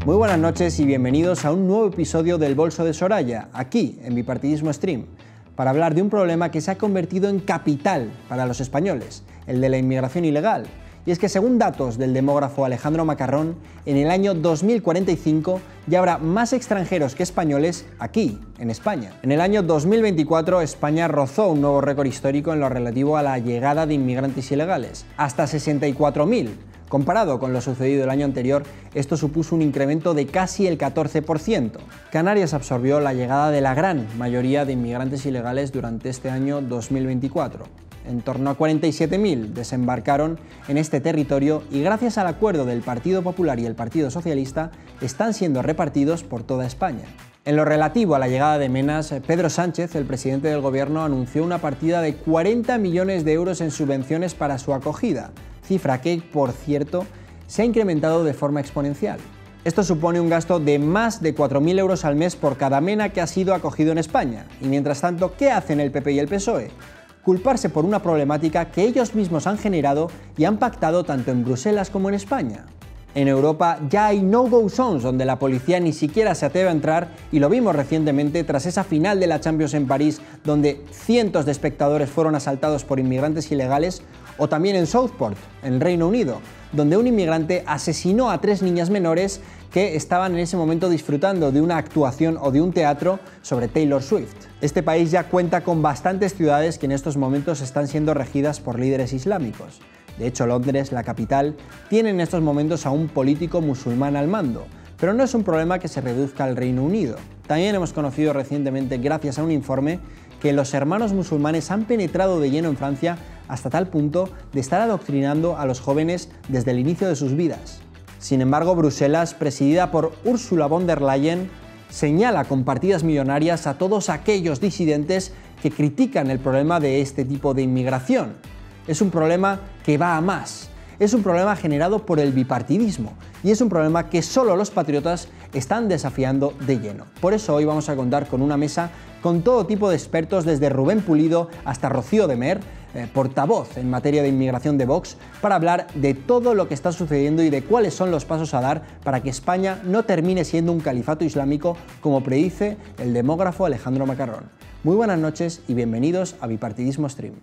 Muy buenas noches y bienvenidos a un nuevo episodio del Bolso de Soraya, aquí en Bipartidismo Stream, para hablar de un problema que se ha convertido en capital para los españoles, el de la inmigración ilegal. Y es que según datos del demógrafo Alejandro Macarrón, en el año 2045 ya habrá más extranjeros que españoles aquí, en España. En el año 2024 España rozó un nuevo récord histórico en lo relativo a la llegada de inmigrantes ilegales, hasta 64.000. Comparado con lo sucedido el año anterior, esto supuso un incremento de casi el 14%. Canarias absorbió la llegada de la gran mayoría de inmigrantes ilegales durante este año 2024. En torno a 47.000 desembarcaron en este territorio y gracias al acuerdo del Partido Popular y el Partido Socialista están siendo repartidos por toda España. En lo relativo a la llegada de menas, Pedro Sánchez, el presidente del gobierno, anunció una partida de 40 millones de euros en subvenciones para su acogida, cifra que, por cierto, se ha incrementado de forma exponencial. Esto supone un gasto de más de 4.000 euros al mes por cada mena que ha sido acogido en España. Y mientras tanto, ¿qué hacen el PP y el PSOE? Culparse por una problemática que ellos mismos han generado y han pactado tanto en Bruselas como en España. En Europa ya hay no-go zones donde la policía ni siquiera se atreve a entrar y lo vimos recientemente tras esa final de la Champions en París donde cientos de espectadores fueron asaltados por inmigrantes ilegales, o también en Southport, en el Reino Unido, donde un inmigrante asesinó a 3 niñas menores que estaban en ese momento disfrutando de una actuación o de un teatro sobre Taylor Swift. Este país ya cuenta con bastantes ciudades que en estos momentos están siendo regidas por líderes islámicos. De hecho, Londres, la capital, tiene en estos momentos a un político musulmán al mando, pero no es un problema que se reduzca al Reino Unido. También hemos conocido recientemente, gracias a un informe, que los hermanos musulmanes han penetrado de lleno en Francia hasta tal punto de estar adoctrinando a los jóvenes desde el inicio de sus vidas. Sin embargo, Bruselas, presidida por Ursula von der Leyen, señala con partidas millonarias a todos aquellos disidentes que critican el problema de este tipo de inmigración. Es un problema que va a más. Es un problema generado por el bipartidismo y es un problema que solo los patriotas están desafiando de lleno. Por eso hoy vamos a contar con una mesa con todo tipo de expertos, desde Rubén Pulido hasta Rocío de Mer, portavoz en materia de inmigración de Vox, para hablar de todo lo que está sucediendo y de cuáles son los pasos a dar para que España no termine siendo un califato islámico como predice el demógrafo Alejandro Macarrón. Muy buenas noches y bienvenidos a Bipartidismo Stream.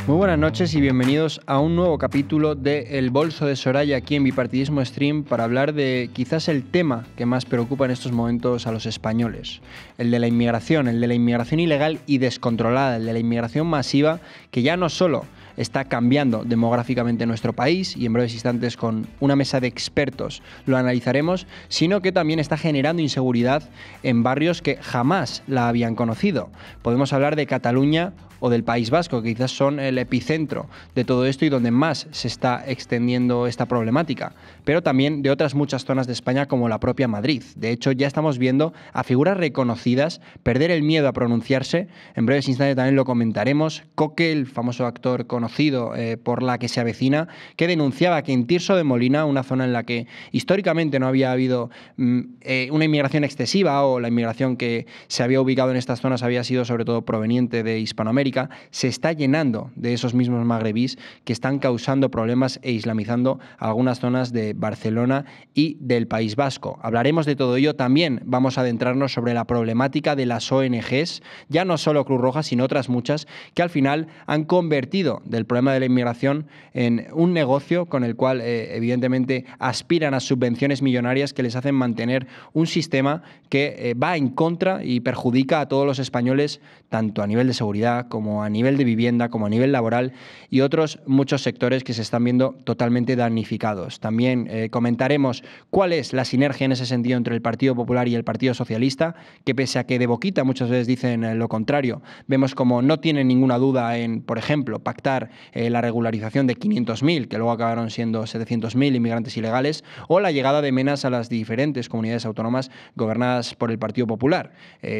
Muy buenas noches y bienvenidos a un nuevo capítulo de El Bolso de Soraya aquí en Bipartidismo Stream para hablar de quizás el tema que más preocupa en estos momentos a los españoles, el de la inmigración ilegal y descontrolada, el de la inmigración masiva que ya no solo está cambiando demográficamente nuestro país y en breves instantes con una mesa de expertos lo analizaremos, sino que también está generando inseguridad en barrios que jamás la habían conocido. Podemos hablar de Cataluña o del País Vasco, que quizás son el epicentro de todo esto y donde más se está extendiendo esta problemática, pero también de otras muchas zonas de España como la propia Madrid. De hecho, ya estamos viendo a figuras reconocidas perder el miedo a pronunciarse. En breves instantes también lo comentaremos. Coque, el famoso actor conocido por La que se avecina, que denunciaba que en Tirso de Molina, una zona en la que históricamente no había habido una inmigración excesiva, o la inmigración que se había ubicado en estas zonas había sido sobre todo proveniente de Hispanoamérica, se está llenando de esos mismos magrebís que están causando problemas e islamizando algunas zonas de Barcelona y del País Vasco. Hablaremos de todo ello. También vamos a adentrarnos sobre la problemática de las ONGs, ya no solo Cruz Roja, sino otras muchas, que al final han convertido del problema de la inmigración en un negocio con el cual evidentemente aspiran a subvenciones millonarias que les hacen mantener un sistema que va en contra y perjudica a todos los españoles, tanto a nivel de seguridad como a nivel de vivienda, como a nivel laboral y otros muchos sectores que se están viendo totalmente damnificados. También comentaremos cuál es la sinergia en ese sentido entre el Partido Popular y el Partido Socialista, que pese a que de boquita muchas veces dicen lo contrario, vemos como no tienen ninguna duda en, por ejemplo, pactar la regularización de 500.000, que luego acabaron siendo 700.000 inmigrantes ilegales, o la llegada de menas a las diferentes comunidades autónomas gobernadas por el Partido Popular,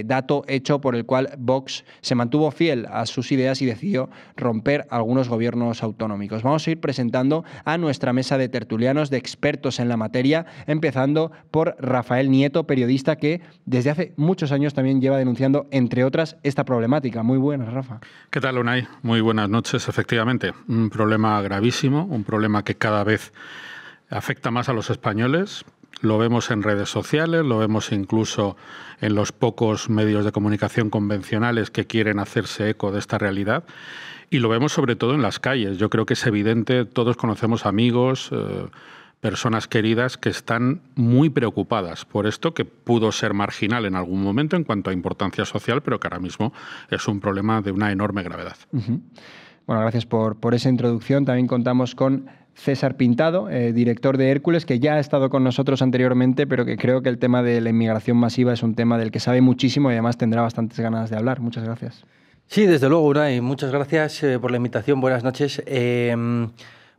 dato hecho por el cual Vox se mantuvo fiel a sus ideas y decidió romper algunos gobiernos autonómicos. Vamos a ir presentando a nuestra mesa de tertulianos, de expertos en la materia, empezando por Rafael Nieto, periodista que desde hace muchos años también lleva denunciando, entre otras, esta problemática. Muy buenas, Rafa. ¿Qué tal, Unai? Muy buenas noches. Efectivamente, un problema gravísimo, un problema que cada vez afecta más a los españoles. Lo vemos en redes sociales, lo vemos incluso en los pocos medios de comunicación convencionales que quieren hacerse eco de esta realidad. Y lo vemos sobre todo en las calles. Yo creo que es evidente, todos conocemos amigos, personas queridas que están muy preocupadas por esto, que pudo ser marginal en algún momento en cuanto a importancia social, pero que ahora mismo es un problema de una enorme gravedad. Bueno, gracias por esa introducción. También contamos con César Pintado, director de Hércules, que ya ha estado con nosotros anteriormente, pero que creo que el tema de la inmigración masiva es un tema del que sabe muchísimo y además tendrá bastantes ganas de hablar. Muchas gracias. Sí, desde luego, Unai. Muchas gracias por la invitación. Buenas noches.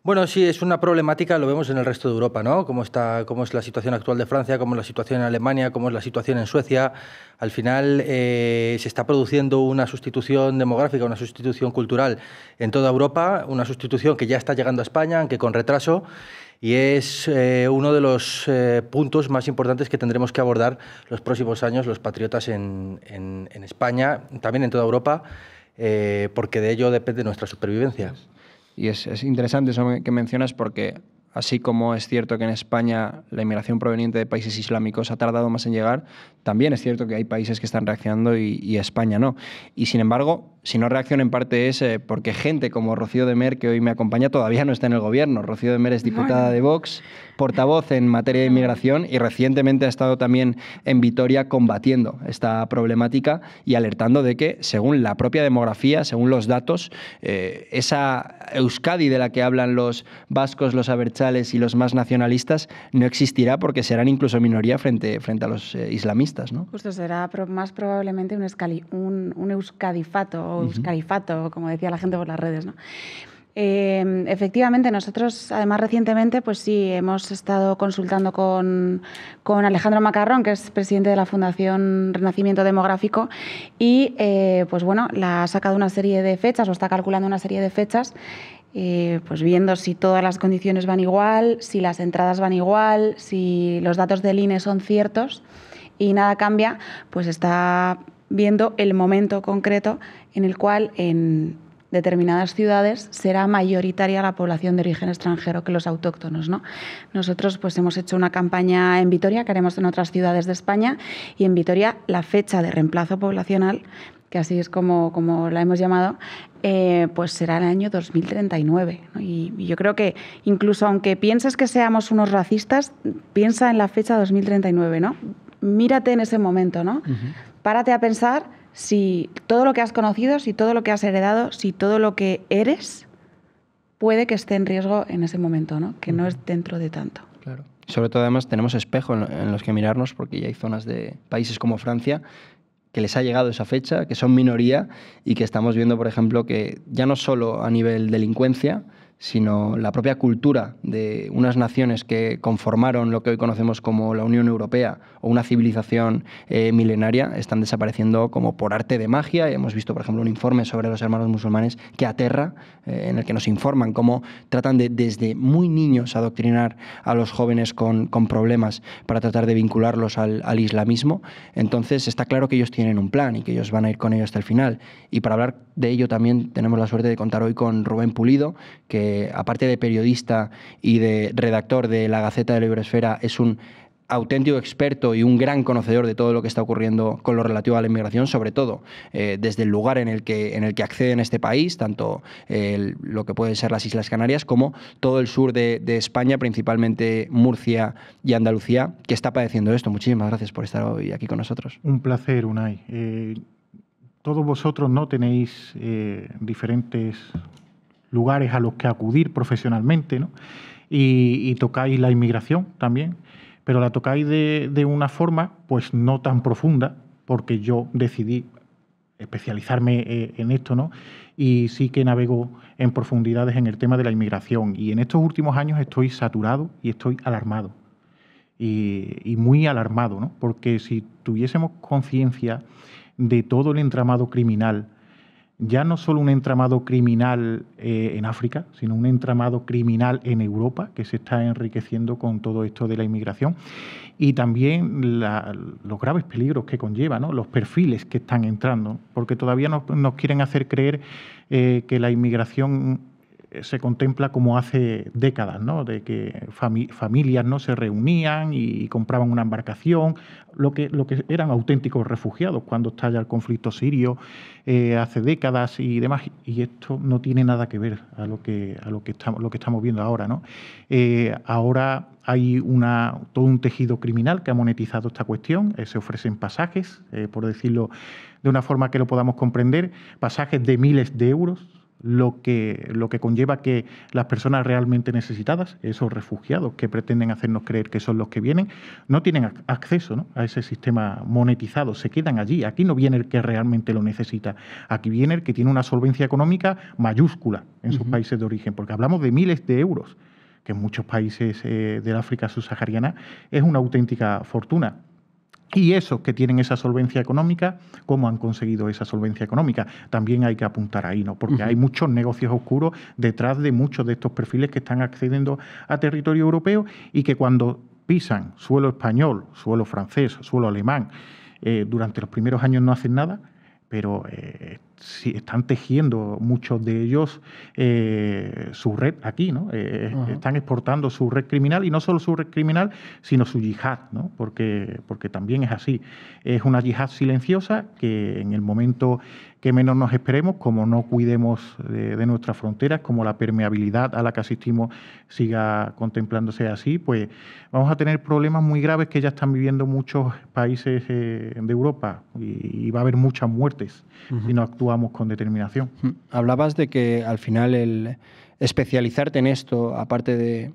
Bueno, sí, es una problemática, lo vemos en el resto de Europa, ¿no? Cómo es la situación actual de Francia, cómo es la situación en Alemania, cómo es la situación en Suecia. Al final se está produciendo una sustitución demográfica, una sustitución cultural en toda Europa, una sustitución que ya está llegando a España, aunque con retraso, y es uno de los puntos más importantes que tendremos que abordar los próximos años los patriotas en España, también en toda Europa, porque de ello depende nuestra supervivencia. Y es interesante eso que mencionas porque así como es cierto que en España la inmigración proveniente de países islámicos ha tardado más en llegar, también es cierto que hay países que están reaccionando y España no. Y sin embargo, si no reacciona en parte es porque gente como Rocío de Mer, que hoy me acompaña, todavía no está en el gobierno. Rocío de Mer es diputada de Vox, portavoz en materia de inmigración y recientemente ha estado también en Vitoria combatiendo esta problemática y alertando de que, según la propia demografía, según los datos, esa Euskadi de la que hablan los vascos, los abertzales y los más nacionalistas no existirá porque serán incluso minoría frente a los islamistas, ¿no? Justo, será más probablemente un euskadifato o euskalifato, como decía la gente por las redes, ¿no? Efectivamente, nosotros además recientemente pues sí hemos estado consultando con Alejandro Macarrón, que es presidente de la Fundación Renacimiento Demográfico, y pues bueno, ha sacado una serie de fechas o está calculando una serie de fechas, pues viendo si todas las condiciones van igual, si las entradas van igual, si los datos del INE son ciertos y nada cambia, pues está viendo el momento concreto en el cual en determinadas ciudades será mayoritaria la población de origen extranjero que los autóctonos, ¿no? Nosotros pues hemos hecho una campaña en Vitoria, que haremos en otras ciudades de España, y en Vitoria la fecha de reemplazo poblacional, que así es como la hemos llamado, pues será el año 2039, ¿no? Y yo creo que incluso aunque pienses que seamos unos racistas, piensa en la fecha 2039, ¿no? Mírate en ese momento, ¿no? Párate a pensar si todo lo que has conocido, si todo lo que has heredado, si todo lo que eres puede que esté en riesgo en ese momento, ¿no? Que no es dentro de tanto. Claro. Sobre todo, además, tenemos espejos en los que mirarnos porque ya hay zonas de países como Francia que les ha llegado esa fecha, que son minoría y que estamos viendo, por ejemplo, que ya no solo a nivel delincuencia, sino la propia cultura de unas naciones que conformaron lo que hoy conocemos como la Unión Europea o una civilización milenaria, están desapareciendo como por arte de magia. Y hemos visto, por ejemplo, un informe sobre los hermanos musulmanes que aterra, en el que nos informan cómo tratan de, desde muy niños, adoctrinar a los jóvenes con problemas para tratar de vincularlos al islamismo. Entonces, está claro que ellos tienen un plan y que ellos van a ir con ello hasta el final. Y para hablar de ello también tenemos la suerte de contar hoy con Rubén Pulido, que aparte de periodista y de redactor de la Gaceta de la Iberosfera, es un auténtico experto y un gran conocedor de todo lo que está ocurriendo con lo relativo a la inmigración, sobre todo desde el lugar en el que accede en este país, tanto lo que pueden ser las Islas Canarias como todo el sur de España, principalmente Murcia y Andalucía, que está padeciendo esto. Muchísimas gracias por estar hoy aquí con nosotros. Un placer, Unai. Todos vosotros no tenéis diferentes lugares a los que acudir profesionalmente, ¿no? Y tocáis la inmigración también, pero la tocáis de una forma pues no tan profunda, porque yo decidí especializarme en esto, ¿no? Y sí que navego en profundidades en el tema de la inmigración. Y en estos últimos años estoy saturado y estoy alarmado. Y muy alarmado, ¿no? Porque si tuviésemos conciencia de todo el entramado criminal ya no solo un entramado criminal en África, sino un entramado criminal en Europa que se está enriqueciendo con todo esto de la inmigración, y también los graves peligros que conlleva, ¿no? Los perfiles que están entrando, porque todavía nos quieren hacer creer que la inmigración se contempla como hace décadas, ¿no? De que familias, ¿no?, se reunían y compraban una embarcación, lo que eran auténticos refugiados cuando estalla el conflicto sirio hace décadas y demás, y esto no tiene nada que ver a lo que estamos viendo ahora, ¿no? Ahora hay todo un tejido criminal que ha monetizado esta cuestión, se ofrecen pasajes, por decirlo de una forma que lo podamos comprender, pasajes de miles de euros, lo que conlleva que las personas realmente necesitadas, esos refugiados que pretenden hacernos creer que son los que vienen, no tienen acceso, ¿no?, a ese sistema monetizado, se quedan allí. Aquí no viene el que realmente lo necesita, aquí viene el que tiene una solvencia económica mayúscula en sus países de origen, porque hablamos de miles de euros, que en muchos países del África subsahariana es una auténtica fortuna. Y esos que tienen esa solvencia económica, ¿cómo han conseguido esa solvencia económica? También hay que apuntar ahí, ¿no? Porque hay muchos negocios oscuros detrás de muchos de estos perfiles que están accediendo a territorio europeo y que cuando pisan suelo español, suelo francés, suelo alemán, durante los primeros años no hacen nada, pero sí están tejiendo muchos de ellos su red aquí, ¿no? Están exportando su red criminal, y no solo su red criminal, sino su yihad, ¿no? Porque también es así. Es una yihad silenciosa que en el momento que menos nos esperemos, como no cuidemos de nuestras fronteras, como la permeabilidad a la que asistimos siga contemplándose así, pues vamos a tener problemas muy graves que ya están viviendo muchos países de Europa, y va a haber muchas muertes si no actuamos con determinación. Hablabas de que al final el especializarte en esto, aparte de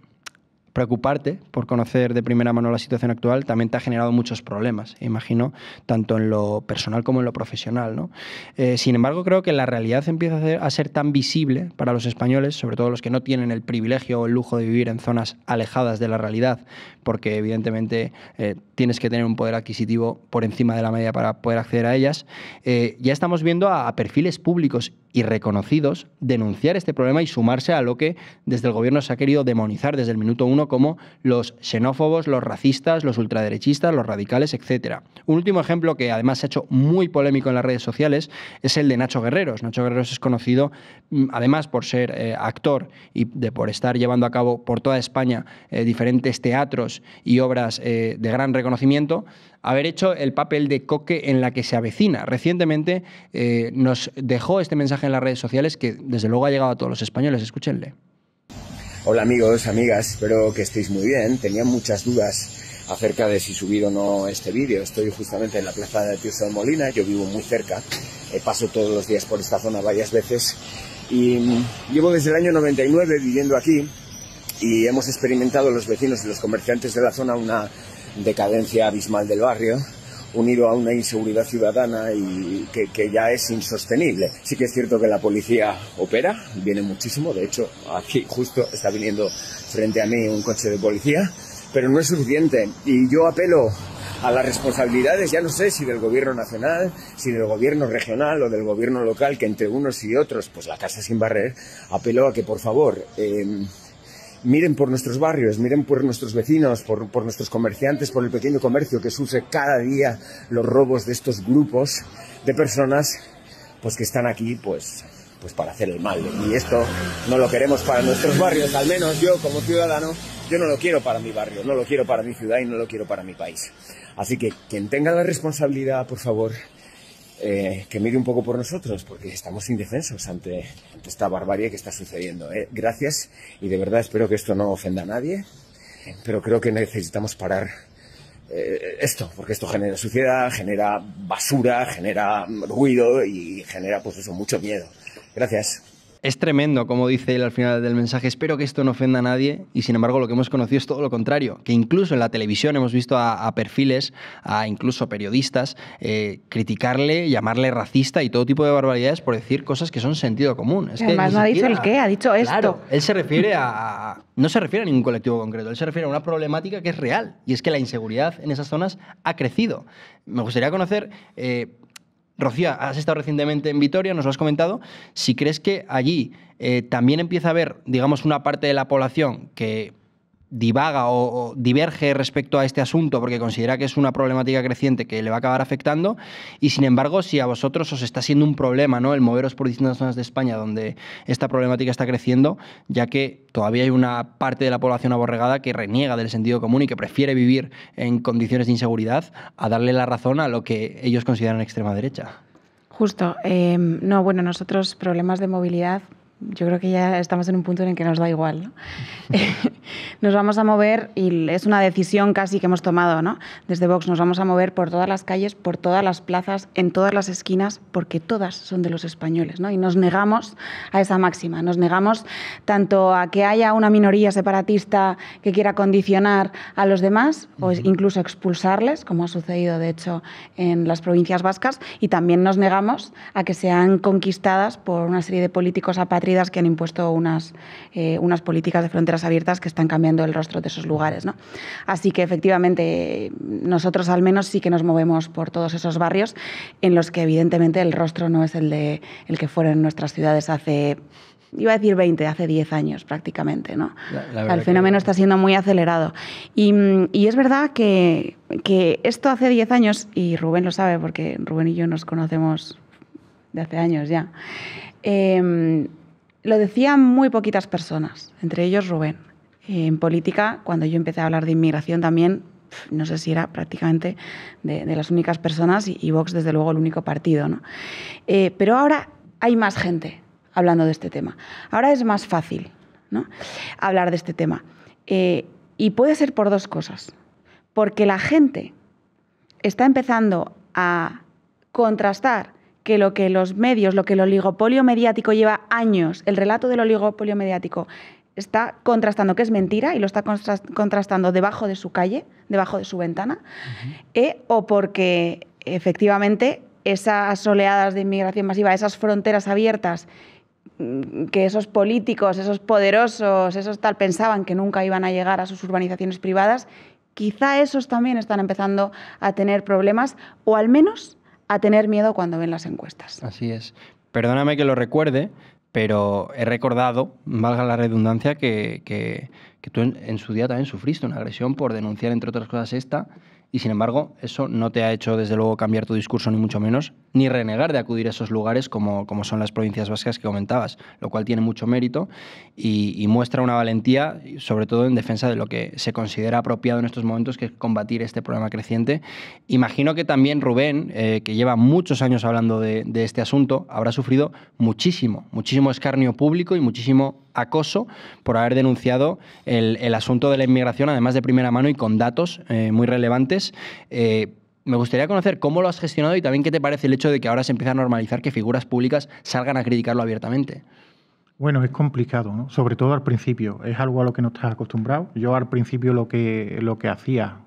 preocuparte por conocer de primera mano la situación actual, también te ha generado muchos problemas, imagino, tanto en lo personal como en lo profesional, ¿no? Sin embargo, creo que la realidad empieza a ser tan visible para los españoles, sobre todo los que no tienen el privilegio o el lujo de vivir en zonas alejadas de la realidad, porque evidentemente tienes que tener un poder adquisitivo por encima de la media para poder acceder a ellas. Ya estamos viendo a perfiles públicos y reconocidos denunciar este problema y sumarse a lo que desde el gobierno se ha querido demonizar desde el minuto uno como los xenófobos, los racistas, los ultraderechistas, los radicales, etc. Un último ejemplo que además se ha hecho muy polémico en las redes sociales es el de Nacho Guerreros. Nacho Guerreros es conocido además por ser actor y por estar llevando a cabo por toda España diferentes teatros y obras de gran reconocimiento, haber hecho el papel de Coque en La que se avecina. Recientemente nos dejó este mensaje en las redes sociales que desde luego ha llegado a todos los españoles. Escúchenle. Hola amigos, amigas, espero que estéis muy bien. Tenía muchas dudas acerca de si subir o no este vídeo. Estoy justamente en la plaza de Tirso de Molina, yo vivo muy cerca, paso todos los días por esta zona varias veces y llevo desde el año 99 viviendo aquí, y hemos experimentado los vecinos y los comerciantes de la zona una decadencia abismal del barrio, unido a una inseguridad ciudadana y que ya es insostenible. Sí que es cierto que la policía opera, viene muchísimo, de hecho aquí justo está viniendo frente a mí un coche de policía, pero no es suficiente, y yo apelo a las responsabilidades, ya no sé si del gobierno nacional, si del gobierno regional o del gobierno local, que entre unos y otros, pues la casa sin barrer. Apelo a que por favor miren por nuestros barrios, miren por nuestros vecinos, por nuestros comerciantes, por el pequeño comercio que sufre cada día los robos de estos grupos de personas pues que están aquí pues para hacer el mal. Y esto no lo queremos para nuestros barrios, al menos yo como ciudadano, yo no lo quiero para mi barrio, no lo quiero para mi ciudad y no lo quiero para mi país. Así que quien tenga la responsabilidad, por favor, que mire un poco por nosotros, porque estamos indefensos ante esta barbarie que está sucediendo. Gracias, y de verdad espero que esto no ofenda a nadie, pero creo que necesitamos parar esto, porque esto genera suciedad, genera basura, genera ruido y genera pues eso, mucho miedo. Gracias. Es tremendo, como dice él al final del mensaje, espero que esto no ofenda a nadie, y sin embargo lo que hemos conocido es todo lo contrario, que incluso en la televisión hemos visto a perfiles, a incluso periodistas, criticarle, llamarle racista y todo tipo de barbaridades por decir cosas que son sentido común. Es además que no ha dicho el qué, ha dicho esto. Claro, él se refiere no se refiere a ningún colectivo concreto, él se refiere a una problemática que es real, y es que la inseguridad en esas zonas ha crecido. Me gustaría conocer Rocío, has estado recientemente en Vitoria, nos lo has comentado. Si crees que allí también empieza a haber, digamos, una parte de la población que divaga o diverge respecto a este asunto porque considera que es una problemática creciente que le va a acabar afectando, y sin embargo, si a vosotros os está siendo un problema, ¿no?, el moveros por distintas zonas de España donde esta problemática está creciendo, ya que todavía hay una parte de la población aborregada que reniega del sentido común y que prefiere vivir en condiciones de inseguridad a darle la razón a lo que ellos consideran extrema derecha. Justo. No, bueno, nosotros problemas de movilidad, yo creo que ya estamos en un punto en el que nos da igual, ¿no? Nos vamos a mover, y es una decisión casi que hemos tomado, ¿no?, desde Vox, nos vamos a mover por todas las calles, por todas las plazas, en todas las esquinas, porque todas son de los españoles, ¿no? Y nos negamos a esa máxima, nos negamos tanto a que haya una minoría separatista que quiera condicionar a los demás o incluso expulsarles, como ha sucedido de hecho en las provincias vascas, y también nos negamos a que sean conquistadas por una serie de políticos apátridas que han impuesto unas políticas de fronteras abiertas que están cambiando el rostro de esos lugares, ¿no? Así que efectivamente nosotros al menos sí que nos movemos por todos esos barrios en los que evidentemente el rostro no es el que fueron nuestras ciudades hace, iba a decir 20, hace 10 años prácticamente, ¿no? El fenómeno está siendo muy acelerado. Y es verdad que esto hace 10 años, y Rubén lo sabe porque Rubén y yo nos conocemos de hace años ya, lo decían muy poquitas personas, entre ellos Rubén. En política, cuando yo empecé a hablar de inmigración también, no sé si era prácticamente de las únicas personas, y Vox desde luego el único partido, ¿no? Pero ahora hay más gente hablando de este tema. Ahora es más fácil, ¿no?, hablar de este tema. Y puede ser por dos cosas. Porque la gente está empezando a contrastar que lo que los medios, lo que el oligopolio mediático lleva años, el relato del oligopolio mediático está contrastando que es mentira, y lo está contrastando debajo de su calle, debajo de su ventana, o porque efectivamente esas oleadas de inmigración masiva, esas fronteras abiertas que esos políticos, esos poderosos, esos tal pensaban que nunca iban a llegar a sus urbanizaciones privadas, quizá esos también están empezando a tener problemas, o al menos a tener miedo cuando ven las encuestas. Así es. Perdóname que lo recuerde, pero he recordado, valga la redundancia, que tú en su día también sufriste una agresión por denunciar, entre otras cosas, esta, y sin embargo eso no te ha hecho desde luego cambiar tu discurso, ni mucho menos, ni renegar de acudir a esos lugares como son las provincias vascas que comentabas, lo cual tiene mucho mérito y muestra una valentía, sobre todo en defensa de lo que se considera apropiado en estos momentos, que es combatir este problema creciente. Imagino que también Rubén, que lleva muchos años hablando de este asunto, habrá sufrido muchísimo escarnio público y muchísimo acoso por haber denunciado el asunto de la inmigración, además de primera mano y con datos muy relevantes. Me gustaría conocer cómo lo has gestionado y también qué te parece el hecho de que ahora se empieza a normalizar que figuras públicas salgan a criticarlo abiertamente. Bueno, es complicado, ¿no? Sobre todo al principio. Es algo a lo que no estás acostumbrado. Yo al principio lo que hacía,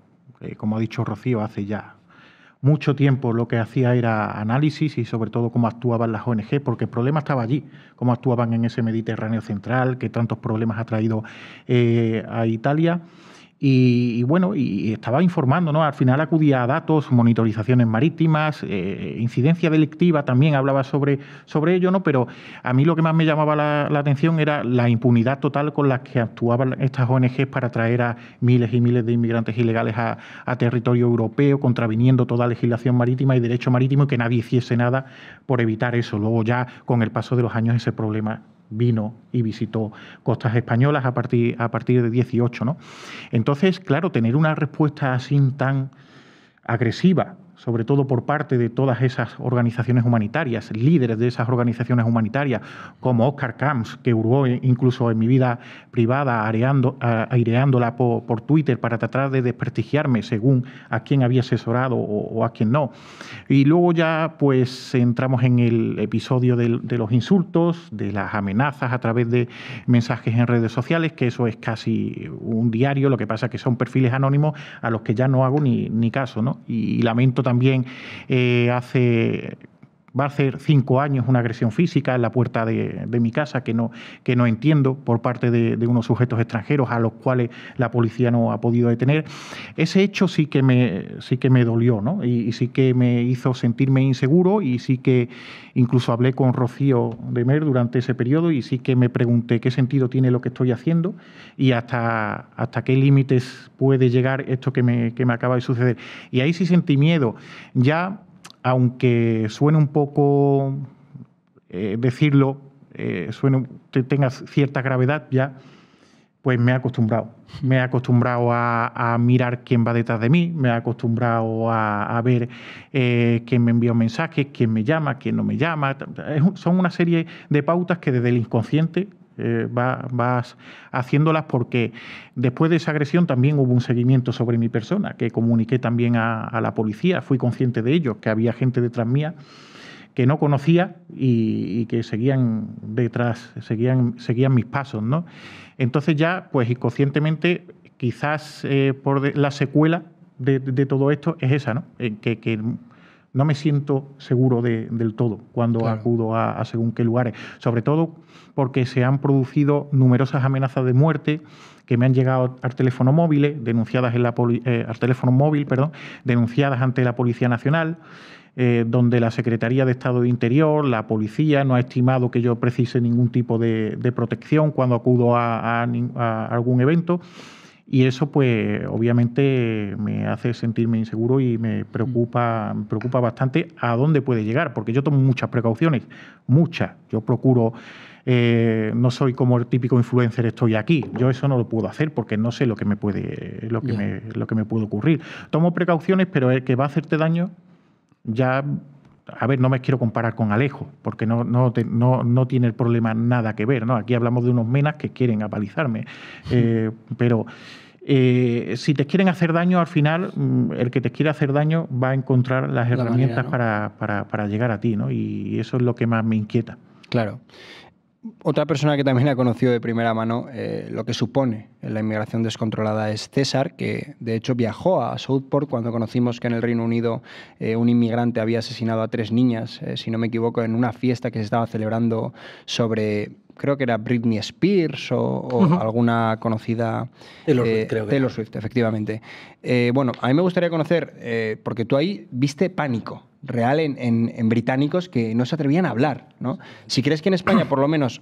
como ha dicho Rocío, hace ya mucho tiempo lo que hacía era análisis y sobre todo cómo actuaban las ONG, porque el problema estaba allí, cómo actuaban en ese Mediterráneo central, que tantos problemas ha traído a Italia. Y bueno, y estaba informando, ¿no? Al final acudía a datos, monitorizaciones marítimas, incidencia delictiva, también hablaba sobre ello, ¿no? Pero a mí lo que más me llamaba la atención era la impunidad total con la que actuaban estas ONGs para traer a miles y miles de inmigrantes ilegales a territorio europeo, contraviniendo toda legislación marítima y derecho marítimo, y que nadie hiciese nada por evitar eso. Luego ya, con el paso de los años, ese problema vino y visitó costas españolas a partir de 18, ¿no? Entonces, claro, tener una respuesta así tan agresiva, sobre todo por parte de todas esas organizaciones humanitarias, líderes de esas organizaciones humanitarias, como Oscar Camps, que hurgó incluso en mi vida privada, aireándola por Twitter para tratar de desprestigiarme según a quién había asesorado o a quién no. Y luego ya pues entramos en el episodio de los insultos, de las amenazas a través de mensajes en redes sociales, que eso es casi un diario, lo que pasa es que son perfiles anónimos a los que ya no hago ni caso, ¿no? Y lamento también hace va a hacer 5 años una agresión física en la puerta de mi casa que no entiendo por parte de unos sujetos extranjeros a los cuales la policía no ha podido detener. Ese hecho sí que me dolió, ¿no? Y sí que me hizo sentirme inseguro, y sí que incluso hablé con Rocío de Mer durante ese periodo y sí que me pregunté qué sentido tiene lo que estoy haciendo y hasta qué límites puede llegar esto que me acaba de suceder. Y ahí sí sentí miedo. Ya, aunque suene un poco decirlo, tenga cierta gravedad ya, pues me he acostumbrado. Me he acostumbrado a mirar quién va detrás de mí, me he acostumbrado a ver quién me envía un mensaje, quién me llama, quién no me llama. Son una serie de pautas que desde el inconsciente vas haciéndolas, porque después de esa agresión también hubo un seguimiento sobre mi persona, que comuniqué también a la policía. Fui consciente de ello, que había gente detrás mía que no conocía y que seguían detrás, seguían mis pasos, ¿no? Entonces ya, pues inconscientemente, quizás por la secuela de todo esto es esa, ¿no? Que no me siento seguro del todo cuando acudo a según qué lugares, sobre todo porque se han producido numerosas amenazas de muerte que me han llegado al teléfono móvil, denunciadas denunciadas ante la Policía Nacional, donde la Secretaría de Estado de Interior, la policía, no ha estimado que yo precise ningún tipo de protección cuando acudo a algún evento. Y eso, pues, obviamente me hace sentirme inseguro y me preocupa bastante a dónde puede llegar, porque yo tomo muchas precauciones, muchas. Yo procuro, no soy como el típico influencer, estoy aquí. Yo eso no lo puedo hacer porque no sé lo que me puede ocurrir. Tomo precauciones, pero el que va a hacerte daño, ya, a ver, no me quiero comparar con Alejo, porque no tiene el problema nada que ver, ¿no? Aquí hablamos de unos menas que quieren apalizarme, pero si te quieren hacer daño, al final, el que te quiere hacer daño va a encontrar las herramientas manera, ¿no? para llegar a ti, ¿no? Y eso es lo que más me inquieta. Claro. Otra persona que también ha conocido de primera mano lo que supone la inmigración descontrolada es César, que de hecho viajó a Southport cuando conocimos que en el Reino Unido un inmigrante había asesinado a 3 niñas, si no me equivoco, en una fiesta que se estaba celebrando sobre, creo que era Britney Spears o alguna conocida... Taylor Swift, creo que Taylor Swift, efectivamente. Bueno, a mí me gustaría conocer, porque tú ahí viste pánico real en británicos que no se atrevían a hablar, ¿no? Si crees que en España, por lo menos,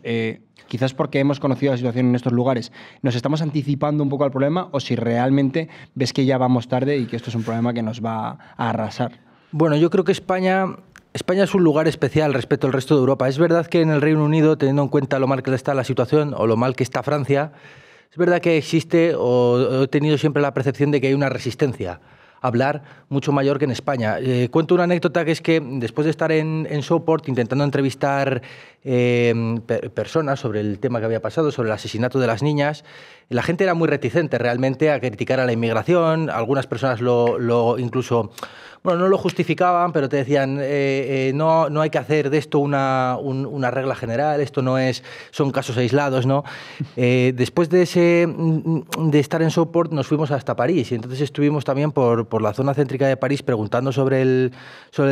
quizás porque hemos conocido la situación en estos lugares, nos estamos anticipando un poco al problema, o si realmente ves que ya vamos tarde y que esto es un problema que nos va a arrasar. Bueno, yo creo que España es un lugar especial respecto al resto de Europa. Es verdad que en el Reino Unido, teniendo en cuenta lo mal que está la situación o lo mal que está Francia, es verdad que existe, o he tenido siempre la percepción de que hay una resistencia hablar mucho mayor que en España. Cuento una anécdota, que es que después de estar en Southport intentando entrevistar personas sobre el tema que había pasado, sobre el asesinato de las niñas, la gente era muy reticente realmente a criticar a la inmigración. Algunas personas lo incluso, bueno, no lo justificaban, pero te decían no hay que hacer de esto una regla general, esto son casos aislados, ¿no? Después de estar en Southport nos fuimos hasta París, y entonces estuvimos también por la zona céntrica de París preguntando sobre el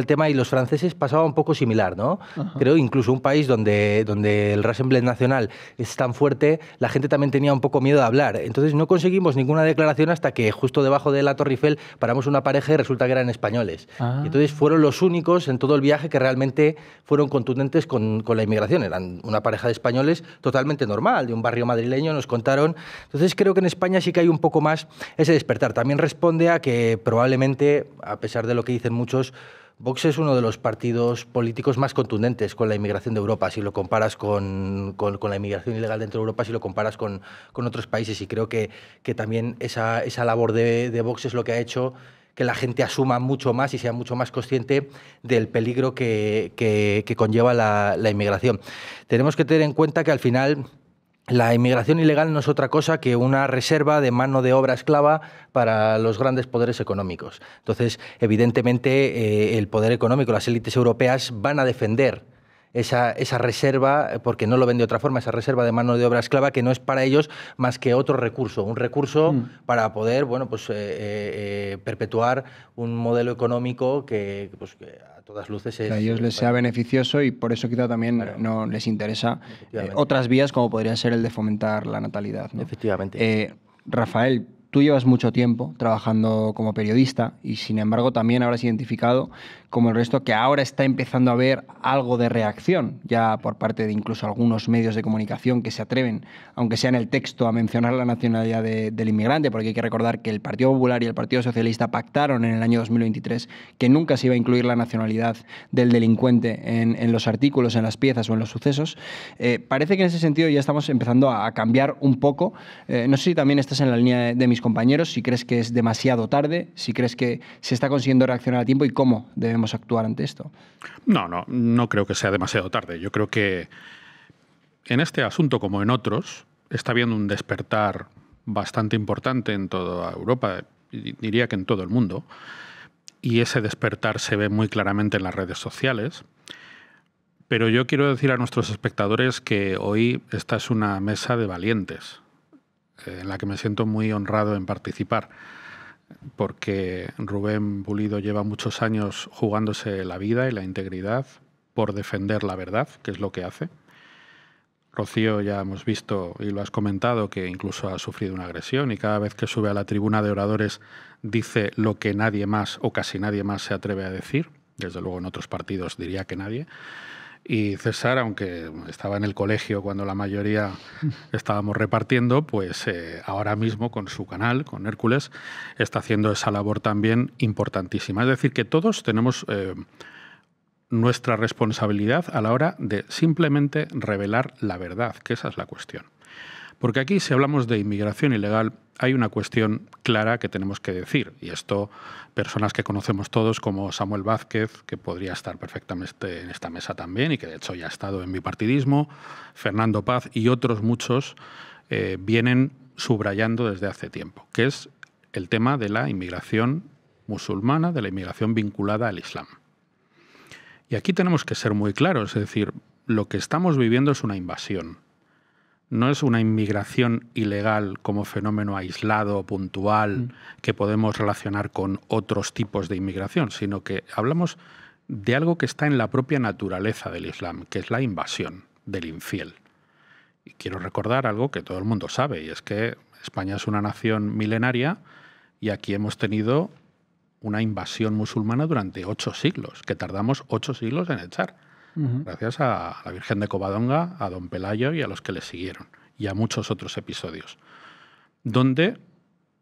tema, y los franceses pasaba un poco similar, ¿no? Ajá. Creo incluso un país donde el Rassemblement Nacional es tan fuerte, la gente también tenía un poco miedo de hablar. Entonces no conseguimos ninguna declaración hasta que justo debajo de la Torre Eiffel paramos una pareja y resulta que eran españoles. Ah. Entonces fueron los únicos en todo el viaje que realmente fueron contundentes con la inmigración. Eran una pareja de españoles totalmente normal, de un barrio madrileño, nos contaron. Entonces creo que en España sí que hay un poco más ese despertar. También responde a que probablemente, a pesar de lo que dicen muchos, Vox es uno de los partidos políticos más contundentes con la inmigración de Europa, si lo comparas con la inmigración ilegal dentro de Europa, si lo comparas con otros países. Y creo que también esa labor de Vox es lo que ha hecho que la gente asuma mucho más y sea mucho más consciente del peligro que conlleva la inmigración. Tenemos que tener en cuenta que al final la inmigración ilegal no es otra cosa que una reserva de mano de obra esclava para los grandes poderes económicos. Entonces, evidentemente, el poder económico, las élites europeas van a defender esa reserva, porque no lo ven de otra forma, esa reserva de mano de obra esclava que no es para ellos más que otro recurso, un recurso para poder, bueno, pues perpetuar un modelo económico que a todas luces es... Que a ellos les sea beneficioso y por eso quizá también no les interesa otras vías como podría ser el de fomentar la natalidad, ¿no? Efectivamente. Rafael, tú llevas mucho tiempo trabajando como periodista y sin embargo también habrás identificado, como el resto, que ahora está empezando a haber algo de reacción ya por parte de incluso algunos medios de comunicación que se atreven, aunque sea en el texto, a mencionar la nacionalidad del inmigrante, porque hay que recordar que el Partido Popular y el Partido Socialista pactaron en el año 2023 que nunca se iba a incluir la nacionalidad del delincuente en los artículos, en las piezas o en los sucesos. Parece que en ese sentido ya estamos empezando a cambiar un poco. No sé si también estás en la línea de mis compañeros, si crees que es demasiado tarde, si crees que se está consiguiendo reaccionar a tiempo y cómo debemos actuar ante esto. No creo que sea demasiado tarde. Yo creo que en este asunto, como en otros, está habiendo un despertar bastante importante en toda Europa, y diría que en todo el mundo, y ese despertar se ve muy claramente en las redes sociales. Pero yo quiero decir a nuestros espectadores que hoy esta es una mesa de valientes, en la que me siento muy honrado en participar, porque Rubén Pulido lleva muchos años jugándose la vida y la integridad por defender la verdad, que es lo que hace. Rocío, ya hemos visto y lo has comentado, que incluso ha sufrido una agresión y cada vez que sube a la tribuna de oradores dice lo que nadie más o casi nadie más se atreve a decir. Desde luego en otros partidos diría que nadie. Y César, aunque estaba en el colegio cuando la mayoría estábamos repartiendo, pues ahora mismo con su canal, con Hércules, está haciendo esa labor también importantísima. Es decir, que todos tenemos nuestra responsabilidad a la hora de simplemente revelar la verdad, que esa es la cuestión. Porque aquí, si hablamos de inmigración ilegal, hay una cuestión clara que tenemos que decir. Y esto, personas que conocemos todos, como Samuel Vázquez, que podría estar perfectamente en esta mesa también, y que de hecho ya ha estado en bipartidismo, Fernando Paz y otros muchos, vienen subrayando desde hace tiempo, que es el tema de la inmigración musulmana, de la inmigración vinculada al Islam. Y aquí tenemos que ser muy claros, es decir, lo que estamos viviendo es una invasión. No es una inmigración ilegal como fenómeno aislado, puntual, que podemos relacionar con otros tipos de inmigración, sino que hablamos de algo que está en la propia naturaleza del Islam, que es la invasión del infiel. Y quiero recordar algo que todo el mundo sabe, y es que España es una nación milenaria y aquí hemos tenido una invasión musulmana durante 8 siglos, que tardamos 8 siglos en echar. Gracias a la Virgen de Covadonga, a don Pelayo y a los que le siguieron, y a muchos otros episodios, donde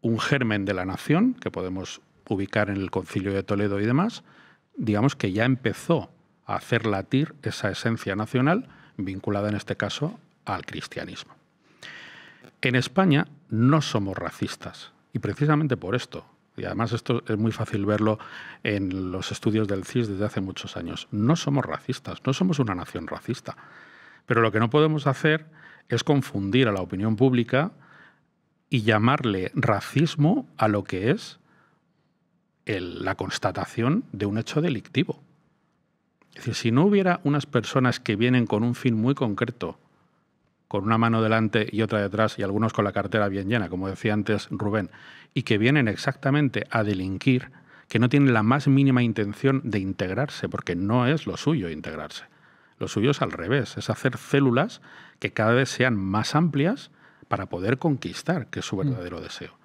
un germen de la nación, que podemos ubicar en el Concilio de Toledo y demás, digamos que ya empezó a hacer latir esa esencia nacional, vinculada en este caso al cristianismo. En España no somos racistas, y precisamente por esto. Y además esto es muy fácil verlo en los estudios del CIS desde hace muchos años. No somos racistas, no somos una nación racista. Pero lo que no podemos hacer es confundir a la opinión pública y llamarle racismo a lo que es la constatación de un hecho delictivo. Es decir, si no hubiera unas personas que vienen con un fin muy concreto, con una mano delante y otra detrás y algunos con la cartera bien llena, como decía antes Rubén, y que vienen exactamente a delinquir, que no tienen la más mínima intención de integrarse, porque no es lo suyo integrarse. Lo suyo es al revés, es hacer células que cada vez sean más amplias para poder conquistar, que es su verdadero deseo.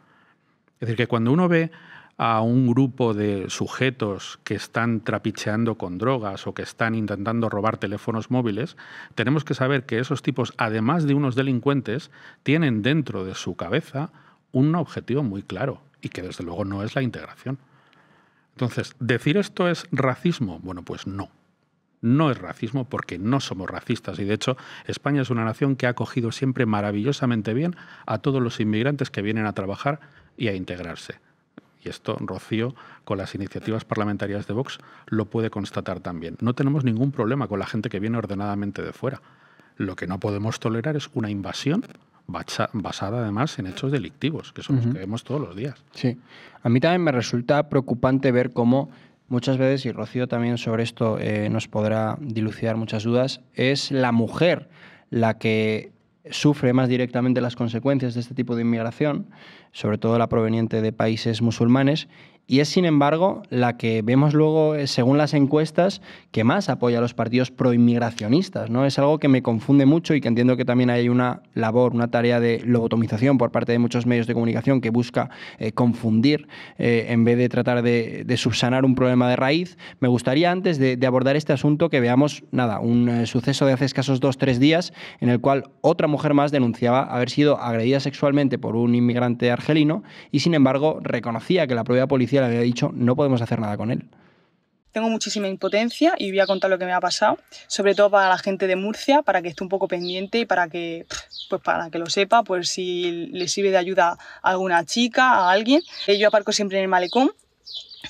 Es decir, que cuando uno ve a un grupo de sujetos que están trapicheando con drogas o que están intentando robar teléfonos móviles, tenemos que saber que esos tipos, además de unos delincuentes, tienen dentro de su cabeza un objetivo muy claro y que desde luego no es la integración. Entonces, ¿decir esto es racismo? Bueno, pues no. No es racismo porque no somos racistas y de hecho España es una nación que ha acogido siempre maravillosamente bien a todos los inmigrantes que vienen a trabajar y a integrarse. Y esto Rocío, con las iniciativas parlamentarias de Vox, lo puede constatar también. No tenemos ningún problema con la gente que viene ordenadamente de fuera. Lo que no podemos tolerar es una invasión basada además en hechos delictivos, que son los que vemos todos los días. Sí. A mí también me resulta preocupante ver cómo muchas veces, y Rocío también sobre esto nos podrá dilucidar muchas dudas, es la mujer la que sufre más directamente las consecuencias de este tipo de inmigración, sobre todo la proveniente de países musulmanes, y es, sin embargo, la que vemos luego, según las encuestas, que más apoya a los partidos proinmigracionistas, ¿no? Es algo que me confunde mucho y que entiendo que también hay una labor, una tarea de lobotomización por parte de muchos medios de comunicación que busca confundir en vez de tratar de subsanar un problema de raíz. Me gustaría, antes de abordar este asunto, que veamos un suceso de hace escasos 2-3 días en el cual otra mujer más denunciaba haber sido agredida sexualmente por un inmigrante argelino y, sin embargo, reconocía que la propia policía le había dicho no podemos hacer nada con él. Tengo muchísima impotencia y voy a contar lo que me ha pasado, sobre todo para la gente de Murcia, para que esté un poco pendiente y para que lo sepa, por si le sirve de ayuda a alguna chica, a alguien. Yo aparco siempre en el malecón,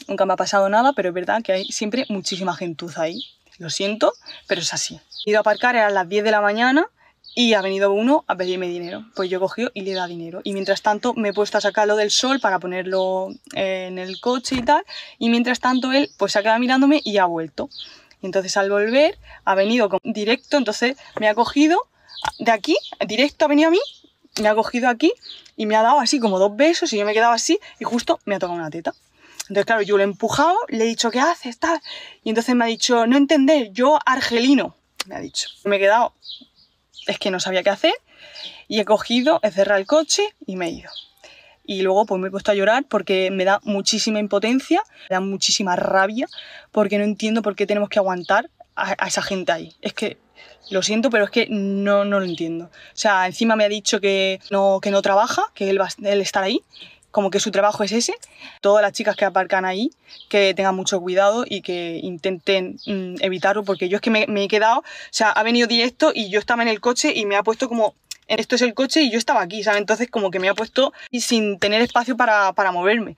nunca me ha pasado nada, pero es verdad que hay siempre muchísima gentuza ahí. Lo siento, pero es así. He ido a aparcar, eran las 10 de la mañana, y ha venido uno a pedirme dinero. Pues yo he cogido y le he dado dinero. Y mientras tanto me he puesto a sacarlo del sol para ponerlo en el coche y tal. Y mientras tanto él pues se ha quedado mirándome y ha vuelto. Y entonces al volver ha venido directo, entonces me ha cogido de aquí, directo ha venido a mí, me ha cogido aquí y me ha dado así como 2 besos y yo me he quedado así y justo me ha tocado una teta. Entonces claro, yo lo he empujado, le he dicho ¿qué haces? Tal. Y entonces me ha dicho no entender, yo argelino, me ha dicho. Me he quedado... Es que no sabía qué hacer y he cogido, he cerrado el coche y me he ido. Y luego pues me he puesto a llorar porque me da muchísima impotencia, me da muchísima rabia porque no entiendo por qué tenemos que aguantar a esa gente ahí. Es que lo siento, pero es que no lo entiendo. O sea, encima me ha dicho que no trabaja, que él va a estar ahí, como que su trabajo es ese. Todas las chicas que aparcan ahí, que tengan mucho cuidado y que intenten evitarlo, porque yo es que me he quedado, o sea, ha venido directo y yo estaba en el coche y me ha puesto como, esto es el coche y yo estaba aquí, ¿sabes? Entonces como que me ha puesto y sin tener espacio para moverme.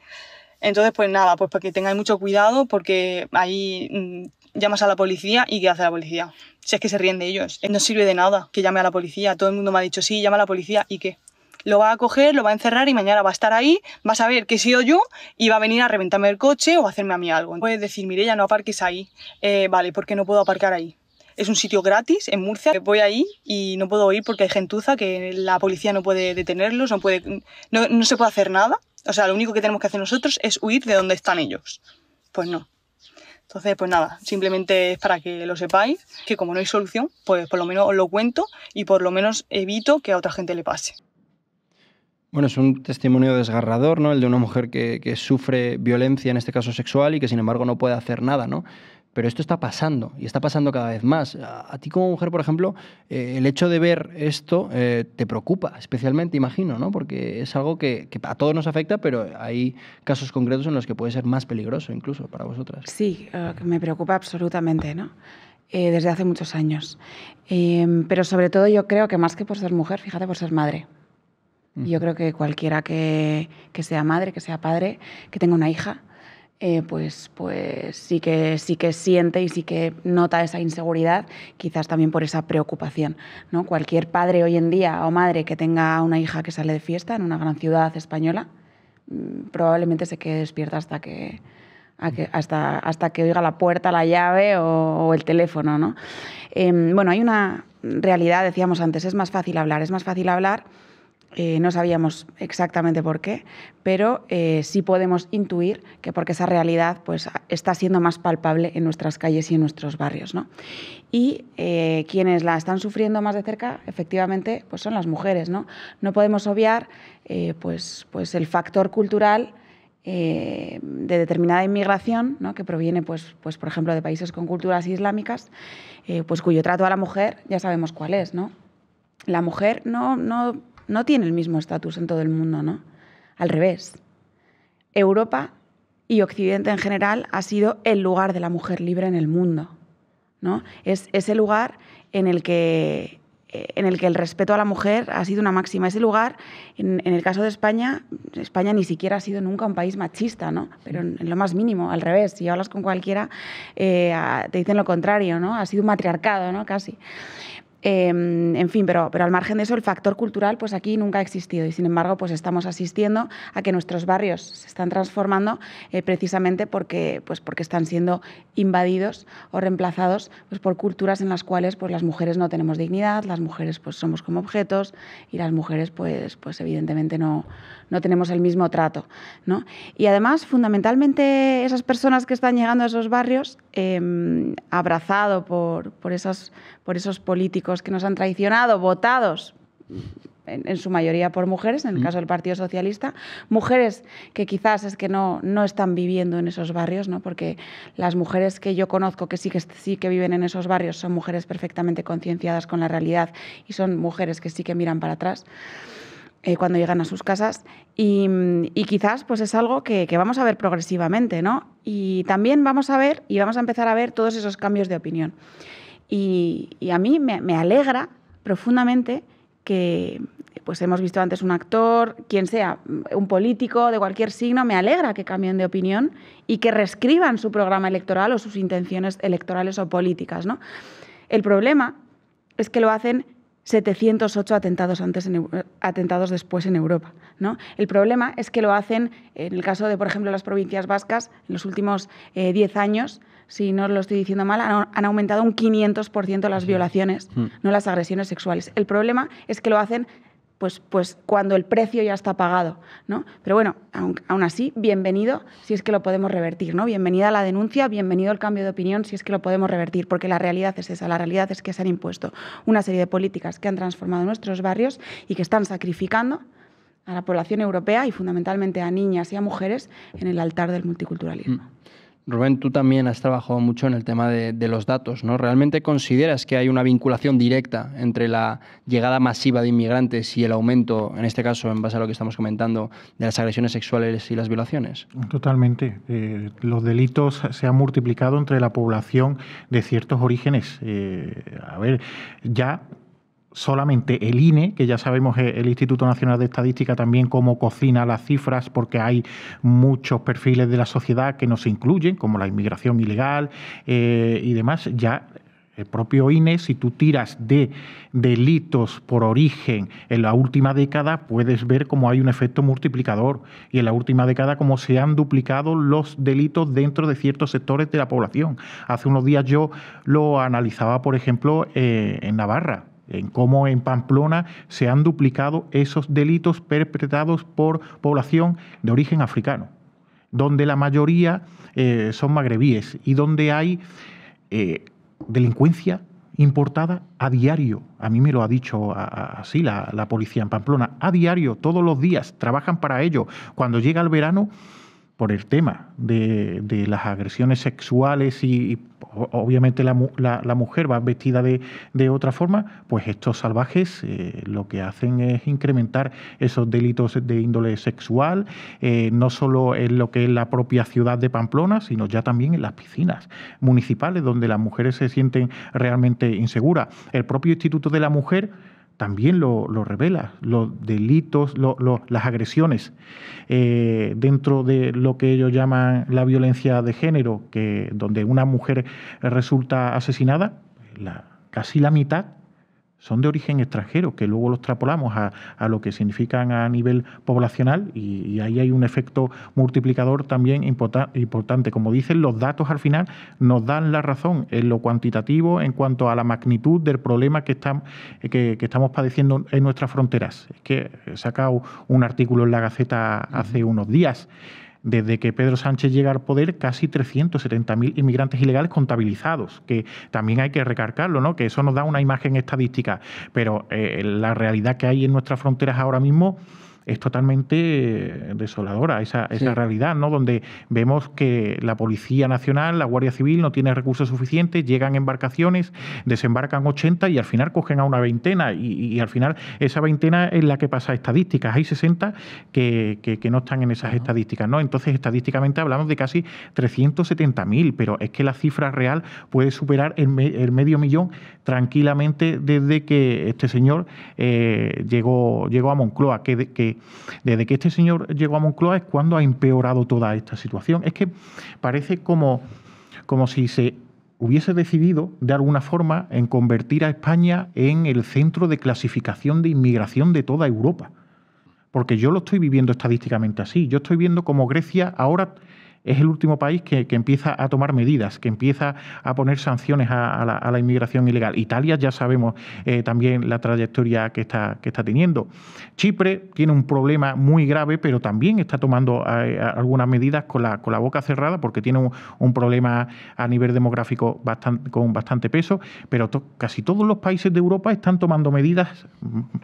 Entonces pues nada, pues para que tengáis mucho cuidado porque ahí llamas a la policía y ¿qué hace la policía? Si es que se ríen de ellos, no sirve de nada que llame a la policía, todo el mundo me ha dicho sí, llama a la policía ¿y qué? Lo va a coger, lo va a encerrar y mañana va a estar ahí, va a saber que he sido yo y va a venir a reventarme el coche o a hacerme a mí algo. Puedes decir, Mireia, no aparques ahí. Vale, ¿por qué no puedo aparcar ahí? Es un sitio gratis en Murcia, voy ahí y no puedo ir porque hay gentuza, que la policía no puede detenerlos, no se puede hacer nada. O sea, lo único que tenemos que hacer nosotros es huir de donde están ellos. Pues no. Entonces, pues nada, simplemente es para que lo sepáis, que como no hay solución, pues por lo menos os lo cuento y por lo menos evito que a otra gente le pase. Bueno, es un testimonio desgarrador, ¿no? El de una mujer que sufre violencia, en este caso sexual, y que sin embargo no puede hacer nada, ¿no? Pero esto está pasando, y está pasando cada vez más. A ti como mujer, por ejemplo, el hecho de ver esto te preocupa especialmente, imagino, ¿no? Porque es algo que a todos nos afecta, pero hay casos concretos en los que puede ser más peligroso incluso para vosotras. Sí, me preocupa absolutamente, ¿no? Desde hace muchos años. Pero sobre todo yo creo que más que por ser mujer, fíjate, por ser madre. Yo creo que cualquiera que sea madre, que sea padre, que tenga una hija, pues sí que siente y sí que nota esa inseguridad, quizás también por esa preocupación, ¿no? Cualquier padre hoy en día o madre que tenga una hija que sale de fiesta en una gran ciudad española, probablemente se quede despierta hasta que oiga la puerta, la llave o el teléfono, ¿no? Bueno, hay una realidad, decíamos antes, es más fácil hablar. No sabíamos exactamente por qué, pero sí podemos intuir que porque esa realidad pues, está siendo más palpable en nuestras calles y en nuestros barrios, ¿no? Y quienes la están sufriendo más de cerca, efectivamente, pues son las mujeres, ¿no? No podemos obviar pues el factor cultural de determinada inmigración, ¿no? Que proviene, pues, por ejemplo, de países con culturas islámicas, pues cuyo trato a la mujer ya sabemos cuál es, ¿no? La mujer no tiene el mismo estatus en todo el mundo, ¿no? Al revés. Europa y Occidente en general ha sido el lugar de la mujer libre en el mundo, ¿no? Es ese lugar en el que el respeto a la mujer ha sido una máxima. Ese lugar, en el caso de España ni siquiera ha sido nunca un país machista, ¿no? Pero en lo más mínimo, al revés. Si hablas con cualquiera, te dicen lo contrario, ¿no? Ha sido un matriarcado, ¿no? Casi. En fin, pero al margen de eso, el factor cultural pues aquí nunca ha existido y sin embargo pues estamos asistiendo a que nuestros barrios se están transformando precisamente porque están siendo invadidos o reemplazados pues por culturas en las cuales pues las mujeres no tenemos dignidad, las mujeres pues somos como objetos y las mujeres pues evidentemente no tenemos el mismo trato, ¿no? Y además, fundamentalmente, esas personas que están llegando a esos barrios, abrazado por esos políticos que nos han traicionado, votados en su mayoría por mujeres, en el caso del Partido Socialista, mujeres que quizás es que no están viviendo en esos barrios, ¿no? Porque las mujeres que yo conozco que sí que viven en esos barrios son mujeres perfectamente concienciadas con la realidad y son mujeres que sí que miran para atrás cuando llegan a sus casas y quizás pues es algo que vamos a ver progresivamente, ¿no? Y también vamos a empezar a ver todos esos cambios de opinión. Y a mí me alegra profundamente que pues hemos visto antes un actor, quien sea, un político de cualquier signo, me alegra que cambien de opinión y que reescriban su programa electoral o sus intenciones electorales o políticas, ¿no? El problema es que lo hacen 708 atentados después en Europa, ¿no? El problema es que lo hacen, en el caso de, por ejemplo, las provincias vascas, en los últimos 10 años, si no lo estoy diciendo mal, han aumentado un 500% las violaciones, no las agresiones sexuales. El problema es que lo hacen pues cuando el precio ya está pagado, ¿no? Pero bueno, aún así, bienvenido si es que lo podemos revertir, ¿no? Bienvenida la denuncia, bienvenido el cambio de opinión si es que lo podemos revertir, porque la realidad es esa, la realidad es que se han impuesto una serie de políticas que han transformado nuestros barrios y que están sacrificando a la población europea y fundamentalmente a niñas y a mujeres en el altar del multiculturalismo. Rubén, tú también has trabajado mucho en el tema de los datos, ¿no? ¿Realmente consideras que hay una vinculación directa entre la llegada masiva de inmigrantes y el aumento, en este caso, en base a lo que estamos comentando, de las agresiones sexuales y las violaciones? Totalmente. Los delitos se han multiplicado entre la población de ciertos orígenes. Ya solamente el INE, que ya sabemos el Instituto Nacional de Estadística también cómo cocina las cifras, porque hay muchos perfiles de la sociedad que no se incluyen, como la inmigración ilegal y demás. Ya el propio INE, si tú tiras de delitos por origen en la última década, puedes ver cómo hay un efecto multiplicador y en la última década cómo se han duplicado los delitos dentro de ciertos sectores de la población. Hace unos días yo lo analizaba, por ejemplo, en Navarra, en cómo en Pamplona se han duplicado esos delitos perpetrados por población de origen africano, donde la mayoría son magrebíes y donde hay delincuencia importada a diario. A mí me lo ha dicho así la policía en Pamplona. A diario, todos los días, trabajan para ello. Cuando llega el verano, por el tema de las agresiones sexuales y obviamente la mujer va vestida de otra forma, pues estos salvajes lo que hacen es incrementar esos delitos de índole sexual, no solo en lo que es la propia ciudad de Pamplona, sino ya también en las piscinas municipales, donde las mujeres se sienten realmente inseguras. El propio Instituto de la Mujer también lo revela, los delitos, las agresiones dentro de lo que ellos llaman la violencia de género, donde una mujer resulta asesinada, casi la mitad son de origen extranjero, que luego lo extrapolamos a lo que significan a nivel poblacional y ahí hay un efecto multiplicador también importante. Como dicen, los datos al final nos dan la razón en lo cuantitativo en cuanto a la magnitud del problema que estamos padeciendo en nuestras fronteras. Es que he sacado un artículo en La Gaceta hace unos días. Desde que Pedro Sánchez llega al poder, casi 370.000 inmigrantes ilegales contabilizados, que también hay que recargarlo, ¿no? Que eso nos da una imagen estadística, pero la realidad que hay en nuestras fronteras ahora mismo es totalmente desoladora, esa realidad, ¿no? Donde vemos que la Policía Nacional, la Guardia Civil no tiene recursos suficientes, llegan embarcaciones, desembarcan 80 y al final cogen a una veintena y al final esa veintena es la que pasa a estadísticas. Hay 60 que no están en esas estadísticas, ¿no? Entonces, estadísticamente hablamos de casi 370.000, pero es que la cifra real puede superar el 500.000 tranquilamente desde que este señor llegó a Moncloa, que desde que este señor llegó a Moncloa es cuando ha empeorado toda esta situación. Es que parece como si se hubiese decidido, de alguna forma, en convertir a España en el centro de clasificación de inmigración de toda Europa. Porque yo lo estoy viviendo estadísticamente así. Yo estoy viendo como Grecia ahora es el último país que empieza a tomar medidas, que empieza a poner sanciones a la inmigración ilegal. Italia ya sabemos también la trayectoria que está teniendo. Chipre tiene un problema muy grave, pero también está tomando algunas medidas con la boca cerrada porque tiene un problema a nivel demográfico con bastante peso, pero casi todos los países de Europa están tomando medidas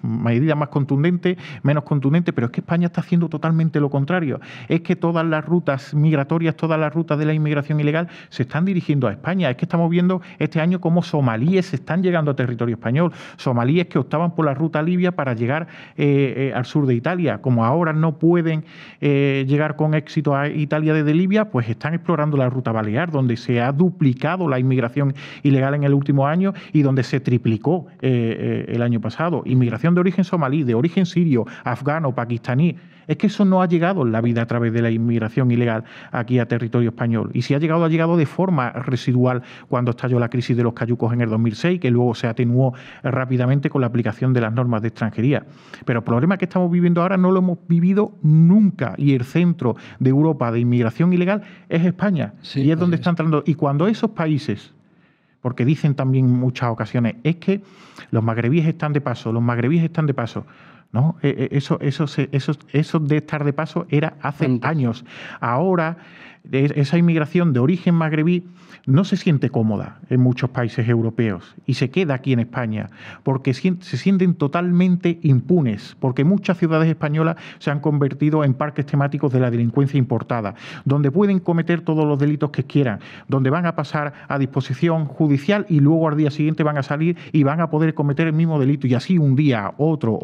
más contundentes, menos contundentes, pero es que España está haciendo totalmente lo contrario. Es que todas las rutas migratorias, todas las rutas de la inmigración ilegal se están dirigiendo a España. Es que estamos viendo este año cómo somalíes están llegando a territorio español, somalíes que optaban por la ruta libia para llegar al sur de Italia. Como ahora no pueden llegar con éxito a Italia desde Libia, pues están explorando la ruta balear, donde se ha duplicado la inmigración ilegal en el último año y donde se triplicó el año pasado. Inmigración de origen somalí, de origen sirio, afgano, pakistaní. Es que eso no ha llegado en la vida a través de la inmigración ilegal aquí a territorio español. Y si ha llegado de forma residual cuando estalló la crisis de los cayucos en el 2006, que luego se atenuó rápidamente con la aplicación de las normas de extranjería. Pero el problema que estamos viviendo ahora no lo hemos vivido nunca. Y el centro de Europa de inmigración ilegal es España. Sí, y es donde está entrando. Y cuando esos países, porque dicen también en muchas ocasiones, es que los magrebíes están de paso, ¿no? Eso de estar de paso era hace años. Ahora, esa inmigración de origen magrebí no se siente cómoda en muchos países europeos y se queda aquí en España porque se sienten totalmente impunes, porque muchas ciudades españolas se han convertido en parques temáticos de la delincuencia importada, donde pueden cometer todos los delitos que quieran, donde van a pasar a disposición judicial y luego al día siguiente van a salir y van a poder cometer el mismo delito y así un día, otro,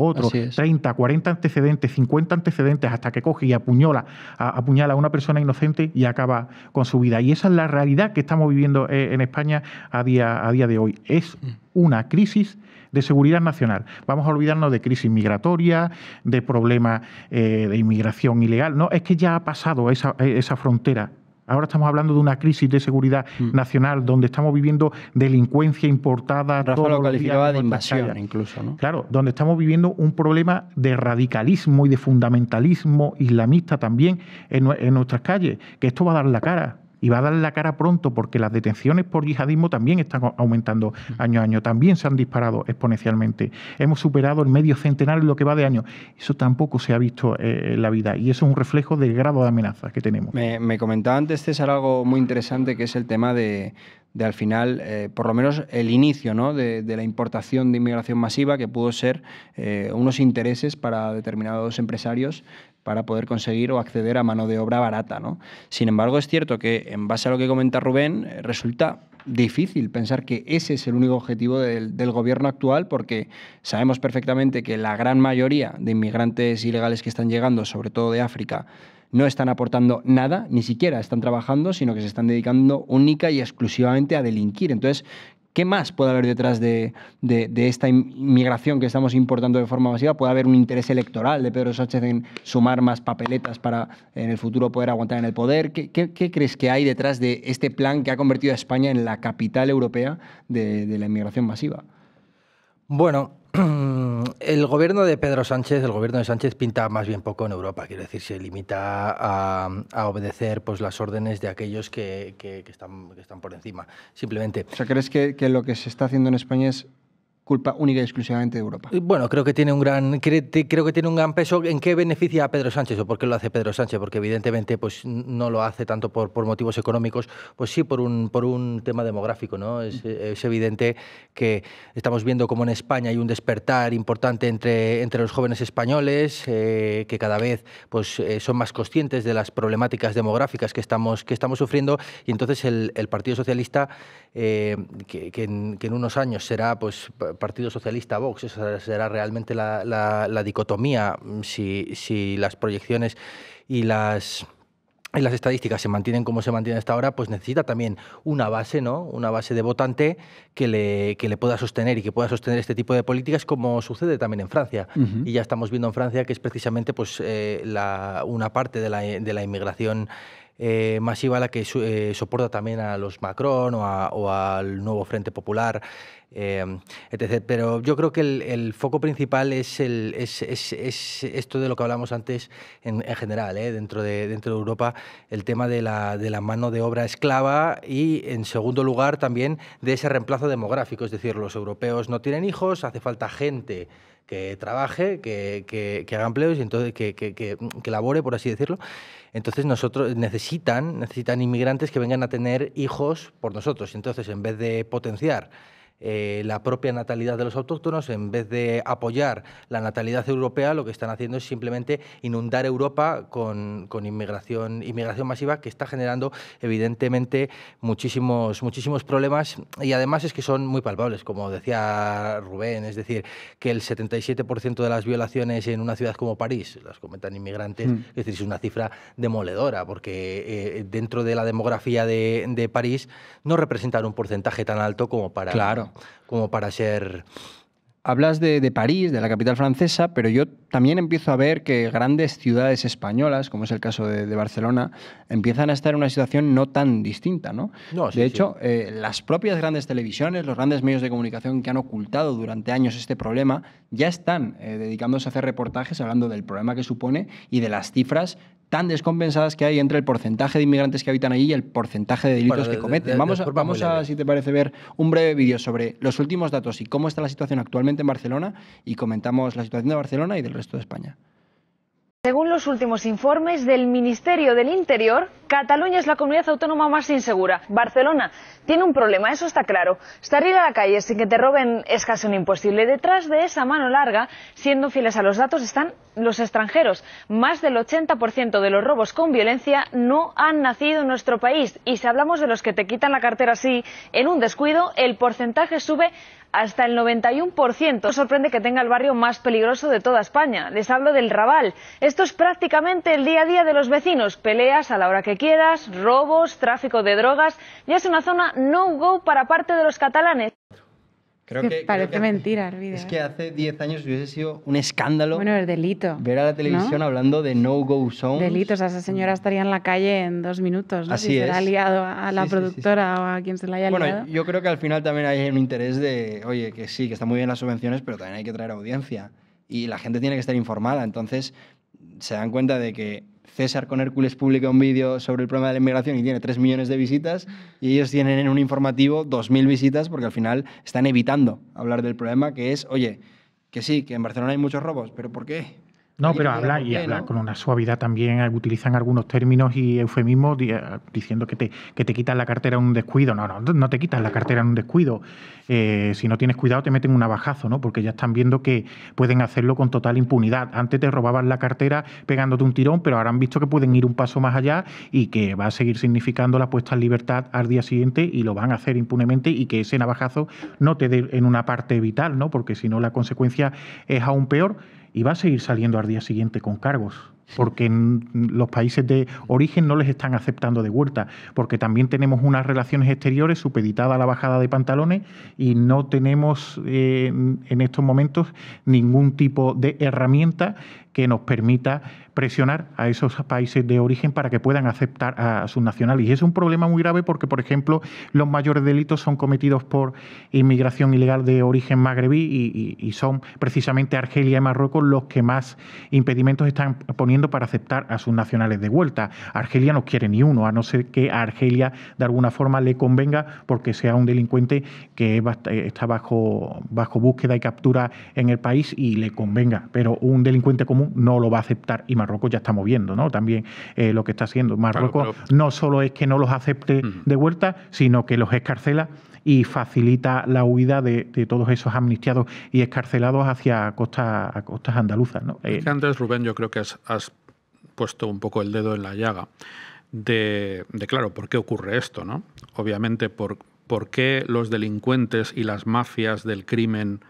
30, 40 antecedentes, 50 antecedentes hasta que coge y apuñala a una persona inocente y acaba con su vida. Y esa es la realidad que estamos viviendo en España a día de hoy. Es una crisis de seguridad nacional. Vamos a olvidarnos de crisis migratoria, de problemas de inmigración ilegal. No, es que ya ha pasado esa frontera. Ahora estamos hablando de una crisis de seguridad nacional donde estamos viviendo delincuencia importada. Rafa lo calificaba de invasión incluso, ¿no? Claro, donde estamos viviendo un problema de radicalismo y de fundamentalismo islamista también en nuestras calles, que esto va a dar la cara. Y va a dar la cara pronto porque las detenciones por yihadismo también están aumentando año a año. También se han disparado exponencialmente. Hemos superado el medio centenario en lo que va de año. Eso tampoco se ha visto en la vida. Y eso es un reflejo del grado de amenaza que tenemos. Me comentaba antes, César, algo muy interesante que es el tema de al final, por lo menos el inicio, ¿no? de la importación de inmigración masiva, que pudo ser unos intereses para determinados empresarios para poder conseguir o acceder a mano de obra barata, ¿no? Sin embargo, es cierto que, en base a lo que comenta Rubén, resulta difícil pensar que ese es el único objetivo del gobierno actual, porque sabemos perfectamente que la gran mayoría de inmigrantes ilegales que están llegando, sobre todo de África, no están aportando nada, ni siquiera están trabajando, sino que se están dedicando única y exclusivamente a delinquir. Entonces, ¿qué más puede haber detrás de esta inmigración que estamos importando de forma masiva? ¿Puede haber un interés electoral de Pedro Sánchez en sumar más papeletas para en el futuro poder aguantar en el poder? ¿Qué crees que hay detrás de este plan que ha convertido a España en la capital europea de la inmigración masiva? Bueno, el gobierno de Pedro Sánchez, el gobierno de Sánchez pinta más bien poco en Europa, quiero decir, se limita a obedecer pues las órdenes de aquellos que están por encima, simplemente. O sea, ¿crees que lo que se está haciendo en España es culpa única y exclusivamente de Europa? Bueno, creo que tiene un gran peso. ¿En qué beneficia a Pedro Sánchez o por qué lo hace Pedro Sánchez? Porque evidentemente pues no lo hace tanto por motivos económicos, pues sí por un tema demográfico, ¿no? Es evidente que estamos viendo como en España hay un despertar importante entre los jóvenes españoles, que cada vez pues son más conscientes de las problemáticas demográficas que estamos sufriendo, y entonces el Partido Socialista, que en unos años será pues Partido Socialista Vox, esa será realmente la dicotomía si las proyecciones y las estadísticas se mantienen como se mantienen hasta ahora, pues necesita también una base, ¿no? Una base de votante que le pueda sostener y que pueda sostener este tipo de políticas, como sucede también en Francia. Y ya estamos viendo en Francia que es precisamente pues una parte de la inmigración masiva la que soporta también a los Macron o al nuevo Frente Popular, etc. Pero yo creo que el foco principal es esto de lo que hablamos antes en general, dentro de Europa, el tema de la mano de obra esclava y, en segundo lugar, también de ese reemplazo demográfico. Es decir, los europeos no tienen hijos, hace falta gente que trabaje, que haga empleos y entonces que labore, por así decirlo. Entonces necesitan inmigrantes que vengan a tener hijos por nosotros. Entonces, en vez de potenciar la propia natalidad de los autóctonos, en vez de apoyar la natalidad europea, lo que están haciendo es simplemente inundar Europa con inmigración masiva, que está generando evidentemente muchísimos problemas, y además es que son muy palpables, como decía Rubén. Es decir, que el 77% de las violaciones en una ciudad como París las cometen inmigrantes. Es decir, es una cifra demoledora, porque dentro de la demografía de París no representan un porcentaje tan alto como para... Claro. Como para ser... Hablas de París, de la capital francesa, pero yo también empiezo a ver que grandes ciudades españolas, como es el caso de Barcelona, empiezan a estar en una situación no tan distinta, ¿no? De hecho, las propias grandes televisiones, los grandes medios de comunicación que han ocultado durante años este problema, ya están dedicándose a hacer reportajes hablando del problema que supone y de las cifras tan descompensadas que hay entre el porcentaje de inmigrantes que habitan allí y el porcentaje de delitos que cometen. Vamos a, si te parece, ver un breve vídeo sobre los últimos datos y cómo está la situación actualmente en Barcelona, y comentamos la situación de Barcelona y del resto de España. Según los últimos informes del Ministerio del Interior, Cataluña es la comunidad autónoma más insegura. Barcelona tiene un problema, eso está claro. Salir a la calle sin que te roben es casi un imposible. Detrás de esa mano larga, siendo fieles a los datos, están los extranjeros. Más del 80% de los robos con violencia no han nacido en nuestro país. Y si hablamos de los que te quitan la cartera así, en un descuido, el porcentaje sube hasta el 91%. Sorprende que tenga el barrio más peligroso de toda España. Les hablo del Raval. Esto es prácticamente el día a día de los vecinos. Peleas a la hora que quieras, robos, tráfico de drogas. Ya es una zona no-go para parte de los catalanes. Parece mentira el vídeo. Es que hace 10 años hubiese sido un escándalo. Bueno, es delito. Ver a la televisión, ¿no?, hablando de no-go zones. Delitos. Esa señora estaría en la calle en 2 minutos, ¿no? Así si es. se la ha liado a la productora o a quien se la haya liado. Bueno, yo creo que al final también hay un interés de, oye, que sí, que están muy bien las subvenciones, pero también hay que traer audiencia. Y la gente tiene que estar informada. Entonces, se dan cuenta de que César con Hércules publica un vídeo sobre el problema de la inmigración y tiene 3 millones de visitas, y ellos tienen en un informativo 2.000 visitas, porque al final están evitando hablar del problema, que es, oye, que sí, que en Barcelona hay muchos robos, pero ¿por qué? No, pero habla con una suavidad también, utilizan algunos términos y eufemismos diciendo que te quitan la cartera en un descuido. No te quitan la cartera en un descuido. Si no tienes cuidado te meten un navajazo, ¿no? Porque ya están viendo que pueden hacerlo con total impunidad. Antes te robaban la cartera pegándote un tirón, pero ahora han visto que pueden ir un paso más allá y que va a seguir significando la puesta en libertad al día siguiente, y lo van a hacer impunemente, y que ese navajazo no te dé en una parte vital, ¿no? Porque si no la consecuencia es aún peor. Y va a seguir saliendo al día siguiente con cargos, porque en los países de origen no les están aceptando de vuelta, porque también tenemos unas relaciones exteriores supeditadas a la bajada de pantalones, y no tenemos en estos momentos ningún tipo de herramienta que nos permita presionar a esos países de origen para que puedan aceptar a sus nacionales. Y es un problema muy grave porque, por ejemplo, los mayores delitos son cometidos por inmigración ilegal de origen magrebí, y son precisamente Argelia y Marruecos los que más impedimentos están poniendo para aceptar a sus nacionales de vuelta. Argelia no quiere ni uno, a no ser que a Argelia de alguna forma le convenga, porque sea un delincuente que está bajo búsqueda y captura en el país y le convenga, pero un delincuente común no lo va a aceptar, y Marruecos ya está moviendo, ¿no? También lo que está haciendo. Marruecos no solo es que no los acepte de vuelta, sino que los excarcela y facilita la huida de todos esos amnistiados y excarcelados hacia costas andaluzas, ¿no? Antes, Rubén, yo creo que has puesto un poco el dedo en la llaga de claro, ¿por qué ocurre esto, no? Obviamente, ¿por qué los delincuentes y las mafias del crimen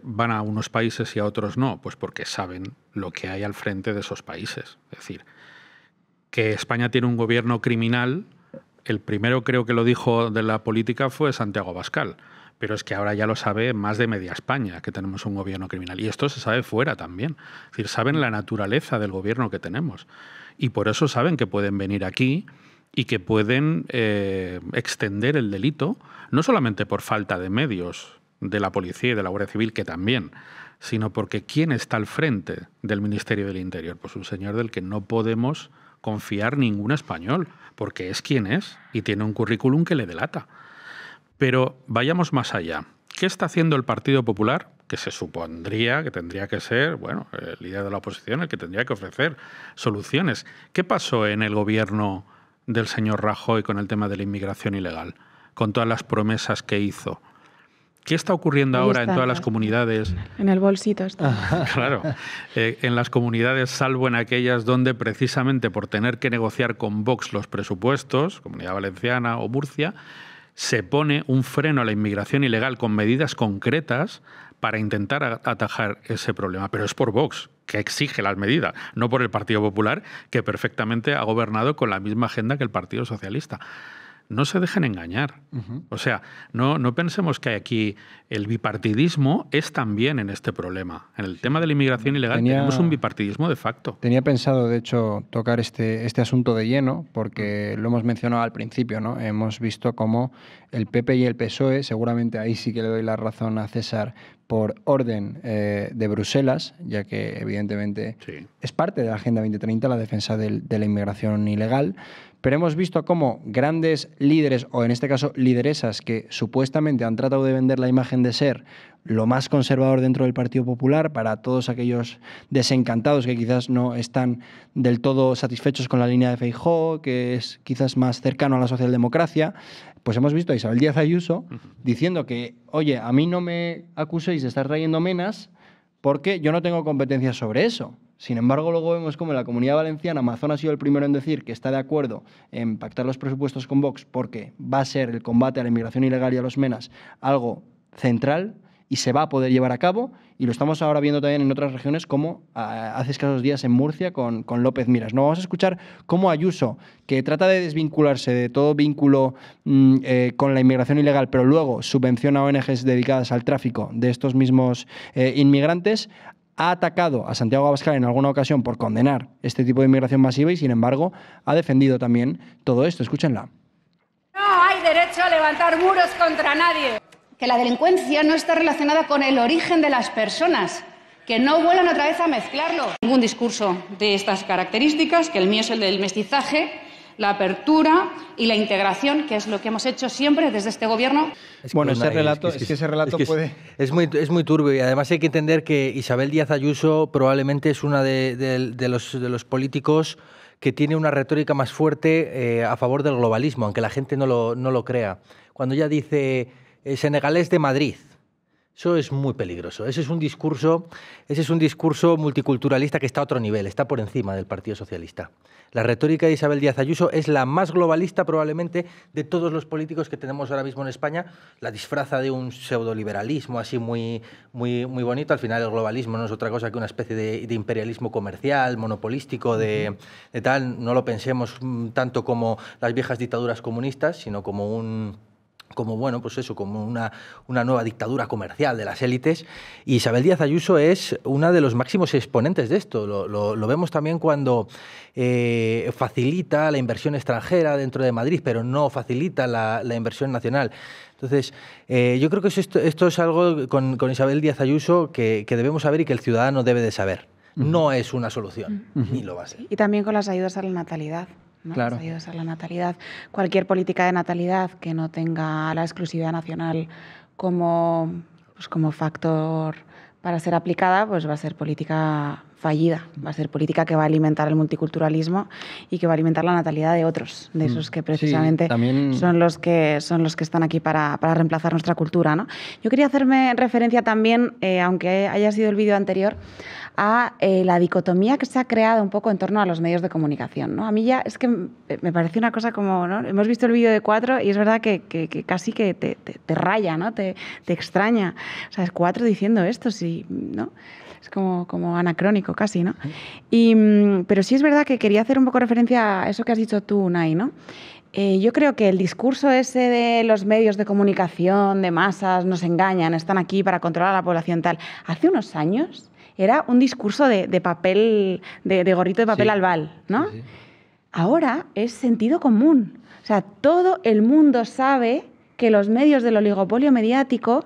van a unos países y a otros no? Pues porque saben lo que hay al frente de esos países. Es decir, que España tiene un gobierno criminal. El primero, creo que lo dijo, de la política fue Santiago Abascal, pero es que ahora ya lo sabe más de media España, que tenemos un gobierno criminal. Y esto se sabe fuera también. Es decir, saben la naturaleza del gobierno que tenemos. y por eso saben que pueden venir aquí y que pueden extender el delito, no solamente por falta de medios de la policía y de la Guardia Civil, que también, sino porque ¿quién está al frente del Ministerio del Interior? Pues un señor del que no podemos confiar ningún español, porque es quien es y tiene un currículum que le delata. Pero vayamos más allá. ¿Qué está haciendo el Partido Popular? Que se supondría que tendría que ser, bueno, el líder de la oposición, el que tendría que ofrecer soluciones. ¿Qué pasó en el gobierno del señor Rajoy con el tema de la inmigración ilegal? Con todas las promesas que hizo. ¿Qué está ocurriendo ahora en todas las comunidades? En el bolsito está. Claro, en las comunidades, salvo en aquellas donde precisamente por tener que negociar con Vox los presupuestos, Comunidad Valenciana o Murcia, se pone un freno a la inmigración ilegal con medidas concretas para intentar atajar ese problema. Pero es por Vox, que exige las medidas, no por el Partido Popular, que perfectamente ha gobernado con la misma agenda que el Partido Socialista. No se dejen engañar. O sea, no pensemos que aquí el bipartidismo es también en este problema. En el tema de la inmigración ilegal tenemos un bipartidismo de facto. Tenía pensado, de hecho, tocar este asunto de lleno, porque lo hemos mencionado al principio, ¿no? Hemos visto cómo el PP y el PSOE, seguramente ahí sí que le doy la razón a César, por orden de Bruselas, ya que evidentemente es parte de la Agenda 2030 la defensa de la inmigración ilegal, pero hemos visto cómo grandes líderes, o en este caso lideresas, que supuestamente han tratado de vender la imagen de ser lo más conservador dentro del Partido Popular para todos aquellos desencantados que quizás no están del todo satisfechos con la línea de Feijóo, que es quizás más cercano a la socialdemocracia, pues hemos visto a Isabel Díaz Ayuso diciendo que, oye, a mí no me acuséis de estar trayendo menas porque yo no tengo competencias sobre eso. Sin embargo, luego vemos como en la Comunidad Valenciana Mazón ha sido el primero en decir que está de acuerdo en pactar los presupuestos con Vox porque va a ser el combate a la inmigración ilegal y a los menas algo central y se va a poder llevar a cabo, y lo estamos ahora viendo también en otras regiones como hace escasos días en Murcia con López Miras. No, vamos a escuchar cómo Ayuso, que trata de desvincularse de todo vínculo con la inmigración ilegal, pero luego subvenciona ONGs dedicadas al tráfico de estos mismos inmigrantes, ha atacado a Santiago Abascal en alguna ocasión por condenar este tipo de inmigración masiva y, sin embargo, ha defendido también todo esto. Escúchenla. No hay derecho a levantar muros contra nadie. Que la delincuencia no está relacionada con el origen de las personas, que no vuelvan otra vez a mezclarlo. Ningún discurso de estas características, que el mío es el del mestizaje, la apertura y la integración, que es lo que hemos hecho siempre desde este gobierno. Bueno, ese relato, ese relato puede... Es muy turbio, y además hay que entender que Isabel Díaz Ayuso probablemente es una de los políticos que tiene una retórica más fuerte a favor del globalismo, aunque la gente no lo crea. Cuando ella dice senegalés de Madrid, eso es muy peligroso. Ese es un discurso multiculturalista que está a otro nivel, está por encima del Partido Socialista. La retórica de Isabel Díaz Ayuso es la más globalista probablemente de todos los políticos que tenemos ahora mismo en España. La disfraza de un pseudoliberalismo así muy bonito. Al final el globalismo no es otra cosa que una especie de imperialismo comercial, monopolístico, de tal. No lo pensemos tanto como las viejas dictaduras comunistas, sino como una nueva dictadura comercial de las élites. Y Isabel Díaz Ayuso es una de los máximos exponentes de esto. Lo vemos también cuando facilita la inversión extranjera dentro de Madrid, pero no facilita la inversión nacional. Entonces, yo creo que esto es algo con Isabel Díaz Ayuso que debemos saber y que el ciudadano debe de saber. No es una solución, ni lo va a ser. Y también con las ayudas a la natalidad. ¿no? Claro. Las ayudas a la natalidad. Cualquier política de natalidad que no tenga la exclusividad nacional como factor para ser aplicada, pues va a ser política fallida, va a ser política que va a alimentar el multiculturalismo y que va a alimentar la natalidad de otros, de esos que precisamente son los que están aquí para reemplazar nuestra cultura, ¿no? Yo quería hacerme referencia también, aunque haya sido el vídeo anterior, a la dicotomía que se ha creado un poco en torno a los medios de comunicación, ¿no? A mí ya es que me parece una cosa como, ¿no? Hemos visto el vídeo de Cuatro y es verdad que casi que te raya, ¿no? Te extraña. O sea, es Cuatro diciendo esto, sí, ¿no? Es como anacrónico casi, ¿no? Pero sí es verdad que quería hacer un poco referencia a eso que has dicho tú, Unai, ¿no? Yo creo que el discurso ese de los medios de comunicación, de masas, nos engañan, están aquí para controlar a la población tal. Hace unos años era un discurso de papel, de gorrito de papel albal, ¿no? Sí. Ahora es sentido común. O sea, todo el mundo sabe que los medios del oligopolio mediático,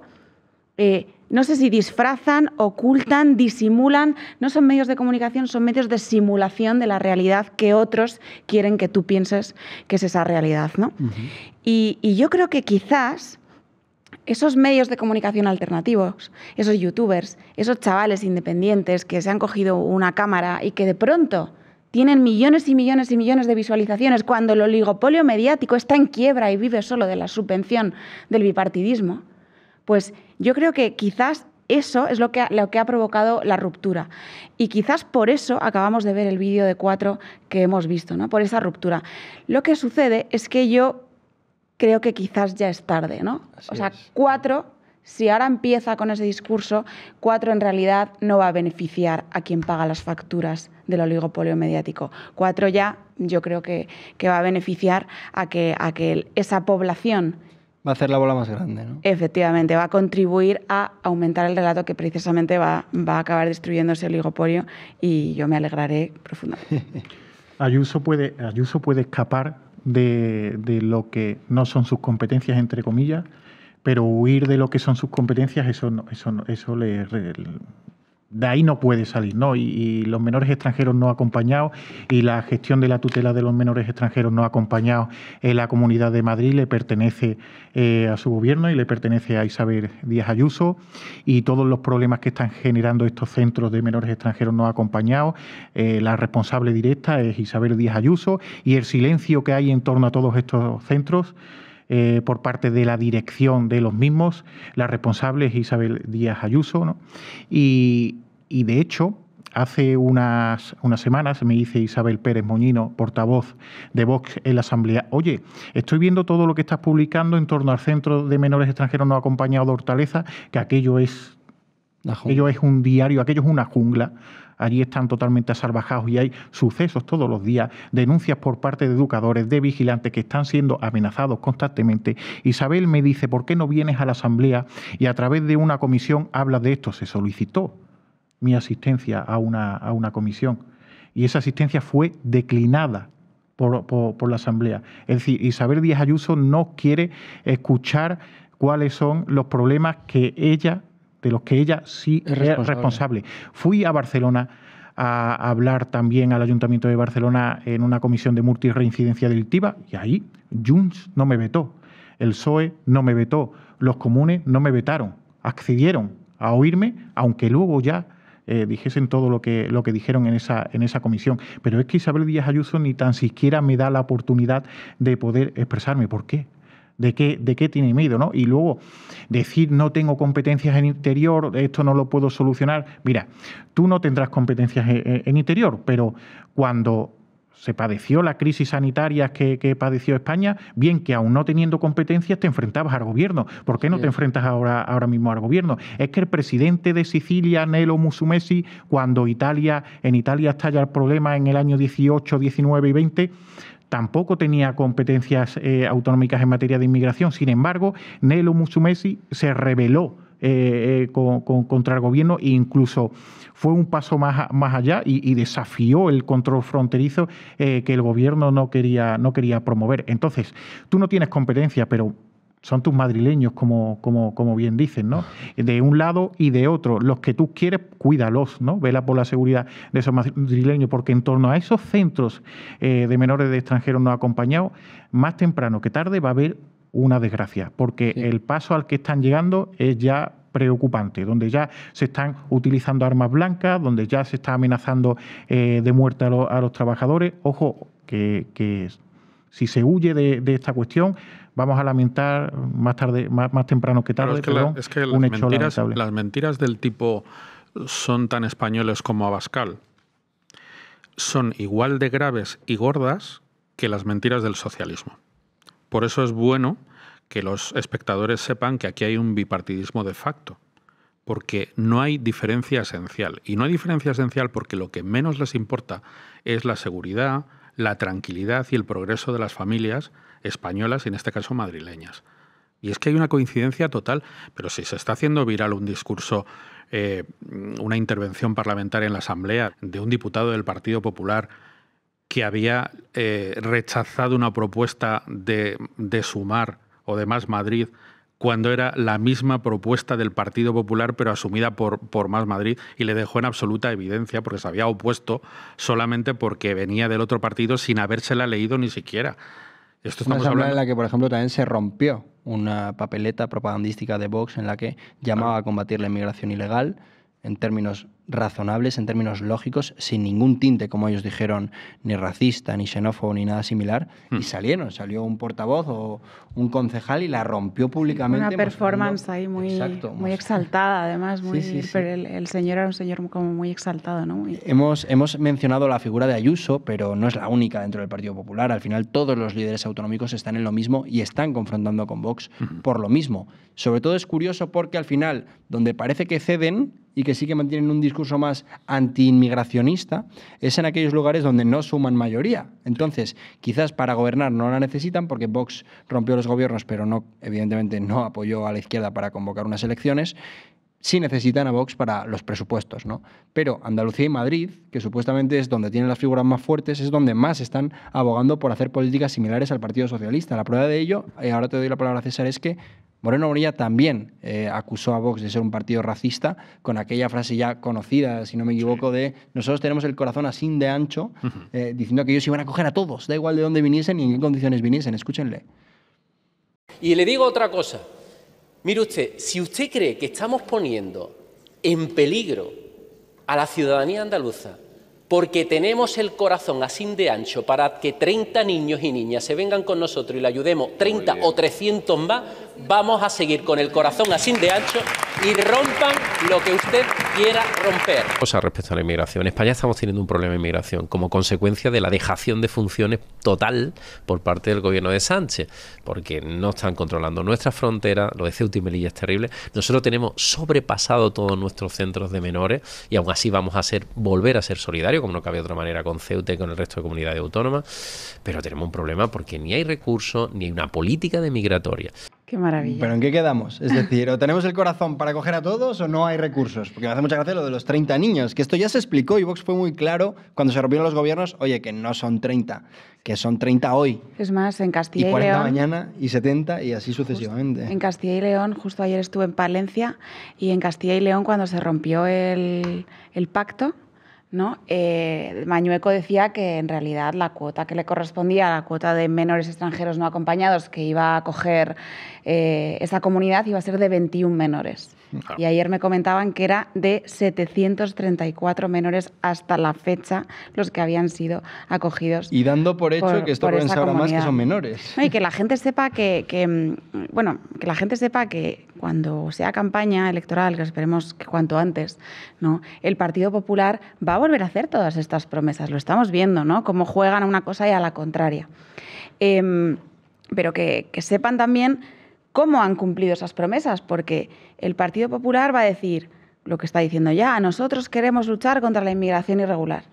no sé si disfrazan, ocultan, disimulan, no son medios de comunicación, son medios de simulación de la realidad que otros quieren que tú pienses que es esa realidad, ¿no? Y yo creo que quizás esos medios de comunicación alternativos, esos youtubers, esos chavales independientes que se han cogido una cámara y que de pronto tienen millones y millones y millones de visualizaciones cuando el oligopolio mediático está en quiebra y vive solo de la subvención del bipartidismo, pues yo creo que quizás eso es lo que ha provocado la ruptura. Y quizás por eso acabamos de ver el vídeo de 4 que hemos visto, ¿no? Por esa ruptura. Lo que sucede es que yo creo que quizás ya es tarde, ¿no? O sea, 4, si ahora empieza con ese discurso, 4 en realidad no va a beneficiar a quien paga las facturas del oligopolio mediático. 4 ya yo creo que va a beneficiar a que esa población... Va a hacer la bola más grande, ¿no? Efectivamente, va a contribuir a aumentar el relato que precisamente va a acabar destruyendo ese oligopolio, y yo me alegraré profundamente. Ayuso puede escapar de lo que no son sus competencias, entre comillas, pero huir de lo que son sus competencias, de ahí no puede salir, ¿no? Y los menores extranjeros no acompañados, y la gestión de la tutela de los menores extranjeros no acompañados en la Comunidad de Madrid le pertenece a su gobierno y le pertenece a Isabel Díaz Ayuso, y todos los problemas que están generando estos centros de menores extranjeros no acompañados, la responsable directa es Isabel Díaz Ayuso, y el silencio que hay en torno a todos estos centros por parte de la dirección de los mismos, la responsable es Isabel Díaz Ayuso, ¿no? Y de hecho, hace unas semanas me dice Isabel Pérez Moñino, portavoz de Vox en la Asamblea: oye, estoy viendo todo lo que estás publicando en torno al Centro de Menores Extranjeros No Acompañados de Hortaleza, que aquello es un diario, aquello es una jungla. Allí están totalmente asalvajados y hay sucesos todos los días, denuncias por parte de educadores, de vigilantes que están siendo amenazados constantemente. Isabel me dice: ¿por qué no vienes a la Asamblea y a través de una comisión hablas de esto? Se solicitó mi asistencia a una comisión y esa asistencia fue declinada por la Asamblea. Es decir, Isabel Díaz Ayuso no quiere escuchar cuáles son los problemas de los que ella sí es responsable. Fui a Barcelona a hablar también al Ayuntamiento de Barcelona en una comisión de multirreincidencia delictiva, y ahí Junts no me vetó, el PSOE no me vetó, los comunes no me vetaron, accedieron a oírme, aunque luego ya dijesen todo lo que dijeron en esa comisión. Pero es que Isabel Díaz Ayuso ni tan siquiera me da la oportunidad de poder expresarme. ¿Por qué? ¿De qué tiene miedo, ¿no? Y luego decir: no tengo competencias en interior, esto no lo puedo solucionar. Mira, tú no tendrás competencias en interior, pero cuando se padeció la crisis sanitaria que padeció España, bien que aún no teniendo competencias te enfrentabas al gobierno. ¿Por qué no te enfrentas ahora mismo al gobierno? Es que el presidente de Sicilia, Nello Musumeci, cuando en Italia estalla el problema en el año 18, 19 y 20, tampoco tenía competencias autonómicas en materia de inmigración. Sin embargo, Nello Musumeci se rebeló contra el gobierno e incluso fue un paso más allá y desafió el control fronterizo que el gobierno no quería promover. Entonces, tú no tienes competencia, pero son tus madrileños, como bien dicen, ¿no? De un lado y de otro. Los que tú quieres, cuídalos, ¿no? Vela por la seguridad de esos madrileños, porque en torno a esos centros de menores de extranjeros no acompañados, más temprano que tarde va a haber una desgracia, porque el paso al que están llegando es ya preocupante, donde ya se están utilizando armas blancas, donde ya se está amenazando de muerte a los trabajadores. Ojo, que si se huye de esta cuestión, vamos a lamentar más temprano que tarde, es que un hecho lamentable. Las mentiras del tipo son tan españoles como Abascal son igual de graves y gordas que las mentiras del socialismo. Por eso es bueno que los espectadores sepan que aquí hay un bipartidismo de facto, porque no hay diferencia esencial. Y no hay diferencia esencial porque lo que menos les importa es la seguridad, la tranquilidad y el progreso de las familias españolas y en este caso madrileñas. Y es que hay una coincidencia total, pero si se está haciendo viral un discurso una intervención parlamentaria en la Asamblea de un diputado del Partido Popular que había rechazado una propuesta de Sumar o de Más Madrid, cuando era la misma propuesta del Partido Popular, pero asumida por Más Madrid, y le dejó en absoluta evidencia porque se había opuesto solamente porque venía del otro partido sin habérsela leído ni siquiera. Esto una asamblea en la que, por ejemplo, también se rompió una papeleta propagandística de Vox en la que llamaba a combatir la inmigración ilegal en términos razonables, en términos lógicos, sin ningún tinte, como ellos dijeron, ni racista, ni xenófobo, ni nada similar, y salió un portavoz o un concejal y la rompió públicamente. Una performance ahí muy exaltada, además, el señor era un señor como muy exaltado, ¿no? Hemos mencionado la figura de Ayuso, pero no es la única dentro del Partido Popular. Al final todos los líderes autonómicos están en lo mismo y están confrontando con Vox por lo mismo. Sobre todo es curioso porque al final, donde parece que ceden y que sí que mantienen un discurso más anti-inmigracionista, es en aquellos lugares donde no suman mayoría. Entonces, quizás para gobernar no la necesitan porque Vox rompió los gobiernos, pero no, evidentemente no apoyó a la izquierda para convocar unas elecciones. Sí necesitan a Vox para los presupuestos, ¿no? Pero Andalucía y Madrid, que supuestamente es donde tienen las figuras más fuertes, es donde más están abogando por hacer políticas similares al Partido Socialista. La prueba de ello, ahora te doy la palabra a César, es que Moreno Morillo también acusó a Vox de ser un partido racista con aquella frase ya conocida, si no me equivoco, de nosotros tenemos el corazón así de ancho, diciendo que ellos iban a coger a todos, da igual de dónde viniesen y en qué condiciones viniesen. Escúchenle. Y le digo otra cosa. Mire usted, si usted cree que estamos poniendo en peligro a la ciudadanía andaluza porque tenemos el corazón así de ancho para que 30 niños y niñas se vengan con nosotros y le ayudemos 30 o 300 más, vamos a seguir con el corazón así de ancho y rompan lo que usted quiera romper. Respecto a la inmigración, en España estamos teniendo un problema de inmigración como consecuencia de la dejación de funciones total por parte del gobierno de Sánchez, porque no están controlando nuestras fronteras, lo de Ceuta y Melilla es terrible. Nosotros tenemos sobrepasado todos nuestros centros de menores y aún así vamos a volver a ser solidarios, como no cabe otra manera con Ceuta y con el resto de comunidades autónomas, pero tenemos un problema porque ni hay recursos ni hay una política de migratoria. Qué maravilla. ¿Pero en qué quedamos? Es decir, ¿o tenemos el corazón para coger a todos o no hay recursos? Porque me hace mucha gracia lo de los 30 niños, que esto ya se explicó y Vox fue muy claro cuando se rompieron los gobiernos, oye, que no son 30, que son 30 hoy. Es más, en Castilla y León... Y 40 mañana y 70 y así sucesivamente. En Castilla y León, justo ayer estuve en Palencia, y en Castilla y León cuando se rompió el pacto, ¿no? Mañueco decía que en realidad la cuota que le correspondía, la cuota de menores extranjeros no acompañados que iba a coger esa comunidad, iba a ser de 21 menores. Claro. Y ayer me comentaban que era de 734 menores hasta la fecha los que habían sido acogidos. Y dando por hecho que esto pueden ser ahora más que son menores. No, y que la gente sepa que la gente sepa que cuando sea campaña electoral, que esperemos que cuanto antes, ¿no? El Partido Popular va a volver a hacer todas estas promesas. Lo estamos viendo, ¿no? Cómo juegan a una cosa y a la contraria. Pero que sepan también cómo han cumplido esas promesas, porque el Partido Popular va a decir lo que está diciendo ya, nosotros queremos luchar contra la inmigración irregular,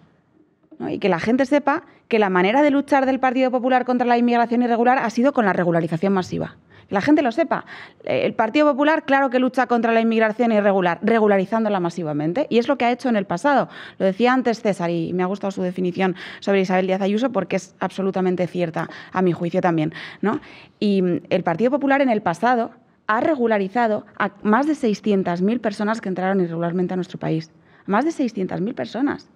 ¿no? Y que la gente sepa que la manera de luchar del Partido Popular contra la inmigración irregular ha sido con la regularización masiva. Que la gente lo sepa. El Partido Popular, claro que lucha contra la inmigración irregular, regularizándola masivamente, y es lo que ha hecho en el pasado. Lo decía antes César, y me ha gustado su definición sobre Isabel Díaz Ayuso, porque es absolutamente cierta, a mi juicio también, ¿no? Y el Partido Popular en el pasado ha regularizado a más de 600.000 personas que entraron irregularmente a nuestro país. Más de 600.000 personas.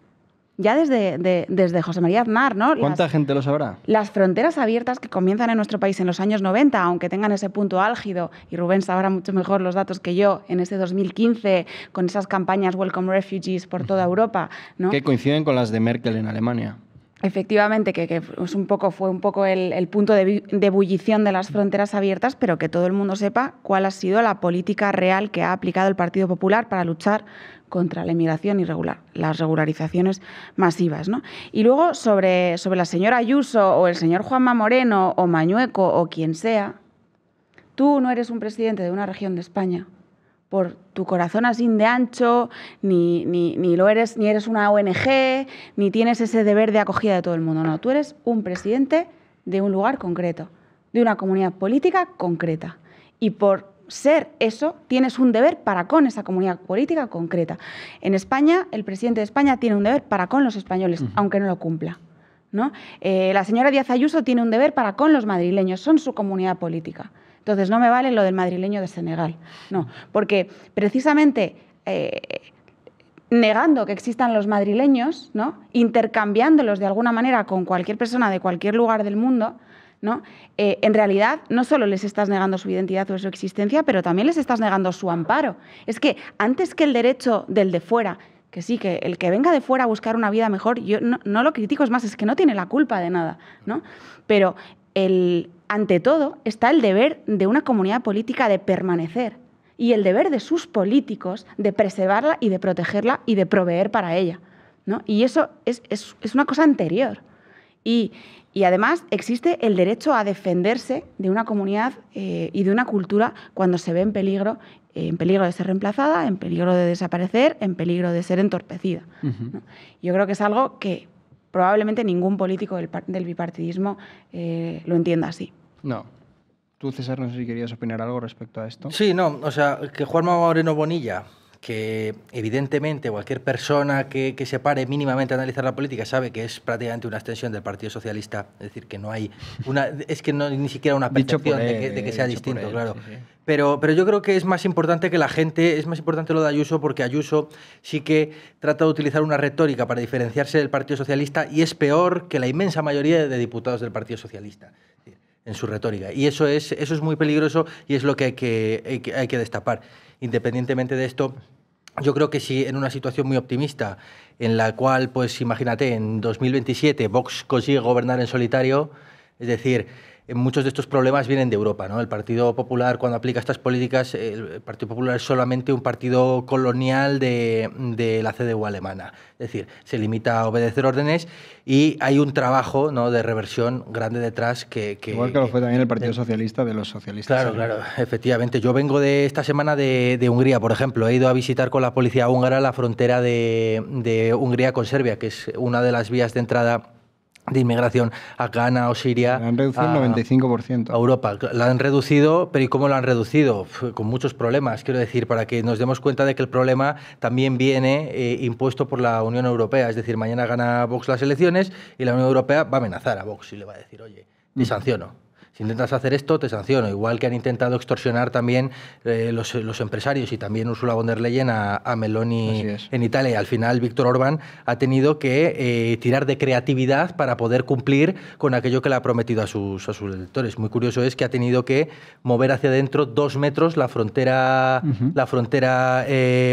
Ya desde José María Aznar, ¿no? ¿Cuánta gente lo sabrá? Las fronteras abiertas que comienzan en nuestro país en los años 90, aunque tengan ese punto álgido, y Rubén sabrá mucho mejor los datos que yo, en ese 2015, con esas campañas Welcome Refugees por toda Europa, ¿no? Que coinciden con las de Merkel en Alemania. Efectivamente, que fue un poco el punto de ebullición de las fronteras abiertas, pero que todo el mundo sepa cuál ha sido la política real que ha aplicado el Partido Popular para luchar contra la inmigración irregular, las regularizaciones masivas, ¿no? Y luego sobre la señora Ayuso o el señor Juanma Moreno o Mañueco o quien sea, tú no eres un presidente de una región de España por tu corazón así de ancho, ni lo eres, ni eres una ONG, ni tienes ese deber de acogida de todo el mundo. No, tú eres un presidente de un lugar concreto, de una comunidad política concreta. Y por ser eso, tienes un deber para con esa comunidad política concreta. En España, el presidente de España tiene un deber para con los españoles, aunque no lo cumpla, ¿no? La señora Díaz Ayuso tiene un deber para con los madrileños, son su comunidad política. Entonces no me vale lo del madrileño de Senegal, no, porque precisamente negando que existan los madrileños, ¿no? Intercambiándolos de alguna manera con cualquier persona de cualquier lugar del mundo, ¿no? En realidad no solo les estás negando su identidad o su existencia, pero también les estás negando su amparo. Es que antes que el derecho del de fuera, que sí, que el que venga de fuera a buscar una vida mejor, yo no lo critico, es más, es que no tiene la culpa de nada, ¿no? Pero ante todo está el deber de una comunidad política de permanecer y el deber de sus políticos de preservarla y de protegerla y de proveer para ella, ¿no? Y eso es una cosa anterior. Y además existe el derecho a defenderse de una comunidad y de una cultura cuando se ve en peligro de ser reemplazada, en peligro de desaparecer, en peligro de ser entorpecida, ¿no? Yo creo que es algo que probablemente ningún político del bipartidismo lo entienda así. No. Tú, César, no sé si querías opinar algo respecto a esto. Sí, no, o sea, que Juanma Moreno Bonilla, que evidentemente cualquier persona que se pare mínimamente a analizar la política sabe que es prácticamente una extensión del Partido Socialista, es decir, que no hay ni siquiera una percepción de que sea distinto, claro. Sí, sí. Pero yo creo que es más importante que la gente, es más importante lo de Ayuso, porque Ayuso sí que trata de utilizar una retórica para diferenciarse del Partido Socialista y es peor que la inmensa mayoría de diputados del Partido Socialista en su retórica. Y eso es muy peligroso y es lo que hay que destapar. Independientemente de esto, yo creo que si en una situación muy optimista, en la cual, pues imagínate, en 2027 Vox consigue gobernar en solitario, es decir, muchos de estos problemas vienen de Europa, ¿no? El Partido Popular, cuando aplica estas políticas, el Partido Popular es solamente un partido colonial de la CDU alemana. Es decir, se limita a obedecer órdenes y hay un trabajo, ¿no?, de reversión grande detrás igual que lo fue también el Partido Socialista de los socialistas. Claro, efectivamente. Yo vengo de esta semana de Hungría, por ejemplo. He ido a visitar con la policía húngara la frontera de Hungría con Serbia, que es una de las vías de entrada de inmigración a Ghana o Siria. La han reducido un 95%. A Europa. La han reducido, pero ¿y cómo lo han reducido? Con muchos problemas, quiero decir, para que nos demos cuenta de que el problema también viene impuesto por la Unión Europea. Es decir, mañana gana Vox las elecciones y la Unión Europea va a amenazar a Vox y le va a decir, oye, te sanciono. Si intentas hacer esto, te sanciono. Igual que han intentado extorsionar también los empresarios y también Ursula von der Leyen a Meloni en Italia. Y al final Víctor Orbán ha tenido que tirar de creatividad para poder cumplir con aquello que le ha prometido a sus electores. Muy curioso es que ha tenido que mover hacia adentro 2 metros la frontera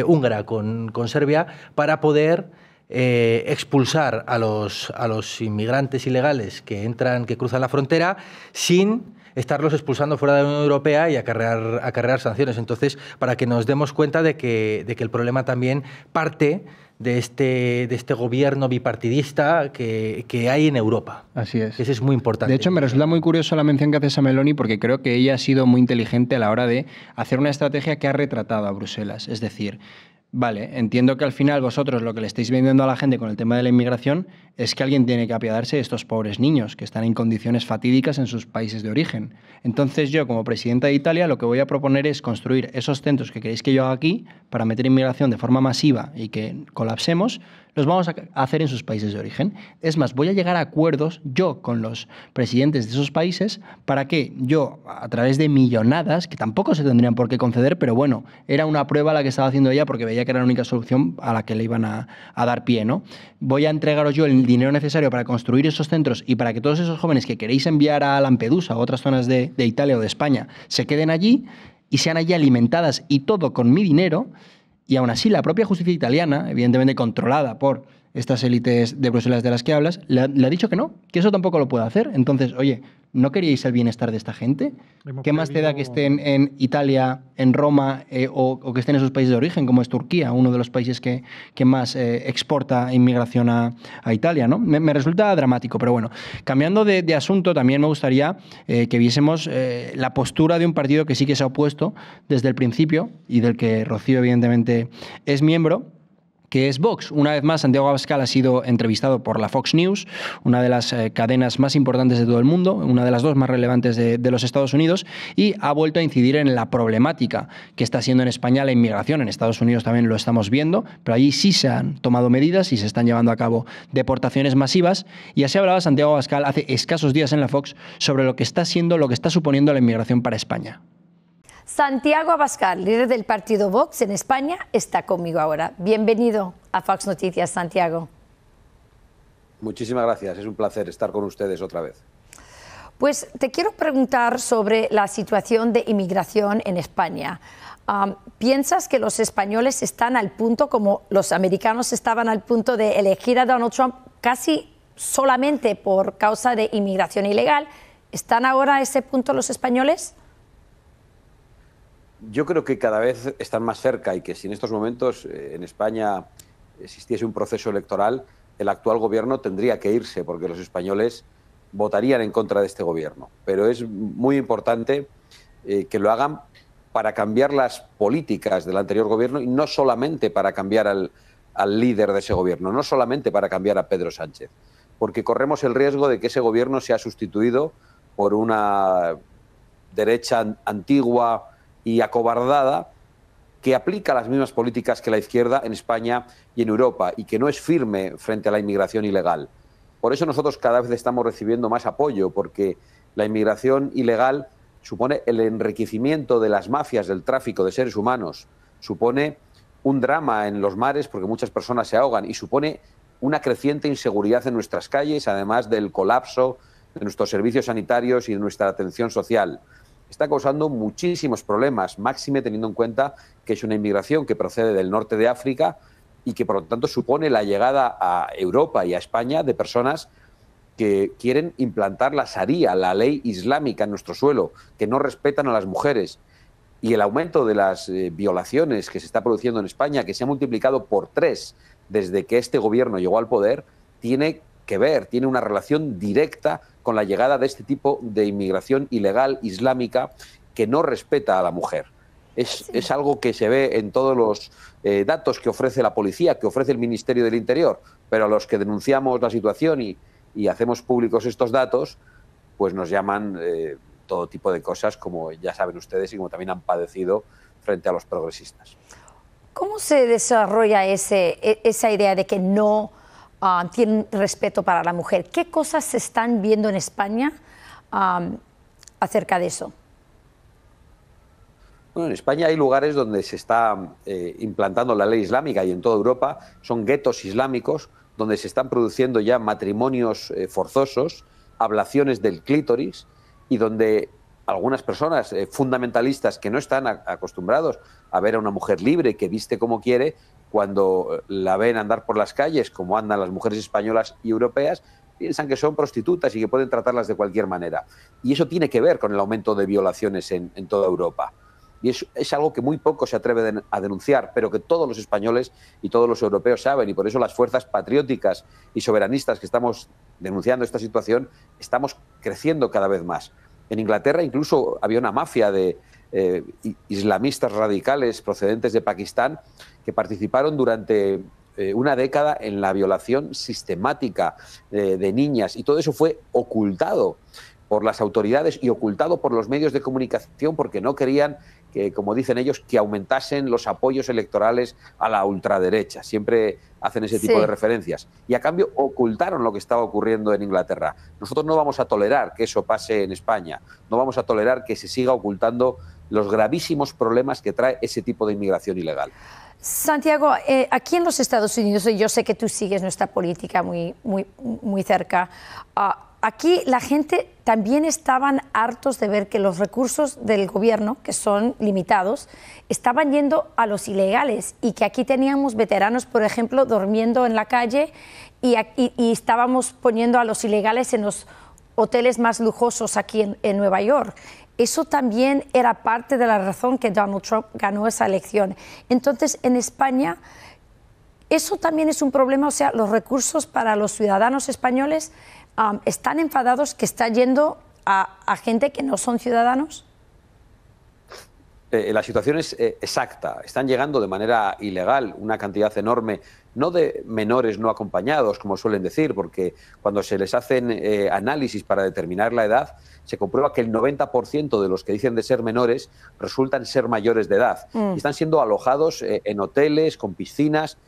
húngara con Serbia para poder expulsar a los inmigrantes ilegales que cruzan la frontera sin estarlos expulsando fuera de la Unión Europea y acarrear sanciones. Entonces, para que nos demos cuenta de que el problema también parte de este gobierno bipartidista que hay en Europa. Así es. Ese es muy importante. De hecho, me resulta muy curioso la mención que haces a Meloni porque creo que ella ha sido muy inteligente a la hora de hacer una estrategia que ha retratado a Bruselas. Es decir, vale, entiendo que al final vosotros lo que le estáis vendiendo a la gente con el tema de la inmigración es que alguien tiene que apiadarse de estos pobres niños que están en condiciones fatídicas en sus países de origen. Entonces yo, como presidenta de Italia, lo que voy a proponer es construir esos centros que queréis que yo haga aquí para meter inmigración de forma masiva y que colapsemos, los vamos a hacer en sus países de origen. Es más, voy a llegar a acuerdos yo con los presidentes de esos países para que yo, a través de millonadas, que tampoco se tendrían por qué conceder, pero bueno, era una prueba la que estaba haciendo ella porque veía que era la única solución a la que le iban a dar pie, ¿no? Voy a entregaros yo el dinero necesario para construir esos centros y para que todos esos jóvenes que queréis enviar a Lampedusa o a otras zonas de Italia o de España se queden allí y sean allí alimentadas y todo con mi dinero. Y aún así, la propia justicia italiana, evidentemente controlada por estas élites de Bruselas de las que hablas, le ha dicho que no, que eso tampoco lo puede hacer. Entonces, oye, ¿no queríais el bienestar de esta gente? ¿Qué más te da que estén en Italia, en Roma o que estén en sus países de origen, como es Turquía, uno de los países que más exporta inmigración a Italia, ¿no? Me resulta dramático, pero bueno. Cambiando de asunto, también me gustaría que viésemos la postura de un partido que sí que se ha opuesto desde el principio y del que Rocío, evidentemente, es miembro, que es Vox. Una vez más, Santiago Abascal ha sido entrevistado por la Fox News, una de las cadenas más importantes de todo el mundo, una de las dos más relevantes de los Estados Unidos, y ha vuelto a incidir en la problemática que está siendo en España la inmigración. En Estados Unidos también lo estamos viendo, pero allí sí se han tomado medidas y se están llevando a cabo deportaciones masivas. Y así hablaba Santiago Abascal hace escasos días en la Fox sobre lo que está suponiendo la inmigración para España. Santiago Abascal, líder del partido Vox en España, está conmigo ahora. Bienvenido a Fox Noticias, Santiago. Muchísimas gracias, es un placer estar con ustedes otra vez. Pues te quiero preguntar sobre la situación de inmigración en España. ¿Piensas que los españoles están al punto, como los americanos estaban al punto de elegir a Donald Trump casi solamente por causa de inmigración ilegal? ¿Están ahora a ese punto los españoles? Yo creo que cada vez están más cerca y que si en estos momentos en España existiese un proceso electoral, el actual gobierno tendría que irse porque los españoles votarían en contra de este gobierno. Pero es muy importante que lo hagan para cambiar las políticas del anterior gobierno y no solamente para cambiar al líder de ese gobierno, no solamente para cambiar a Pedro Sánchez, porque corremos el riesgo de que ese gobierno sea sustituido por una derecha antigua y acobardada que aplica las mismas políticas que la izquierda en España y en Europa y que no es firme frente a la inmigración ilegal. Por eso nosotros cada vez estamos recibiendo más apoyo, porque la inmigración ilegal supone el enriquecimiento de las mafias del tráfico de seres humanos, supone un drama en los mares porque muchas personas se ahogan y supone una creciente inseguridad en nuestras calles, además del colapso de nuestros servicios sanitarios y de nuestra atención social. Está causando muchísimos problemas, máxime teniendo en cuenta que es una inmigración que procede del norte de África y que por lo tanto supone la llegada a Europa y a España de personas que quieren implantar la Sharia, la ley islámica en nuestro suelo, que no respetan a las mujeres. Y el aumento de las violaciones que se está produciendo en España, que se ha multiplicado por 3 desde que este gobierno llegó al poder, tiene una relación directa con la llegada de este tipo de inmigración ilegal islámica que no respeta a la mujer. Es algo que se ve en todos los datos que ofrece la policía, que ofrece el Ministerio del Interior, pero a los que denunciamos la situación y hacemos públicos estos datos, pues nos llaman todo tipo de cosas, como ya saben ustedes y como también han padecido frente a los progresistas. ¿Cómo se desarrolla esa idea de que no tienen respeto para la mujer? ¿Qué cosas se están viendo en España acerca de eso? Bueno, en España hay lugares donde se está implantando la ley islámica y en toda Europa son guetos islámicos donde se están produciendo ya matrimonios forzosos, ablaciones del clítoris y donde algunas personas fundamentalistas que no están acostumbrados a ver a una mujer libre que viste como quiere, cuando la ven andar por las calles como andan las mujeres españolas y europeas, piensan que son prostitutas y que pueden tratarlas de cualquier manera. Y eso tiene que ver con el aumento de violaciones en toda Europa. Y es algo que muy poco se atreve a denunciar, pero que todos los españoles y todos los europeos saben, y por eso las fuerzas patrióticas y soberanistas que estamos denunciando esta situación estamos creciendo cada vez más. En Inglaterra incluso había una mafia de islamistas radicales procedentes de Pakistán que participaron durante una década en la violación sistemática de niñas, y todo eso fue ocultado por las autoridades y ocultado por los medios de comunicación porque no querían que, como dicen ellos, que aumentasen los apoyos electorales a la ultraderecha. Siempre hacen ese tipo de referencias. Y a cambio ocultaron lo que estaba ocurriendo en Inglaterra. Nosotros no vamos a tolerar que eso pase en España. No vamos a tolerar que se siga ocultando los gravísimos problemas que trae ese tipo de inmigración ilegal. Santiago, aquí en los Estados Unidos, y yo sé que tú sigues nuestra política muy cerca, aquí la gente también estaban hartos de ver que los recursos del gobierno, que son limitados, estaban yendo a los ilegales, y que aquí teníamos veteranos, por ejemplo, durmiendo en la calle y estábamos poniendo a los ilegales en los hoteles más lujosos aquí en Nueva York. Eso también era parte de la razón que Donald Trump ganó esa elección. Entonces, en España, eso también es un problema. O sea, los recursos para los ciudadanos españoles están enfadados que está yendo a gente que no son ciudadanos. La situación es exacta. Están llegando de manera ilegal una cantidad enorme, no de menores no acompañados, como suelen decir, porque cuando se les hacen análisis para determinar la edad, se comprueba que el 90% de los que dicen de ser menores resultan ser mayores de edad. Y están siendo alojados en hoteles, con piscinas,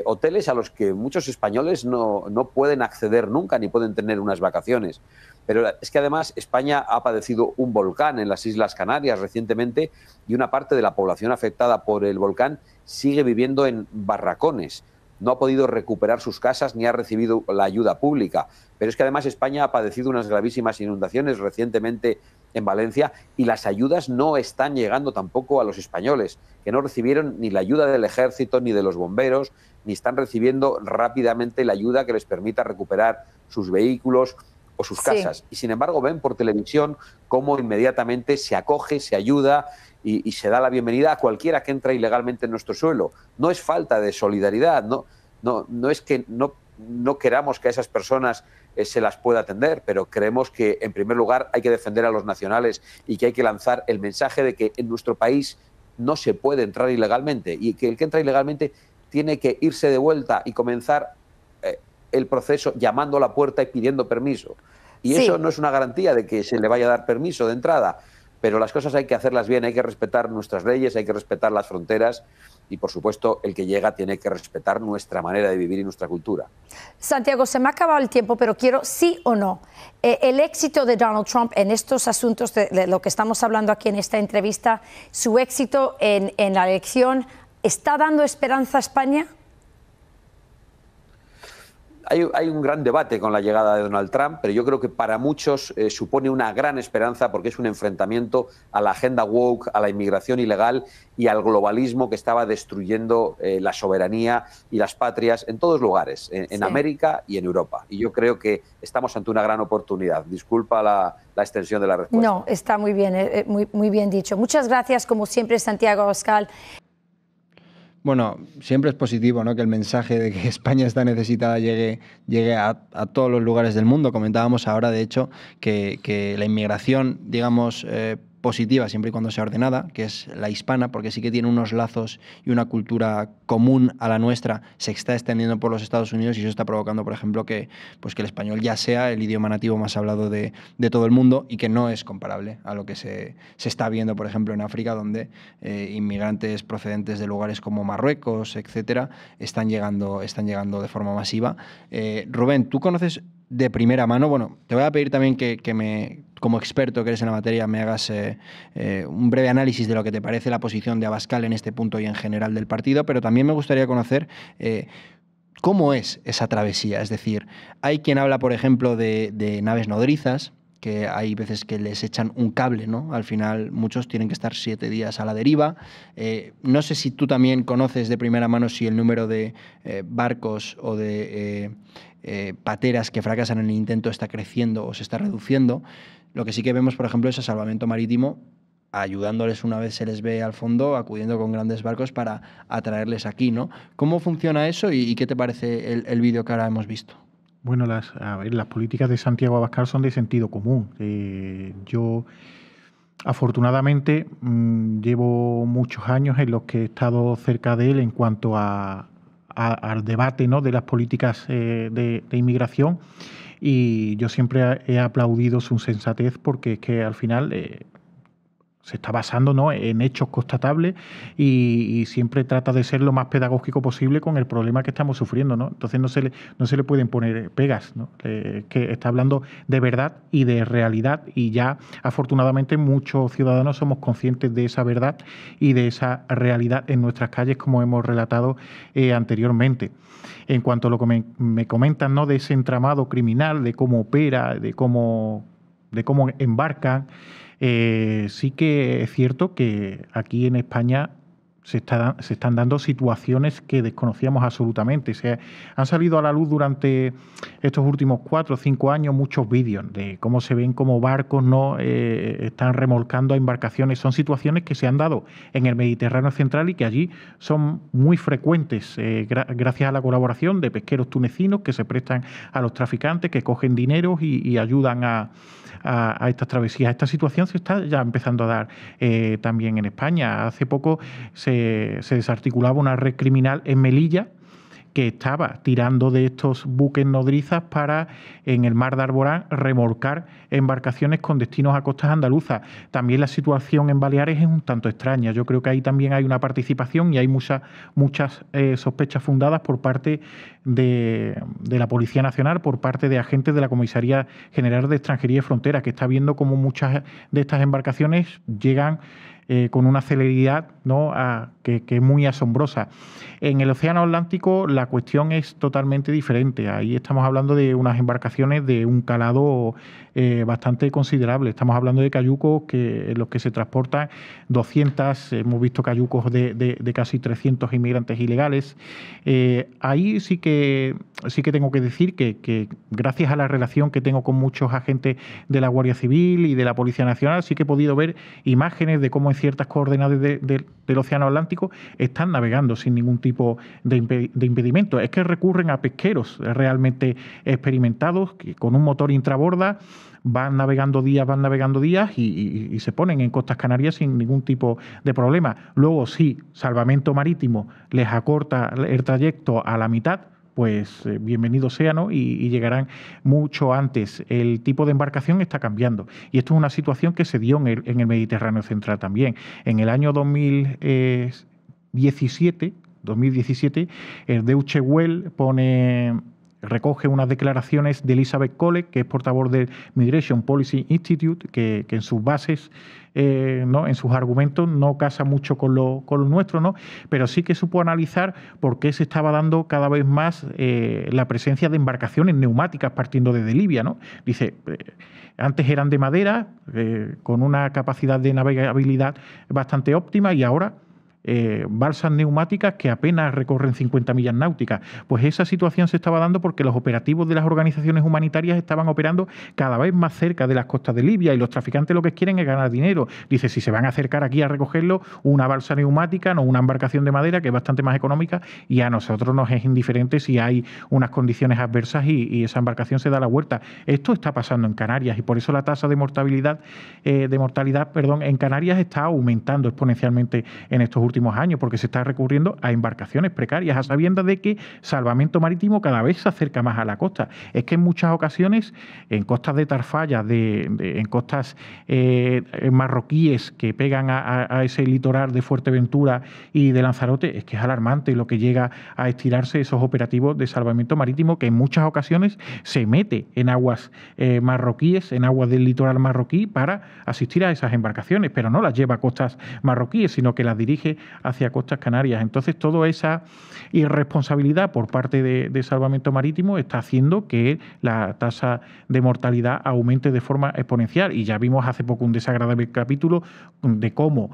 hoteles a los que muchos españoles no pueden acceder nunca ni pueden tener unas vacaciones. Pero es que además España ha padecido un volcán en las Islas Canarias recientemente y una parte de la población afectada por el volcán sigue viviendo en barracones. No ha podido recuperar sus casas ni ha recibido la ayuda pública. Pero es que además España ha padecido unas gravísimas inundaciones recientemente en Valencia y las ayudas no están llegando tampoco a los españoles, que no recibieron ni la ayuda del ejército ni de los bomberos, ni están recibiendo rápidamente la ayuda que les permita recuperar sus vehículos o sus casas. Y sin embargo ven por televisión cómo inmediatamente se acoge, se ayuda y se da la bienvenida a cualquiera que entra ilegalmente en nuestro suelo. No es falta de solidaridad, no es que no queramos que a esas personas se las pueda atender, pero creemos que en primer lugar hay que defender a los nacionales y que hay que lanzar el mensaje de que en nuestro país no se puede entrar ilegalmente y que el que entra ilegalmente tiene que irse de vuelta y comenzar el proceso llamando a la puerta y pidiendo permiso. Y eso no es una garantía de que se le vaya a dar permiso de entrada, pero las cosas hay que hacerlas bien, hay que respetar nuestras leyes, hay que respetar las fronteras y, por supuesto, el que llega tiene que respetar nuestra manera de vivir y nuestra cultura. Santiago, se me ha acabado el tiempo, pero quiero, sí o no, el éxito de Donald Trump en estos asuntos de lo que estamos hablando aquí en esta entrevista, su éxito en la elección, ¿está dando esperanza a España? Hay un gran debate con la llegada de Donald Trump, pero yo creo que para muchos supone una gran esperanza porque es un enfrentamiento a la agenda woke, a la inmigración ilegal y al globalismo que estaba destruyendo la soberanía y las patrias en todos lugares, en América y en Europa. Y yo creo que estamos ante una gran oportunidad. Disculpa la extensión de la respuesta. No, está muy bien, muy bien dicho. Muchas gracias, como siempre, Santiago Abascal. Bueno, siempre es positivo, ¿no?, que el mensaje de que España está necesitada llegue a todos los lugares del mundo. Comentábamos ahora, de hecho, que la inmigración, digamos, positiva siempre y cuando sea ordenada, que es la hispana, porque sí que tiene unos lazos y una cultura común a la nuestra, se está extendiendo por los Estados Unidos y eso está provocando, por ejemplo, que el español ya sea el idioma nativo más hablado de todo el mundo y que no es comparable a lo que se está viendo, por ejemplo, en África, donde inmigrantes procedentes de lugares como Marruecos, etcétera, están llegando de forma masiva. Rubén, ¿tú conoces de primera mano? Bueno, te voy a pedir también que como experto que eres en la materia, me hagas un breve análisis de lo que te parece la posición de Abascal en este punto y en general del partido, pero también me gustaría conocer cómo es esa travesía. Es decir, hay quien habla, por ejemplo, de naves nodrizas, que hay veces que les echan un cable, ¿no? Al final muchos tienen que estar 7 días a la deriva. No sé si tú también conoces de primera mano si el número de barcos o de pateras que fracasan en el intento está creciendo o se está reduciendo. Lo que sí que vemos, por ejemplo, es a salvamento marítimo ayudándoles una vez se les ve al fondo, acudiendo con grandes barcos para atraerles aquí, ¿no? ¿Cómo funciona eso y qué te parece el vídeo que ahora hemos visto? Bueno, las políticas de Santiago Abascal son de sentido común. Yo, afortunadamente, llevo muchos años en los que he estado cerca de él en cuanto al debate, ¿no?, de las políticas de inmigración, y yo siempre he aplaudido su sensatez porque es que al final se está basando, ¿no?, en hechos constatables y siempre trata de ser lo más pedagógico posible con el problema que estamos sufriendo, ¿no? Entonces no se le pueden poner pegas, ¿no? Que está hablando de verdad y de realidad, y ya afortunadamente muchos ciudadanos somos conscientes de esa verdad y de esa realidad en nuestras calles, como hemos relatado anteriormente. En cuanto a lo que me comentan, ¿no?, de ese entramado criminal, de cómo opera, de cómo embarcan, sí que es cierto que aquí en España se están dando situaciones que desconocíamos absolutamente. Han salido a la luz durante estos últimos 4 o 5 años muchos vídeos de cómo se ven como barcos no están remolcando a embarcaciones. Son situaciones que se han dado en el Mediterráneo central y que allí son muy frecuentes gracias a la colaboración de pesqueros tunecinos que se prestan a los traficantes, que cogen dinero y ayudan a estas travesías. Esta situación se está ya empezando a dar también en España. Hace poco se desarticulaba una red criminal en Melilla que estaba tirando de estos buques nodrizas para, en el mar de Alborán, remolcar embarcaciones con destinos a costas andaluzas. También la situación en Baleares es un tanto extraña. Yo creo que ahí también hay una participación y hay muchas sospechas fundadas por parte de la Policía Nacional, por parte de agentes de la Comisaría General de Extranjería y Fronteras, que está viendo cómo muchas de estas embarcaciones llegan con una celeridad, ¿no?, que es muy asombrosa. En el Océano Atlántico la cuestión es totalmente diferente. Ahí estamos hablando de unas embarcaciones de un calado bastante considerable. Estamos hablando de cayucos en los que se transportan 200, hemos visto cayucos de casi 300 inmigrantes ilegales. Ahí sí que tengo que decir que gracias a la relación que tengo con muchos agentes de la Guardia Civil y de la Policía Nacional, sí que he podido ver imágenes de cómo en ciertas coordenadas del Océano Atlántico están navegando sin ningún tipo de impedimento. Es que recurren a pesqueros realmente experimentados que con un motor intraborda van navegando días y se ponen en costas canarias sin ningún tipo de problema. Luego, si Salvamento Marítimo les acorta el trayecto a la mitad, pues bienvenido sea, ¿no? Y llegarán mucho antes. El tipo de embarcación está cambiando. Y esto es una situación que se dio en el Mediterráneo central también. En el año 2017, el Deutsche Welle recoge unas declaraciones de Elizabeth Cole, que es portavoz del Migration Policy Institute, que en sus bases, ¿no?, en sus argumentos no casa mucho con lo nuestro, ¿no?, pero sí que supo analizar por qué se estaba dando cada vez más la presencia de embarcaciones neumáticas partiendo desde Libia, ¿no? Dice, antes eran de madera, con una capacidad de navegabilidad bastante óptima, y ahora balsas neumáticas que apenas recorren 50 millas náuticas. Pues esa situación se estaba dando porque los operativos de las organizaciones humanitarias estaban operando cada vez más cerca de las costas de Libia y los traficantes lo que quieren es ganar dinero. Dice, si se van a acercar aquí a recogerlo, una balsa neumática, no una embarcación de madera, que es bastante más económica, y a nosotros nos es indiferente si hay unas condiciones adversas y esa embarcación se da la vuelta. Esto está pasando en Canarias y por eso la tasa de mortalidad en Canarias está aumentando exponencialmente en estos últimos años, porque se está recurriendo a embarcaciones precarias, a sabiendas de que Salvamento Marítimo cada vez se acerca más a la costa. Es que en muchas ocasiones, en costas de Tarfaya, en costas marroquíes que pegan a ese litoral de Fuerteventura y de Lanzarote, es que es alarmante lo que llega a estirarse esos operativos de salvamento marítimo, que en muchas ocasiones se mete en aguas marroquíes, en aguas del litoral marroquí, para asistir a esas embarcaciones, pero no las lleva a costas marroquíes, sino que las dirige hacia costas canarias. Entonces, toda esa irresponsabilidad por parte de Salvamento Marítimo está haciendo que la tasa de mortalidad aumente de forma exponencial. Y ya vimos hace poco un desagradable capítulo de cómo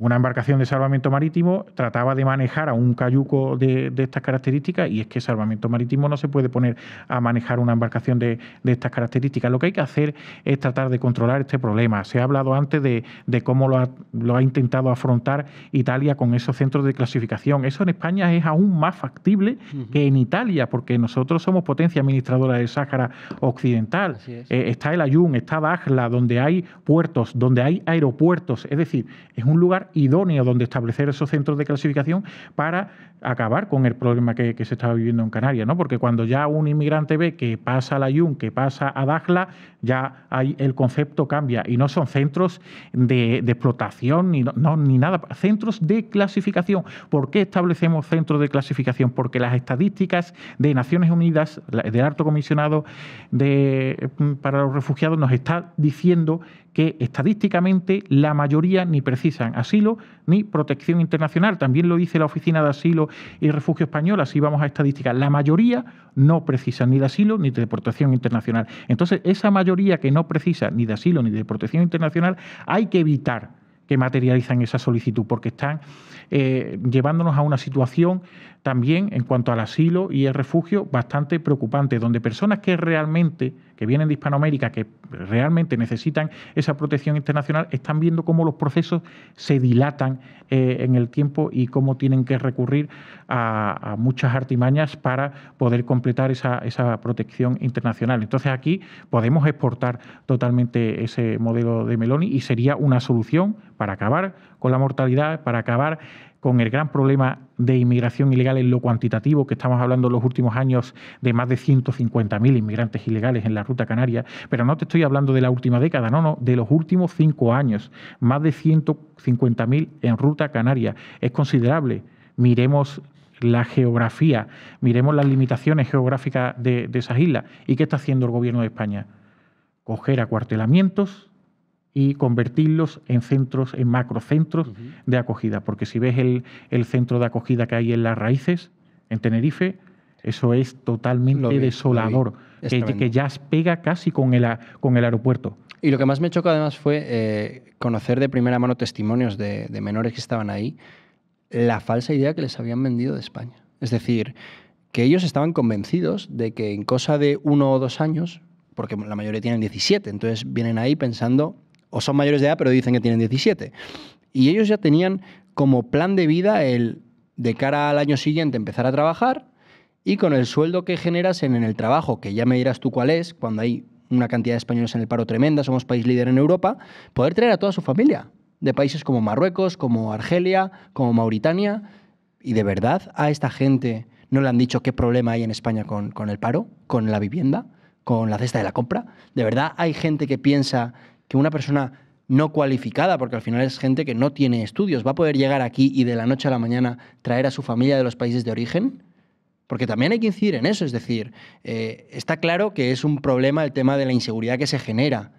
una embarcación de salvamento marítimo trataba de manejar a un cayuco de estas características, y es que Salvamento Marítimo no se puede poner a manejar una embarcación de estas características. Lo que hay que hacer es tratar de controlar este problema. Se ha hablado antes de cómo lo ha intentado afrontar Italia con esos centros de clasificación. Eso en España es aún más factible que en Italia, porque nosotros somos potencia administradora del Sáhara Occidental. Está el Ayun, está Dakhla, donde hay puertos, donde hay aeropuertos. Es decir, es un lugar idóneo donde establecer esos centros de clasificación para acabar con el problema que se estaba viviendo en Canarias, ¿no? Porque cuando ya un inmigrante ve que pasa al Ayun, que pasa a Dakhla, ya el concepto cambia, y no son centros de explotación ni nada, centros de clasificación. ¿Por qué establecemos centros de clasificación? Porque las estadísticas de Naciones Unidas, del Alto Comisionado para los Refugiados, nos está diciendo que estadísticamente la mayoría ni precisan asilo ni protección internacional. También lo dice la Oficina de Asilo y Refugio Española. Si vamos a estadísticas, la mayoría no precisa ni de asilo ni de protección internacional. Entonces, esa mayoría que no precisa ni de asilo ni de protección internacional, hay que evitar que materializan esa solicitud, porque están llevándonos a una situación también en cuanto al asilo y el refugio bastante preocupante, donde personas que vienen de Hispanoamérica, que realmente necesitan esa protección internacional, están viendo cómo los procesos se dilatan en el tiempo y cómo tienen que recurrir a muchas artimañas para poder completar esa protección internacional. Entonces aquí podemos exportar totalmente ese modelo de Meloni y sería una solución para acabar con la mortalidad, para acabar con el gran problema de inmigración ilegal en lo cuantitativo, que estamos hablando en los últimos años de más de 150.000 inmigrantes ilegales en la ruta canaria, pero no te estoy hablando de la última década, no, de los últimos 5 años, más de 150.000 en ruta canaria. Es considerable. Miremos la geografía, miremos las limitaciones geográficas de esas islas. ¿Y qué está haciendo el Gobierno de España? Coger acuartelamientos y convertirlos en centros, en macrocentros de acogida. Porque si ves el centro de acogida que hay en Las Raíces, en Tenerife, eso es totalmente desolador, que ya pega casi con el aeropuerto. Y lo que más me chocó además fue conocer de primera mano testimonios de menores que estaban ahí, la falsa idea que les habían vendido de España. Es decir, que ellos estaban convencidos de que en cosa de 1 o 2 años, porque la mayoría tienen 17, entonces vienen ahí pensando, o son mayores de edad, pero dicen que tienen 17. Y ellos ya tenían como plan de vida el, de cara al año siguiente, empezar a trabajar y con el sueldo que generas en el trabajo, que ya me dirás tú cuál es, cuando hay una cantidad de españoles en el paro tremenda, somos país líder en Europa, poder traer a toda su familia, de países como Marruecos, como Argelia, como Mauritania. Y de verdad a esta gente no le han dicho qué problema hay en España con el paro, con la vivienda, con la cesta de la compra. De verdad hay gente que piensa que una persona no cualificada, porque al final es gente que no tiene estudios, va a poder llegar aquí y de la noche a la mañana traer a su familia de los países de origen. Porque también hay que incidir en eso, es decir, está claro que es un problema el tema de la inseguridad que se genera.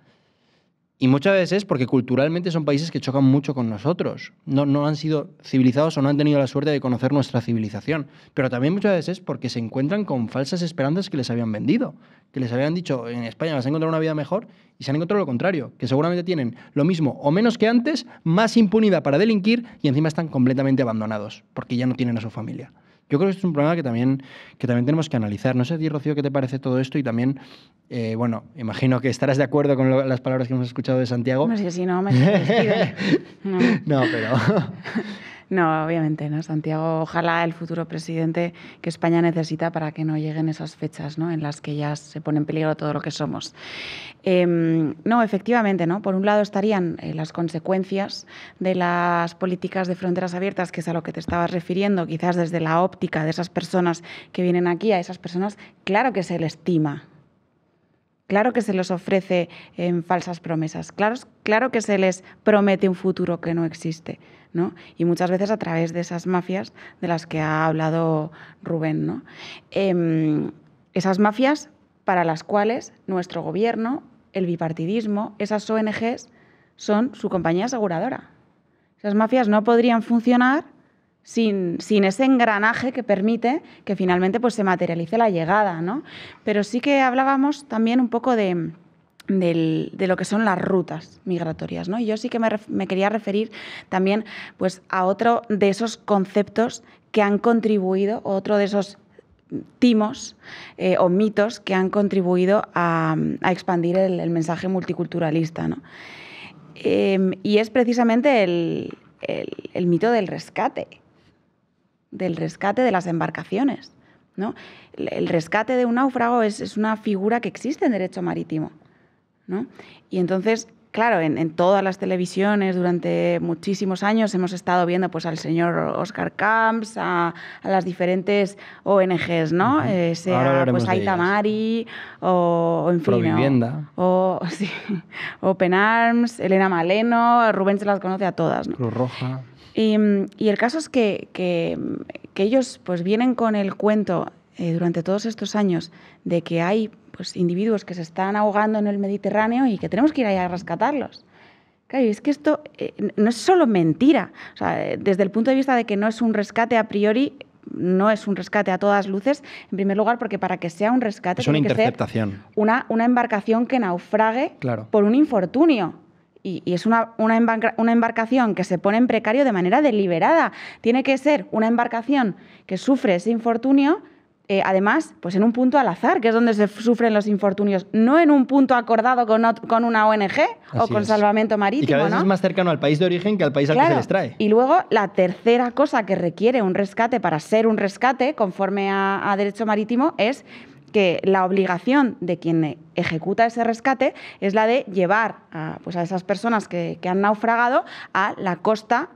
Y muchas veces es porque culturalmente son países que chocan mucho con nosotros. No han sido civilizados o no han tenido la suerte de conocer nuestra civilización. Pero también muchas veces es porque se encuentran con falsas esperanzas que les habían vendido. Que les habían dicho, en España vas a encontrar una vida mejor, y se han encontrado lo contrario. Que seguramente tienen lo mismo o menos que antes, más impunidad para delinquir y encima están completamente abandonados porque ya no tienen a su familia. Yo creo que esto es un problema que también tenemos que analizar. No sé a ti, Rocío, qué te parece todo esto y también, bueno, imagino que estarás de acuerdo con las palabras que hemos escuchado de Santiago. No sé si no, me No, pero... No, obviamente, ¿no? Santiago, ojalá el futuro presidente que España necesita para que no lleguen esas fechas, ¿no?, en las que ya se pone en peligro todo lo que somos. No, efectivamente, ¿no? Por un lado estarían las consecuencias de las políticas de fronteras abiertas, que es a lo que te estabas refiriendo, quizás desde la óptica de esas personas que vienen aquí. A esas personas, claro que se les estima. Claro que se les ofrece falsas promesas, claro que se les promete un futuro que no existe, ¿no? Y muchas veces a través de esas mafias de las que ha hablado Rubén, ¿no? Esas mafias para las cuales nuestro gobierno, el bipartidismo, esas ONGs son su compañía aseguradora. Esas mafias no podrían funcionar sin ese engranaje que permite que finalmente pues, se materialice la llegada, ¿no? Pero sí que hablábamos también un poco de lo que son las rutas migratorias, ¿no? Y yo sí que me quería referir también pues, a otro de esos conceptos que han contribuido, otro de esos timos o mitos que han contribuido a expandir el mensaje multiculturalista, ¿no? Y es precisamente el mito del rescate de las embarcaciones, ¿no? El rescate de un náufrago es una figura que existe en derecho marítimo, ¿no? Y entonces, claro, en todas las televisiones durante muchísimos años hemos estado viendo pues, al señor Oscar Camps, a las diferentes ONGs, ¿no? Sea pues, Aita Mari o en fin, Provivienda. O Open Arms, Elena Maleno, Rubén se las conoce a todas, ¿no? Cruz Roja. Y el caso es que ellos pues, vienen con el cuento durante todos estos años de que hay pues, individuos que se están ahogando en el Mediterráneo y que tenemos que ir ahí a rescatarlos. Claro, y es que esto no es solo mentira. O sea, desde el punto de vista de que no es un rescate a priori, no es un rescate a todas luces, en primer lugar porque para que sea un rescate es una tiene que ser interceptación. una embarcación que naufrague claro. por un infortunio. y es una embarcación que se pone en precario de manera deliberada. Tiene que ser una embarcación que sufre ese infortunio, además, pues en un punto al azar, que es donde se sufren los infortunios, no en un punto acordado con una ONG o con Salvamento Marítimo. Y que a veces ¿no? es más cercano al país de origen que al país al que se les trae. Y luego la tercera cosa que requiere un rescate para ser un rescate, conforme a derecho marítimo, es que la obligación de quien ejecuta ese rescate es la de llevar a esas personas que han naufragado a la costa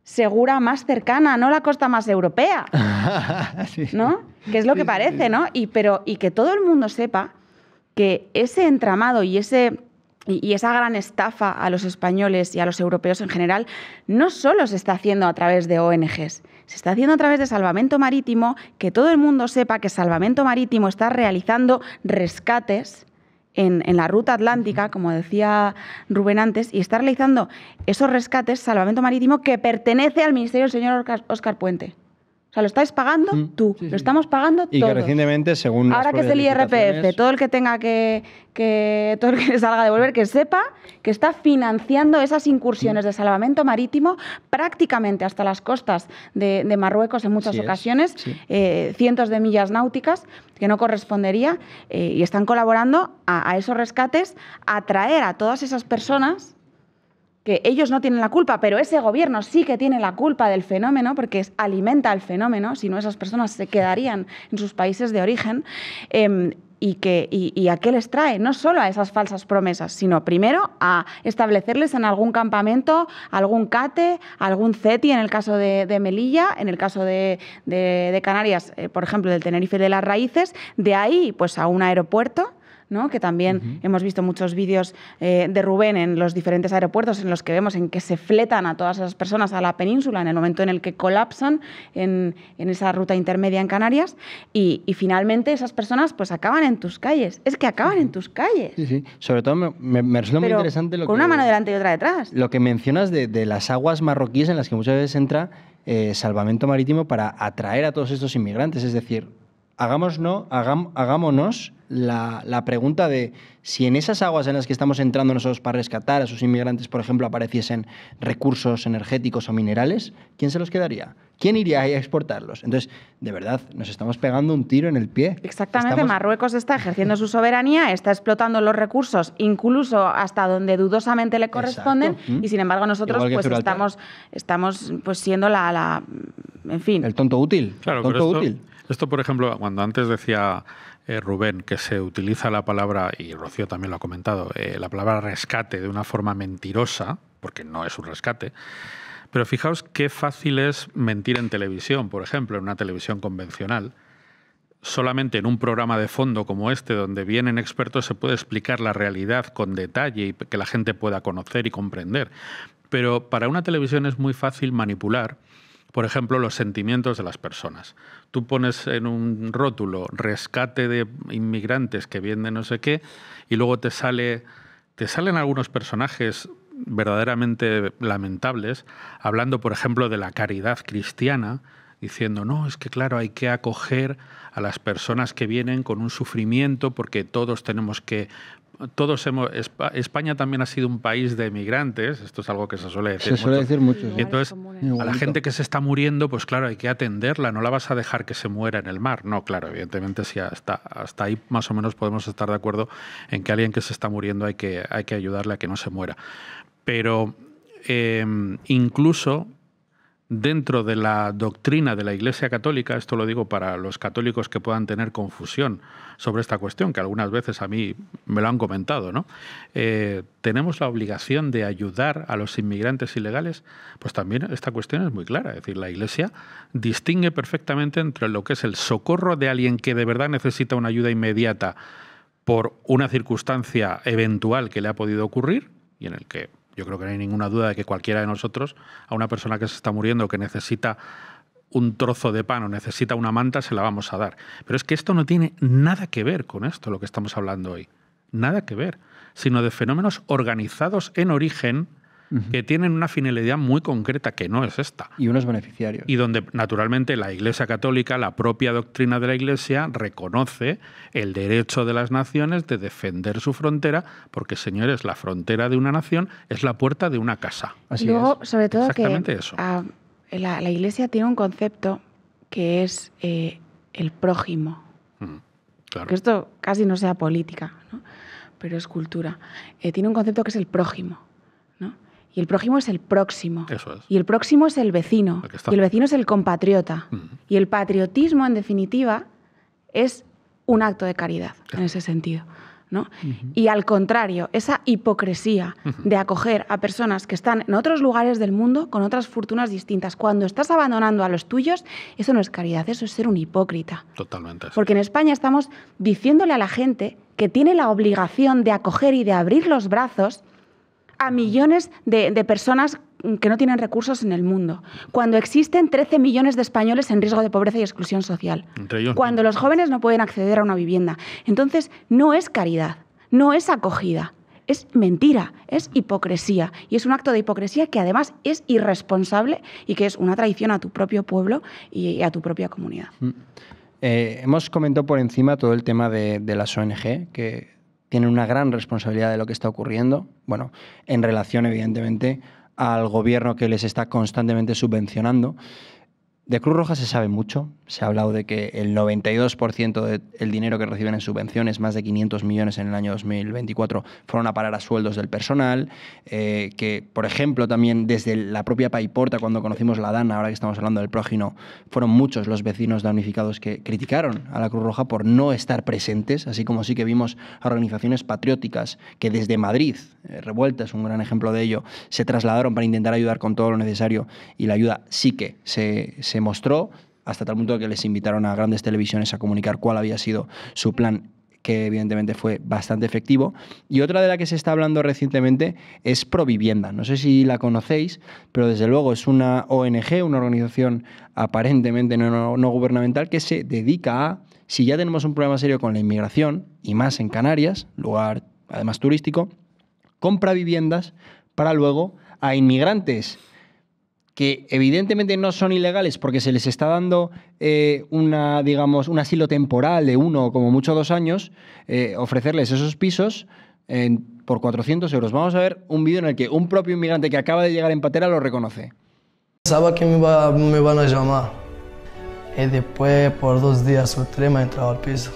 segura más cercana, no la costa más europea, ¿no? Que es lo que parece, ¿no? Y que todo el mundo sepa que ese entramado y esa gran estafa a los españoles y a los europeos en general no solo se está haciendo a través de ONGs, se está haciendo a través de Salvamento Marítimo, que todo el mundo sepa que Salvamento Marítimo está realizando rescates en la ruta atlántica, como decía Rubén antes, y está realizando esos rescates, Salvamento Marítimo, que pertenece al ministerio del señor Óscar Puente. O sea, lo estáis pagando tú, lo estamos pagando todos. Y que recientemente, según ahora que es el IRPF, todo el que tenga todo el que le salga a devolver, que sepa que está financiando esas incursiones de salvamento marítimo prácticamente hasta las costas de Marruecos en muchas ocasiones, cientos de millas náuticas que no correspondería, y están colaborando a esos rescates, a traer a todas esas personas que ellos no tienen la culpa, pero ese gobierno sí que tiene la culpa del fenómeno, porque alimenta el fenómeno, si no esas personas se quedarían en sus países de origen, y a qué les trae, no solo a esas falsas promesas, sino primero a establecerles en algún campamento, algún CATE, algún CETI en el caso de Melilla, en el caso de Canarias, por ejemplo, del Tenerife de las Raíces, de ahí pues a un aeropuerto, ¿no? Que también hemos visto muchos vídeos de Rubén en los diferentes aeropuertos en los que vemos en que se fletan a todas esas personas a la península en el momento en el que colapsan en esa ruta intermedia en Canarias, y finalmente esas personas pues acaban en tus calles. Es que acaban en tus calles. Sí, sí. Sobre todo me resulta muy interesante con una mano delante y otra detrás. Lo que mencionas de las aguas marroquíes en las que muchas veces entra Salvamento Marítimo para atraer a todos estos inmigrantes. Es decir, hagámonos la pregunta de si en esas aguas en las que estamos entrando nosotros para rescatar a esos inmigrantes, por ejemplo, apareciesen recursos energéticos o minerales, ¿quién se los quedaría? ¿Quién iría ahí a exportarlos? Entonces, de verdad, nos estamos pegando un tiro en el pie. Exactamente, Marruecos está ejerciendo su soberanía, está explotando los recursos, incluso hasta donde dudosamente le corresponden, y sin embargo nosotros pues estamos pues siendo en fin. El tonto útil. Claro, tonto pero útil. Esto, por ejemplo, cuando antes decía Rubén que se utiliza la palabra, y Rocío también lo ha comentado, la palabra rescate de una forma mentirosa, porque no es un rescate, pero fijaos qué fácil es mentir en televisión, por ejemplo, en una televisión convencional. Solamente en un programa de fondo como este, donde vienen expertos, se puede explicar la realidad con detalle y que la gente pueda conocer y comprender. Pero para una televisión es muy fácil manipular, por ejemplo, los sentimientos de las personas. Tú pones en un rótulo rescate de inmigrantes que vienen de no sé qué, y luego te salen algunos personajes verdaderamente lamentables, hablando, por ejemplo, de la caridad cristiana, diciendo, no, es que claro, hay que acoger a las personas que vienen con un sufrimiento porque todos tenemos que... España también ha sido un país de emigrantes, esto es algo que se suele decir mucho. Se suele decir mucho. Y entonces, a la gente que se está muriendo, pues claro, hay que atenderla, no la vas a dejar que se muera en el mar. No, claro, evidentemente sí, hasta ahí más o menos podemos estar de acuerdo en que alguien que se está muriendo hay que ayudarle a que no se muera. Pero incluso dentro de la doctrina de la Iglesia Católica, esto lo digo para los católicos que puedan tener confusión sobre esta cuestión, que algunas veces a mí me lo han comentado, ¿no? ¿Tenemos la obligación de ayudar a los inmigrantes ilegales? Pues también esta cuestión es muy clara. Es decir, la Iglesia distingue perfectamente entre lo que es el socorro de alguien que de verdad necesita una ayuda inmediata por una circunstancia eventual que le ha podido ocurrir, y en el que yo creo que no hay ninguna duda de que cualquiera de nosotros, a una persona que se está muriendo, que necesita un trozo de pan o necesita una manta, se la vamos a dar. Pero es que esto no tiene nada que ver con esto, lo que estamos hablando hoy. Nada que ver. Sino de fenómenos organizados en origen que tienen una finalidad muy concreta que no es esta. Y unos beneficiarios. Y donde, naturalmente, la Iglesia Católica, la propia doctrina de la Iglesia, reconoce el derecho de las naciones de defender su frontera, porque, señores, la frontera de una nación es la puerta de una casa. Así luego, es. Sobre todo exactamente que eso. La Iglesia tiene un concepto que es el prójimo. Claro. Que esto casi no sea política, ¿no? Pero es cultura. Tiene un concepto que es el prójimo, ¿no? Y el prójimo es el próximo. Eso es. Y el próximo es el vecino. Y el vecino es el compatriota. Y el patriotismo, en definitiva, es un acto de caridad, en ese sentido, ¿no? Y al contrario, esa hipocresía de acoger a personas que están en otros lugares del mundo con otras fortunas distintas. Cuando estás abandonando a los tuyos, eso no es caridad, eso es ser un hipócrita. Totalmente. Porque en España estamos diciéndole a la gente que tiene la obligación de acoger y de abrir los brazos a millones de personas que no tienen recursos en el mundo, cuando existen 13 millones de españoles en riesgo de pobreza y exclusión social, cuando los jóvenes no pueden acceder a una vivienda. Entonces, no es caridad, no es acogida, es mentira, es hipocresía. Y es un acto de hipocresía que además es irresponsable y que es una traición a tu propio pueblo y a tu propia comunidad. Hemos comentado por encima todo el tema de las ONG, que tienen una gran responsabilidad de lo que está ocurriendo, bueno, en relación, evidentemente, al gobierno que les está constantemente subvencionando. De Cruz Roja se sabe mucho. Se ha hablado de que el 92% del dinero que reciben en subvenciones, más de 500 millones en el año 2024, fueron a parar a sueldos del personal. Que, por ejemplo, también desde la propia Paiporta, cuando conocimos la DANA, ahora que estamos hablando del prójimo, fueron muchos los vecinos damnificados que criticaron a la Cruz Roja por no estar presentes, así como sí que vimos a organizaciones patrióticas que desde Madrid, Revuelta es un gran ejemplo de ello, se trasladaron para intentar ayudar con todo lo necesario, y la ayuda sí que se mostró, hasta tal punto que les invitaron a grandes televisiones a comunicar cuál había sido su plan, que evidentemente fue bastante efectivo. Y otra de la que se está hablando recientemente es Provivienda. No sé si la conocéis, pero desde luego es una ONG, una organización aparentemente no gubernamental, que se dedica a, si ya tenemos un problema serio con la inmigración, y más en Canarias, lugar además turístico, compra viviendas para luego a inmigrantes que evidentemente no son ilegales porque se les está dando un asilo temporal de 1 o como mucho 2 años, ofrecerles esos pisos por 400 euros. Vamos a ver un vídeo en el que un propio inmigrante que acaba de llegar en patera lo reconoce. Pensaba que me van a llamar y después por 2 días o 3 me he entrado al piso.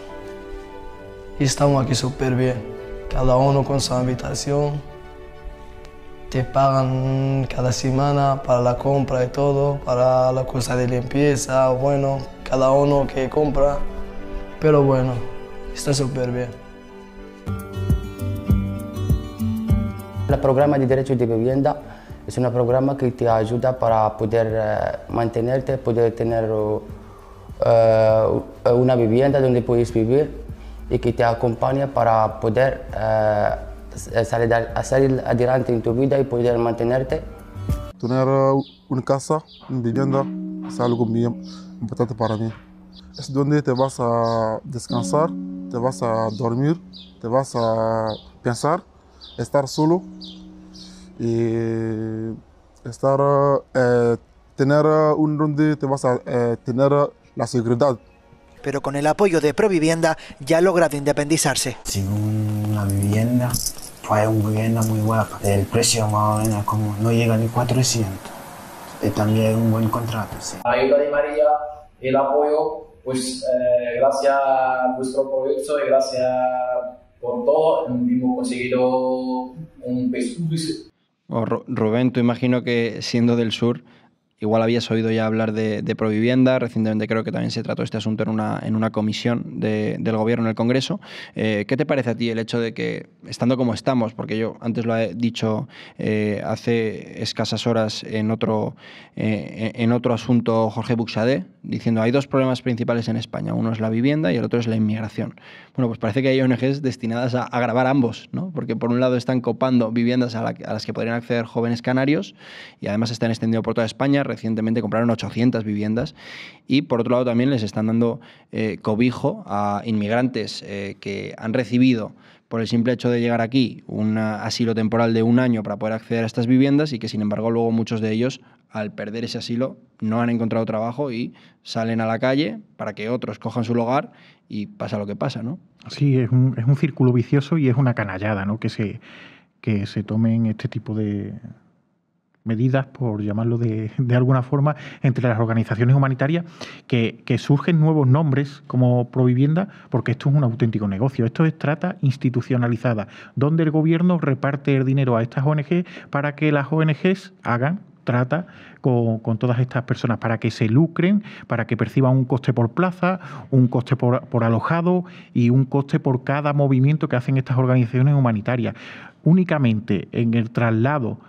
Y estamos aquí súper bien, cada uno con su habitación. Te pagan cada semana para la compra y todo, para la cosa de limpieza, bueno, cada uno que compra, pero bueno, está súper bien. El programa de Derecho de Vivienda es un programa que te ayuda para poder mantenerte, poder tener una vivienda donde puedes vivir y que te acompaña para poder salir adelante en tu vida y poder mantenerte. Tener una casa, una vivienda, es algo muy importante para mí. Es donde te vas a descansar, te vas a dormir, te vas a pensar, estar solo y tener un donde te vas a tener la seguridad. Pero con el apoyo de Provivienda ya ha logrado independizarse. Sin una vivienda, fue una vivienda muy guapa. El precio más o menos como no llega ni 400. Y también un buen contrato. Sí. La ayuda de María, el apoyo, pues gracias a nuestro proyecto y gracias por todo, hemos conseguido un piso. Rubén, tú imagino que siendo del sur, igual habías oído ya hablar de Provivienda. Recientemente creo que también se trató este asunto en una comisión del Gobierno en el Congreso. ¿Qué te parece a ti el hecho de que, estando como estamos, porque yo antes lo he dicho hace escasas horas en otro asunto, Jorge Buxadé, diciendo hay 2 problemas principales en España, uno es la vivienda y el otro es la inmigración? Bueno, pues parece que hay ONGs destinadas a agravar ambos, ¿no? Porque por un lado están copando viviendas a las que podrían acceder jóvenes canarios y además están extendiendo por toda España. recientemente compraron 800 viviendas y por otro lado también les están dando cobijo a inmigrantes que han recibido por el simple hecho de llegar aquí un asilo temporal de 1 año para poder acceder a estas viviendas y que sin embargo luego muchos de ellos al perder ese asilo no han encontrado trabajo y salen a la calle para que otros cojan su lugar y pasa lo que pasa, ¿no? Sí, es un círculo vicioso y es una canallada, ¿no? Que se tomen este tipo de medidas, por llamarlo de alguna forma, entre las organizaciones humanitarias, que surgen nuevos nombres como Provivienda, porque esto es un auténtico negocio. Esto es trata institucionalizada, donde el gobierno reparte el dinero a estas ONG para que las ONGs hagan trata con todas estas personas, para que se lucren, para que perciban un coste por plaza, un coste por alojado y un coste por cada movimiento que hacen estas organizaciones humanitarias. Únicamente en el traslado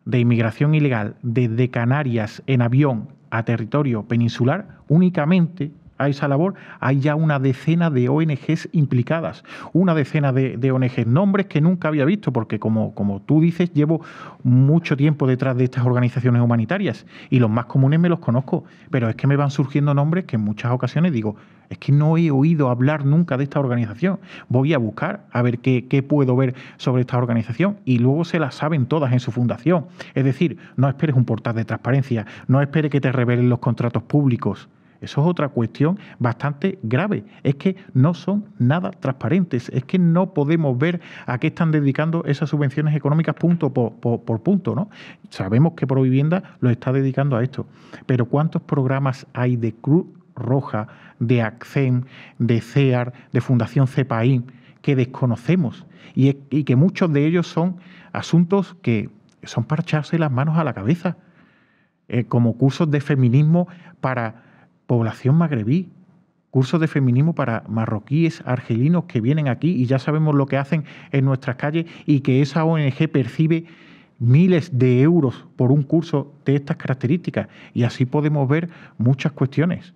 de inmigración ilegal desde Canarias en avión a territorio peninsular, únicamente a esa labor hay ya una decena de ONGs implicadas, una decena de ONGs, nombres que nunca había visto, porque como tú dices, llevo mucho tiempo detrás de estas organizaciones humanitarias y los más comunes me los conozco, pero es que me van surgiendo nombres que en muchas ocasiones digo, es que no he oído hablar nunca de esta organización, voy a buscar a ver qué puedo ver sobre esta organización y luego se las saben todas en su fundación. Es decir, no esperes un portal de transparencia, no esperes que te revelen los contratos públicos. Eso es otra cuestión bastante grave. Es que no son nada transparentes. Es que no podemos ver a qué están dedicando esas subvenciones económicas punto por punto, ¿no? Sabemos que Provivienda lo está dedicando a esto. Pero ¿cuántos programas hay de Cruz Roja, de ACCEM, de CEAR, de Fundación CEPAIN que desconocemos? Y que muchos de ellos son asuntos que son para echarse las manos a la cabeza. Como cursos de feminismo para población magrebí, cursos de feminismo para marroquíes, argelinos que vienen aquí y ya sabemos lo que hacen en nuestras calles y que esa ONG percibe miles de euros por un curso de estas características. Y así podemos ver muchas cuestiones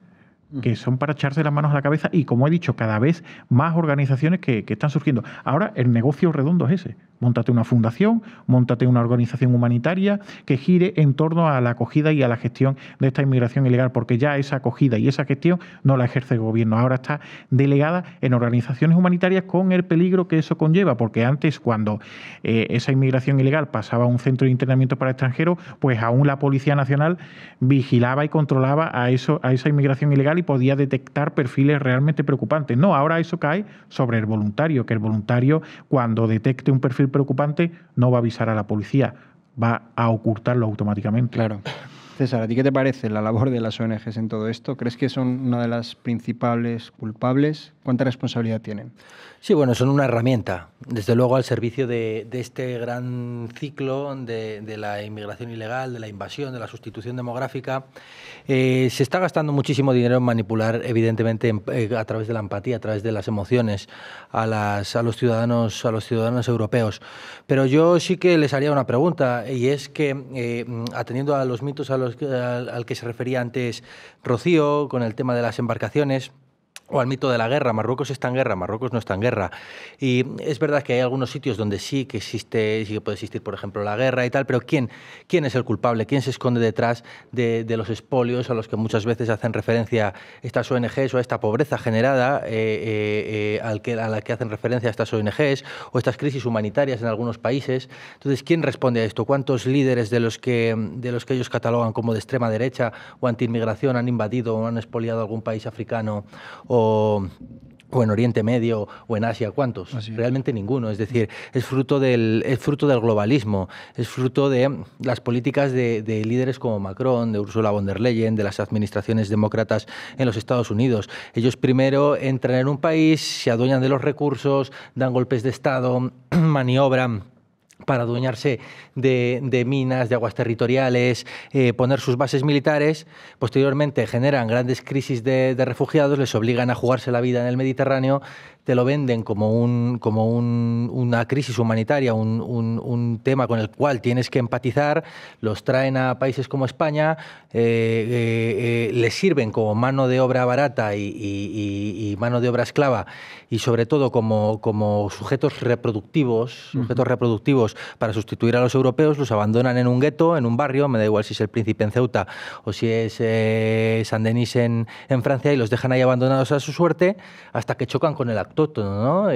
que son para echarse las manos a la cabeza y, como he dicho, cada vez más organizaciones que están surgiendo. Ahora el negocio redondo es ese. Móntate una fundación, móntate una organización humanitaria que gire en torno a la acogida y a la gestión de esta inmigración ilegal, porque ya esa acogida y esa gestión no la ejerce el gobierno, ahora está delegada en organizaciones humanitarias con el peligro que eso conlleva, porque antes cuando esa inmigración ilegal pasaba a un centro de internamiento para extranjeros, pues aún la Policía Nacional vigilaba y controlaba a esa inmigración ilegal y podía detectar perfiles realmente preocupantes. No, ahora eso cae sobre el voluntario, que el voluntario cuando detecte un perfil preocupante no va a avisar a la policía, va a ocultarlo automáticamente. Claro. César, ¿a ti qué te parece la labor de las ONGs en todo esto? ¿Crees que son una de las principales culpables? ¿Cuánta responsabilidad tienen? Sí, bueno, son una herramienta, desde luego al servicio de este gran ciclo de la inmigración ilegal, de la invasión, de la sustitución demográfica. Se está gastando muchísimo dinero en manipular, evidentemente, a través de la empatía, a través de las emociones, a los ciudadanos europeos. Pero yo sí que les haría una pregunta, y es que, atendiendo a los mitos al que se refería antes Rocío, con el tema de las embarcaciones, o al mito de la guerra, Marruecos está en guerra, Marruecos no está en guerra. Y es verdad que hay algunos sitios donde sí que puede existir, por ejemplo, la guerra y tal, pero ¿quién es el culpable? ¿Quién se esconde detrás de los expolios a los que muchas veces hacen referencia estas ONGs o a esta pobreza generada a la que hacen referencia estas ONGs o estas crisis humanitarias en algunos países? Entonces, ¿quién responde a esto? ¿Cuántos líderes de los que ellos catalogan como de extrema derecha o antiinmigración han invadido o han expoliado algún país africano o en Oriente Medio o en Asia? ¿Cuántos? Realmente ninguno. Es decir, es fruto del globalismo, es fruto de las políticas de líderes como Macron, de Ursula von der Leyen, de las administraciones demócratas en los Estados Unidos. Ellos primero entran en un país, se adueñan de los recursos, dan golpes de Estado, maniobran para adueñarse de minas, de aguas territoriales, poner sus bases militares. Posteriormente generan grandes crisis de refugiados, les obligan a jugarse la vida en el Mediterráneo, te lo venden como una crisis humanitaria, un tema con el cual tienes que empatizar, los traen a países como España, les sirven como mano de obra barata y mano de obra esclava, y sobre todo como sujetos reproductivos para sustituir a los europeos, los abandonan en un gueto, en un barrio, me da igual si es el Príncipe en Ceuta o si es Saint-Denis en Francia, y los dejan ahí abandonados a su suerte hasta que chocan con el autóctono, ¿no?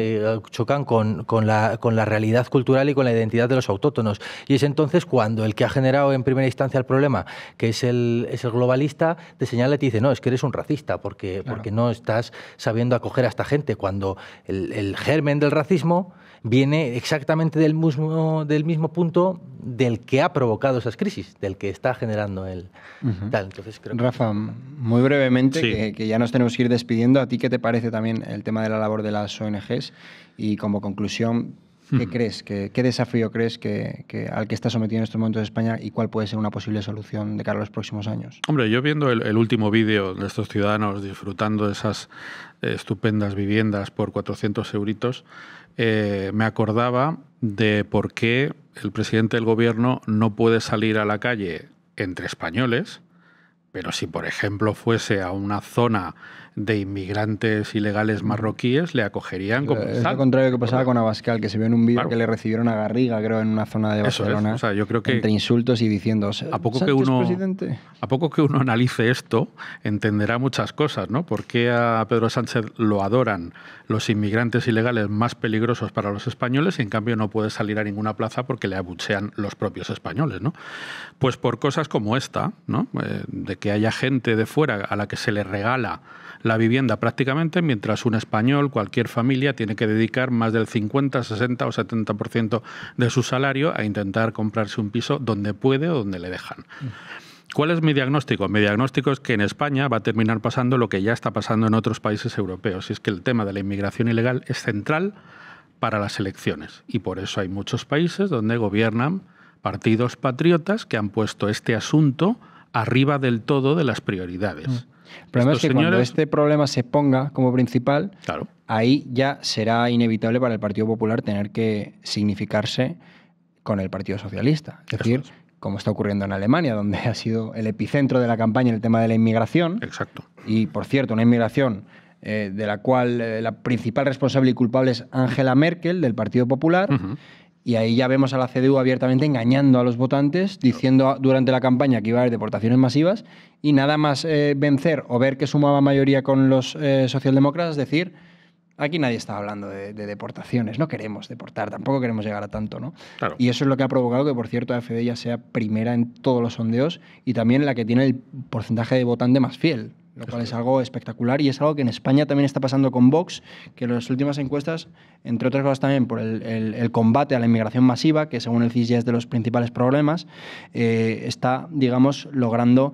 Chocan con la realidad cultural y con la identidad de los autóctonos. Y es entonces cuando el que ha generado en primera instancia el problema, que es el globalista, te señala y te dice, no, es que eres un racista, porque no estás sabiendo acoger a esta gente, cuando el germen del racismo viene exactamente del mismo punto del que ha provocado esas crisis, del que está generando el tal. Entonces, creo que... Rafa, muy brevemente, que ya nos tenemos que ir despidiendo, ¿a ti qué te parece también el tema de la labor de las ONGs? Y como conclusión, ¿qué crees? ¿Qué desafío crees al que está sometido en estos momentos España y cuál puede ser una posible solución de cara a los próximos años? Hombre, yo viendo el último vídeo de estos ciudadanos disfrutando de esas estupendas viviendas por 400 euritos, me acordaba de por qué el presidente del gobierno no puede salir a la calle entre españoles, pero si, por ejemplo, fuese a una zona de inmigrantes ilegales marroquíes, le acogerían como es lo contrario que pasaba con Abascal, que se vio en un vídeo que le recibieron a Garriga, creo, en una zona de Barcelona, o sea, yo creo que entre insultos y diciendo, a poco que uno analice esto, entenderá muchas cosas, ¿no? ¿Por qué a Pedro Sánchez lo adoran los inmigrantes ilegales más peligrosos para los españoles y en cambio no puede salir a ninguna plaza porque le abuchean los propios españoles, ¿no? Pues por cosas como esta, ¿no? De que haya gente de fuera a la que se le regala la vivienda prácticamente, mientras un español, cualquier familia, tiene que dedicar más del 50, 60 o 70% de su salario a intentar comprarse un piso donde puede o donde le dejan. ¿Cuál es mi diagnóstico? Mi diagnóstico es que en España va a terminar pasando lo que ya está pasando en otros países europeos, y es que el tema de la inmigración ilegal es central para las elecciones, y por eso hay muchos países donde gobiernan partidos patriotas que han puesto este asunto arriba del todo de las prioridades. El problema es que cuando este problema se ponga como principal, ahí ya será inevitable para el Partido Popular tener que significarse con el Partido Socialista. Es decir, como está ocurriendo en Alemania, donde ha sido el epicentro de la campaña en el tema de la inmigración. Exacto. Y, por cierto, una inmigración de la cual la principal responsable y culpable es Angela Merkel, del Partido Popular. Y ahí ya vemos a la CDU abiertamente engañando a los votantes, diciendo durante la campaña que iba a haber deportaciones masivas, y nada más vencer o ver que sumaba mayoría con los socialdemócratas, decir, aquí nadie está hablando de deportaciones, no queremos deportar, tampoco queremos llegar a tanto, ¿no? Claro. Y eso es lo que ha provocado que, por cierto, AfD ya sea primera en todos los sondeos y también la que tiene el porcentaje de votante más fiel, lo cual es algo espectacular, y es algo que en España también está pasando con Vox, que en las últimas encuestas, entre otras cosas también por el combate a la inmigración masiva, que según el CIS ya es de los principales problemas, está, digamos, logrando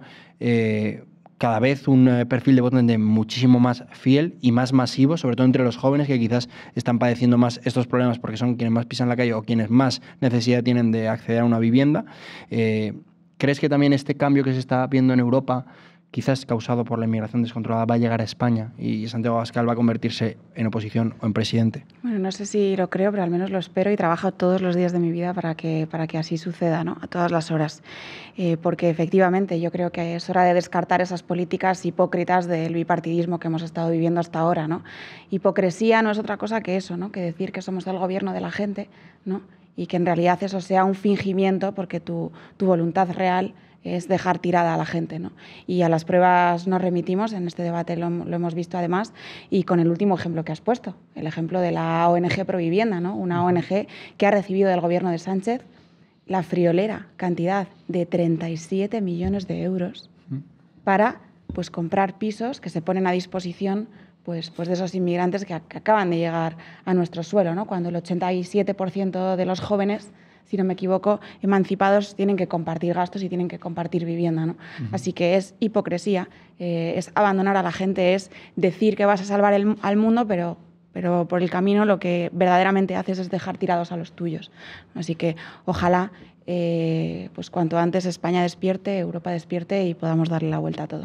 cada vez un perfil de votante muchísimo más fiel y más masivo, sobre todo entre los jóvenes que quizás están padeciendo más estos problemas porque son quienes más pisan la calle o quienes más necesidad tienen de acceder a una vivienda. ¿Crees que también este cambio que se está viendo en Europa, quizás causado por la inmigración descontrolada, va a llegar a España y Santiago Abascal va a convertirse en oposición o en presidente? Bueno, no sé si lo creo, pero al menos lo espero y trabajo todos los días de mi vida para que así suceda, ¿no? A todas las horas. Porque efectivamente yo creo que es hora de descartar esas políticas hipócritas del bipartidismo que hemos estado viviendo hasta ahora, ¿no? Hipocresía no es otra cosa que eso, ¿no? Que decir que somos del gobierno de la gente, ¿no? Y que en realidad eso sea un fingimiento porque tu voluntad real es dejar tirada a la gente, ¿no? Y a las pruebas nos remitimos, en este debate lo hemos visto además, y con el último ejemplo que has puesto, el ejemplo de la ONG Provivienda, ¿no? Una ONG que ha recibido del gobierno de Sánchez la friolera cantidad de 37 millones de euros para pues, comprar pisos que se ponen a disposición pues de esos inmigrantes que acaban de llegar a nuestro suelo, ¿no? Cuando el 87% de los jóvenes, si no me equivoco, emancipados, tienen que compartir gastos y tienen que compartir vivienda, ¿no? Así que es hipocresía, es abandonar a la gente, es decir que vas a salvar al mundo, pero pero por el camino lo que verdaderamente haces es dejar tirados a los tuyos. Así que ojalá pues cuanto antes España despierte, Europa despierte y podamos darle la vuelta a todo.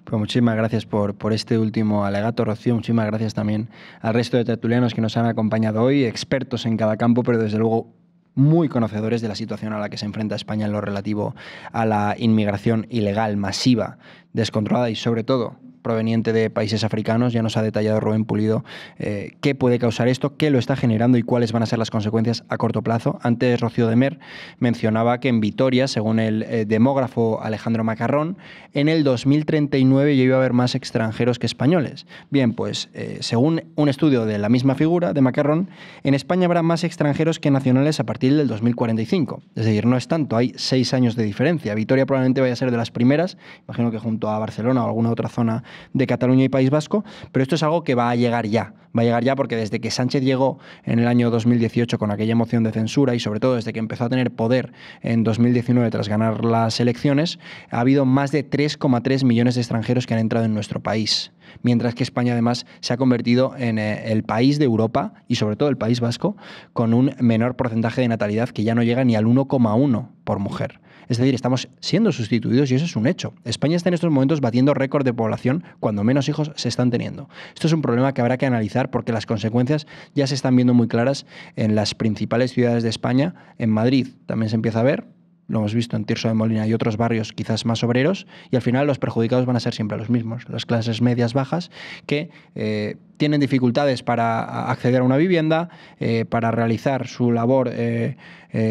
Pues muchísimas gracias por este último alegato, Rocío. Muchísimas gracias también al resto de tertulianos que nos han acompañado hoy, expertos en cada campo, pero desde luego muy conocedores de la situación a la que se enfrenta España en lo relativo a la inmigración ilegal, masiva, descontrolada y sobre todo proveniente de países africanos. Ya nos ha detallado Rubén Pulido qué puede causar esto, qué lo está generando y cuáles van a ser las consecuencias a corto plazo. Antes Rocío de Mer mencionaba que en Vitoria, según el demógrafo Alejandro Macarrón, en el 2039 ya iba a haber más extranjeros que españoles. Bien, pues según un estudio de la misma figura, de Macarrón, en España habrá más extranjeros que nacionales a partir del 2045. Es decir, no es tanto, hay 6 años de diferencia. Vitoria probablemente vaya a ser de las primeras, imagino que junto a Barcelona o alguna otra zona de Cataluña y País Vasco, pero esto es algo que va a llegar ya porque desde que Sánchez llegó en el año 2018 con aquella moción de censura y sobre todo desde que empezó a tener poder en 2019 tras ganar las elecciones, ha habido más de 3,3 millones de extranjeros que han entrado en nuestro país. Mientras que España además se ha convertido en el país de Europa y sobre todo el País Vasco con un menor porcentaje de natalidad que ya no llega ni al 1,1 por mujer. Es decir, estamos siendo sustituidos y eso es un hecho. España está en estos momentos batiendo récord de población cuando menos hijos se están teniendo. Esto es un problema que habrá que analizar porque las consecuencias ya se están viendo muy claras en las principales ciudades de España. En Madrid también se empieza a ver. Lo hemos visto en Tirso de Molina y otros barrios quizás más obreros, y al final los perjudicados van a ser siempre los mismos, las clases medias bajas que tienen dificultades para acceder a una vivienda, para realizar su labor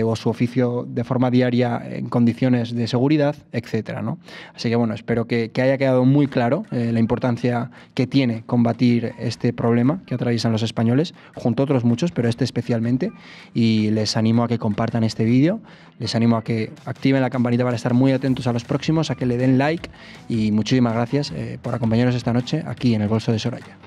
o su oficio de forma diaria en condiciones de seguridad, etcétera, ¿no? Así que bueno, espero que haya quedado muy claro la importancia que tiene combatir este problema que atraviesan los españoles, junto a otros muchos, pero este especialmente, y les animo a que compartan este vídeo, les animo a que activen la campanita para estar muy atentos a los próximos, a que le den like y muchísimas gracias por acompañarnos esta noche aquí en el Bolso de Soraya.